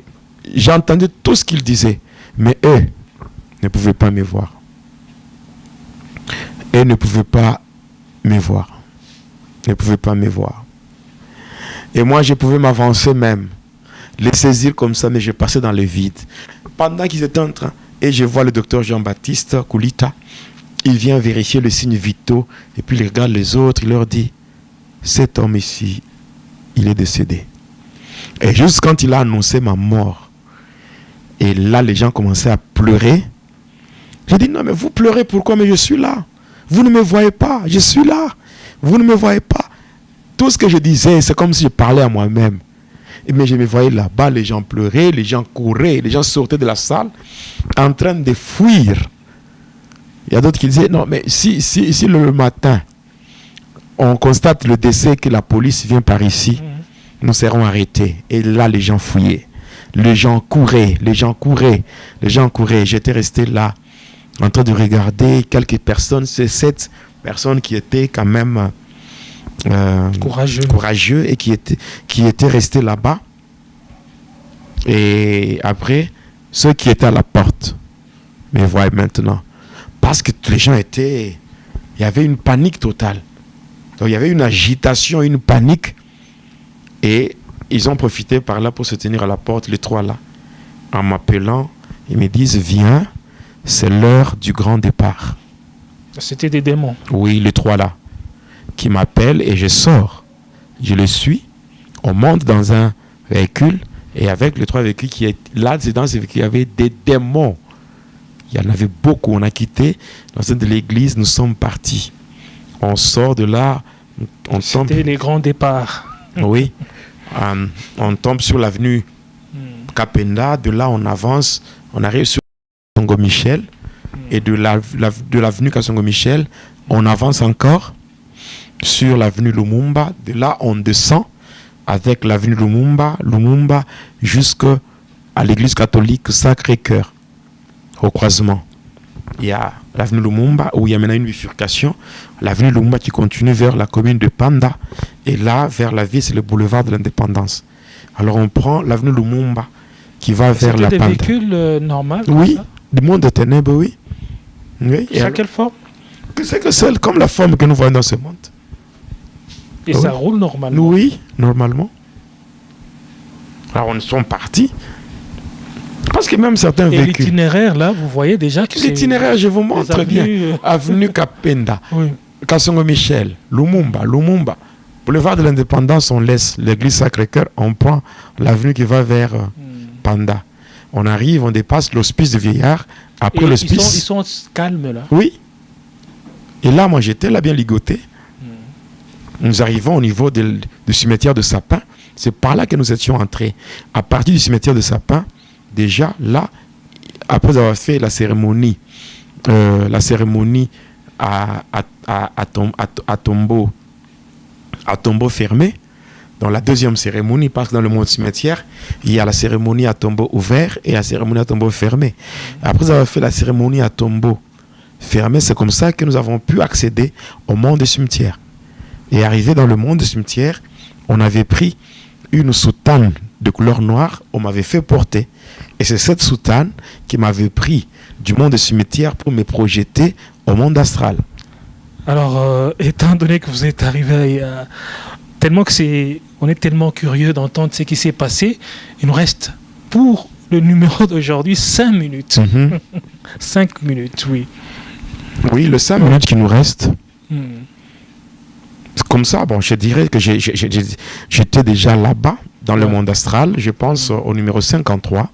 S1: J'entendais tout ce qu'ils disaient. Mais eux ne pouvaient pas me voir. Eux ne pouvaient pas me voir. Ne pouvaient pas me voir. Et moi, je pouvais m'avancer même. Les saisir comme ça, mais je passais dans le vide. Pendant qu'ils étaient en train... Et je vois le docteur Jean-Baptiste Koulita. Il vient vérifier les signes vitaux. Et puis il regarde les autres. Il leur dit, cet homme ici, il est décédé. Et juste quand il a annoncé ma mort, et là les gens commençaient à pleurer. J'ai dit, non mais vous pleurez pourquoi? Mais je suis là. Vous ne me voyez pas. Je suis là. Vous ne me voyez pas. Tout ce que je disais, c'est comme si je parlais à moi-même. Mais je me voyais là-bas, les gens pleuraient, les gens couraient, les gens sortaient de la salle en train de fuir. Il y a d'autres qui disaient, non, mais si le matin, on constate le décès, que la police vient par ici, nous serons arrêtés. Et là, les gens fouillaient. Les gens couraient. J'étais resté là, en train de regarder quelques personnes. C'est 7 personnes qui étaient quand même... courageux et qui étaient restés là-bas. Et après, ceux qui étaient à la porte me voient maintenant. Parce que les gens il y avait une panique totale. Donc il y avait une agitation, une panique. Et ils ont profité par là pour se tenir à la porte, les 3 là. En m'appelant, ils me disent, viens, c'est l'heure du grand départ.
S4: C'était des démons.
S1: Oui, les 3 là. Qui m'appelle et je sors. Je le suis. On monte dans un véhicule et avec les 3 véhicules qui étaient là, dans ces véhicules, il y avait des démons. Il y en avait beaucoup. On a quitté l'enceinte de l'église, nous sommes partis. On sort de là.
S4: C'était les grands départs.
S1: Oui. On tombe sur l'avenue Kapenda, de là on avance, on arrive sur Kasongo Michel, et de l'avenue Kasongo Michel, on avance encore sur l'avenue Lumumba. De là on descend avec l'avenue Lumumba jusqu'à l'église catholique Sacré-Cœur, au croisement. Il y a l'avenue Lumumba où il y a maintenant une bifurcation. L'avenue Lumumba qui continue vers la commune de Panda. Et là, vers la ville, c'est le boulevard de l'Indépendance. Alors on prend l'avenue Lumumba qui va vers la Panda.
S4: C'était des véhicules normaux?
S1: Oui, du monde de ténèbres, oui. Oui.
S4: C'est quelle forme?
S1: C'est que celle comme la forme que nous voyons dans ce monde.
S4: Et ça roule normalement?
S1: Oui, normalement. Alors on sont partis. Parce que même certains véhicules...
S4: l'itinéraire, là, vous voyez déjà que
S1: l'itinéraire, je vous montre bien. Avenue Kapenda, Kasongo Michel, Lumumba. Boulevard de l'Indépendance, on laisse l'église Sacré-Cœur, on prend l'avenue qui va vers Panda. On arrive, on dépasse l'hospice de Vieillard. Après l'hospice...
S4: Ils sont calmes, là?
S1: Oui. Et là, moi, j'étais là bien ligoté. Nous arrivons au niveau du cimetière de Sapin. C'est par là que nous étions entrés. À partir du cimetière de Sapin, déjà là, après avoir fait la cérémonie à tombeau fermé, dans la deuxième cérémonie, parce que dans le monde cimetière, il y a la cérémonie à tombeau ouvert et la cérémonie à tombeau fermé. Après avoir fait la cérémonie à tombeau fermé, c'est comme ça que nous avons pu accéder au monde des cimetières. Et arrivé dans le monde des cimetières, on avait pris une soutane de couleur noire, on m'avait fait porter. Et c'est cette soutane qui m'avait pris du monde des cimetières pour me projeter au monde astral.
S4: Alors, étant donné que vous êtes arrivé tellement que on est tellement curieux d'entendre ce qui s'est passé, il nous reste pour le numéro d'aujourd'hui 5 minutes. 5 minutes, oui.
S1: Oui, le 5 minutes qui nous reste. Comme ça, bon, je dirais que j'étais déjà là-bas, dans le monde astral, je pense au numéro 53.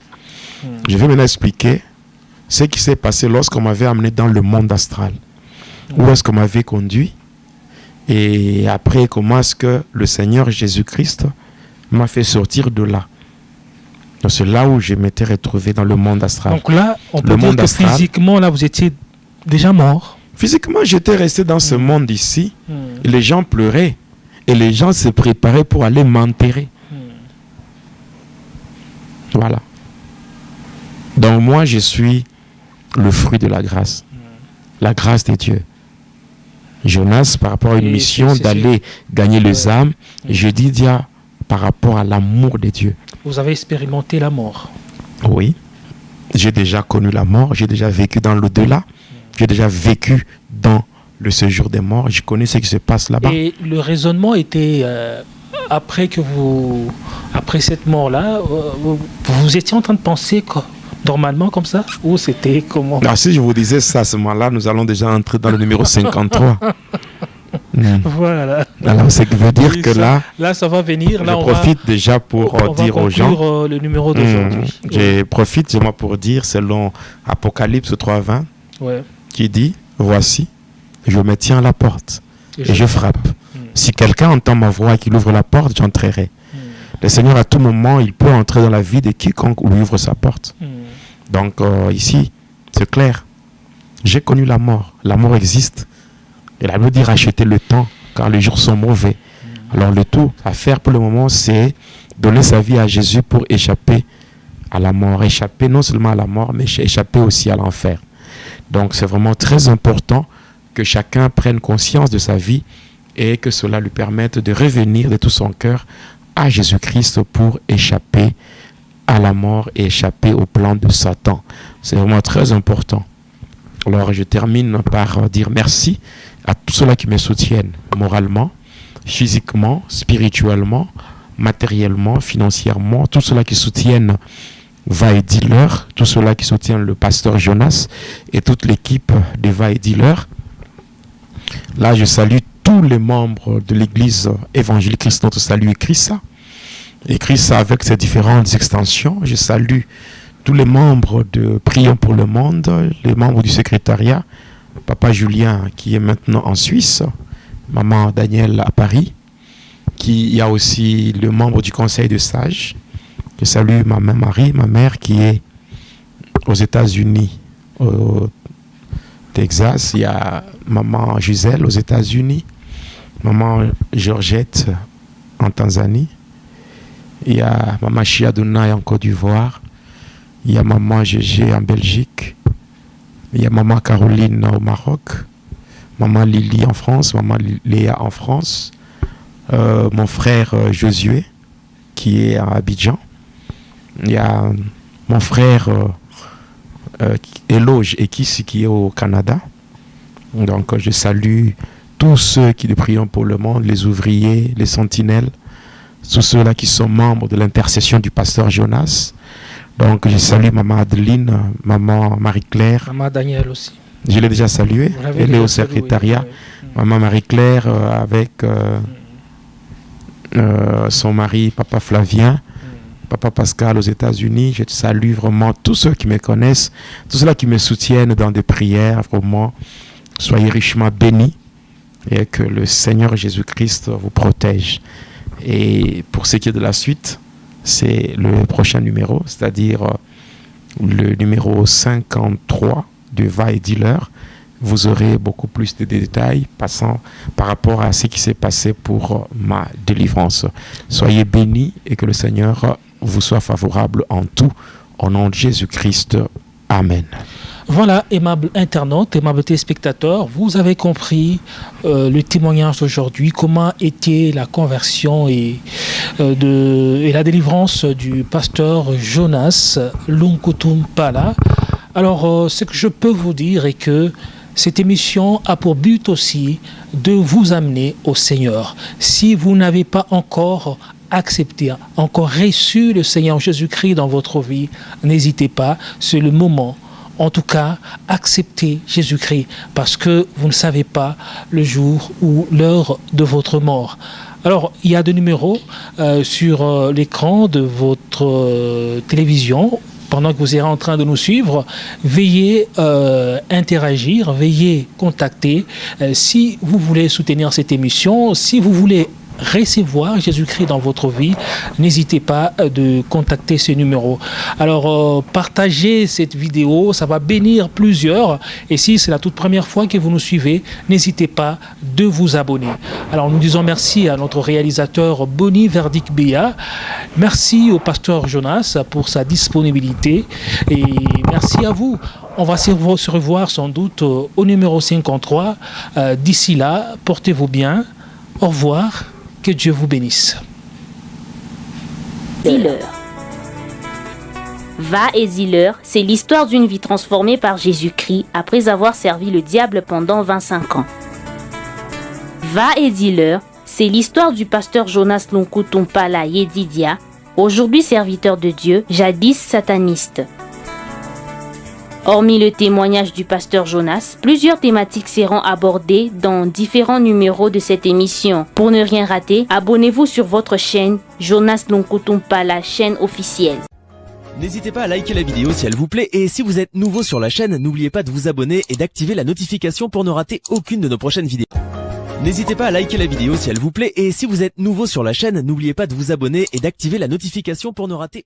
S1: Je vais maintenant expliquer ce qui s'est passé lorsqu'on m'avait amené dans le monde astral. Où est-ce qu'on m'avait conduit? Et après, comment est-ce que le Seigneur Jésus-Christ m'a fait sortir de là? Donc c'est là où je m'étais retrouvé dans le monde astral.
S4: Donc là, on peut dire que astral, physiquement, là, vous étiez déjà mort.
S1: Physiquement, j'étais resté dans ce monde ici. Et les gens pleuraient. Et les gens se préparaient pour aller m'enterrer. Voilà. Donc moi, je suis le fruit de la grâce. La grâce de Dieu. Jonas, par rapport à une mission d'aller gagner les âmes, je dis Dia par rapport à l'amour de Dieu.
S4: Vous avez expérimenté la mort?
S1: Oui. J'ai déjà connu la mort. J'ai déjà vécu dans l'au-delà. J'ai déjà vécu dans le séjour des morts. Je connais ce qui se passe là-bas.
S4: Et le raisonnement était, après cette mort-là, vous étiez en train de penser normalement comme ça? Ou c'était comment?
S1: Alors, si je vous disais ça à ce moment-là, nous allons déjà entrer dans le numéro 53.
S4: Voilà.
S1: Alors, ce qui veut dire que là...
S4: Là, ça va venir. Là,
S1: je profite déjà pour dire aux gens...
S4: le numéro d'aujourd'hui.
S1: Je profite pour dire, selon Apocalypse 3:20, qui dit, voici, je me tiens à la porte et je frappe. Si quelqu'un entend ma voix et qu'il ouvre la porte, j'entrerai. Le Seigneur, à tout moment, il peut entrer dans la vie de quiconque lui ouvre sa porte. Donc ici, c'est clair. J'ai connu la mort. La mort existe. Et la Bible dit racheter le temps, car les jours sont mauvais. Alors le tout à faire pour le moment, c'est donner sa vie à Jésus pour échapper à la mort. Échapper non seulement à la mort, mais échapper aussi à l'enfer. Donc c'est vraiment très important que chacun prenne conscience de sa vie et que cela lui permette de revenir de tout son cœur à Jésus-Christ pour échapper à la mort et échapper au plan de Satan. C'est vraiment très important. Alors je termine par dire merci à tous ceux-là qui me soutiennent moralement, physiquement, spirituellement, matériellement, financièrement, tous ceux-là qui soutiennent Va et Dealer, tous ceux-là qui soutiennent le pasteur Jonas et toute l'équipe de Va et Dealer. Là, je salue tous les membres de l'église évangélique Christ Notre Salut écrit ça. Écrit ça avec ses différentes extensions. Je salue tous les membres de Prions pour le Monde, les membres du secrétariat, Papa Julien qui est maintenant en Suisse, Maman Danielle à Paris, il y a aussi le membre du conseil de sages, Je salue ma mère Marie, ma mère qui est aux États-Unis, au Texas. Il y a maman Gisèle aux États-Unis, maman Georgette en Tanzanie. Il y a maman Chiadouna en Côte d'Ivoire. Il y a maman Gégé en Belgique. Il y a maman Caroline au Maroc. Maman Lily en France. Maman Léa en France. Mon frère Josué qui est à Abidjan. Il y a mon frère Eloge Ekis qui est au Canada. Donc je salue tous ceux qui prient pour le monde, les ouvriers, les sentinelles, tous ceux-là qui sont membres de l'intercession du pasteur Jonas. Donc je salue maman Adeline, maman Marie-Claire.
S4: Maman Daniel aussi.
S1: Je l'ai déjà saluée. Elle est au secrétariat. Oui. Maman Marie-Claire avec son mari, papa Flavien. Papa Pascal aux États-Unis. Je salue vraiment tous ceux qui me connaissent, tous ceux-là qui me soutiennent dans des prières. Vraiment, soyez richement bénis et que le Seigneur Jésus-Christ vous protège. Et pour ce qui est de la suite, c'est le prochain numéro, c'est-à-dire le numéro 53 de Va et Dealer. Vous aurez beaucoup plus de détails passant par rapport à ce qui s'est passé pour ma délivrance. Soyez bénis et que le Seigneur vous soit favorable en tout. Au nom de Jésus-Christ. Amen.
S4: Voilà, aimables internautes, aimables téléspectateurs, vous avez compris le témoignage d'aujourd'hui, comment était la conversion et la délivrance du pasteur Jonas Lunkutumpala. Alors, ce que je peux vous dire est que cette émission a pour but aussi de vous amener au Seigneur. Si vous n'avez pas encore accepté, encore reçu le Seigneur Jésus-Christ dans votre vie, n'hésitez pas, c'est le moment. En tout cas, acceptez Jésus-Christ parce que vous ne savez pas le jour ou l'heure de votre mort. Alors, il y a des numéros sur l'écran de votre télévision. Pendant que vous êtes en train de nous suivre, veuillez interagir, veuillez contacter. Si vous voulez soutenir cette émission, si vous voulez recevoir Jésus-Christ dans votre vie, n'hésitez pas de contacter ce numéro. Alors, partagez cette vidéo, ça va bénir plusieurs. Et si c'est la toute première fois que vous nous suivez, n'hésitez pas de vous abonner. Alors, nous disons merci à notre réalisateur Boni Verdic Béa. Merci au pasteur Jonas pour sa disponibilité. Et merci à vous. On va se revoir sans doute au numéro 53. D'ici là, portez-vous bien. Au revoir. Que Dieu vous bénisse.
S2: Dealer. Va et Dealer, c'est l'histoire d'une vie transformée par Jésus-Christ après avoir servi le diable pendant 25 ans. Va et Dealer, c'est l'histoire du pasteur Jonas Lunkutumpala Yedidia, aujourd'hui serviteur de Dieu, jadis sataniste. Hormis le témoignage du pasteur Jonas, plusieurs thématiques seront abordées dans différents numéros de cette émission. Pour ne rien rater, abonnez-vous sur votre chaîne Jonas Lunkutumpala, chaîne officielle.
S3: N'hésitez pas à liker la vidéo si elle vous plaît et si vous êtes nouveau sur la chaîne, n'oubliez pas de vous abonner et d'activer la notification pour ne rater aucune de nos prochaines vidéos. N'hésitez pas à liker la vidéo si elle vous plaît et si vous êtes nouveau sur la chaîne, n'oubliez pas de vous abonner et d'activer la notification pour ne rater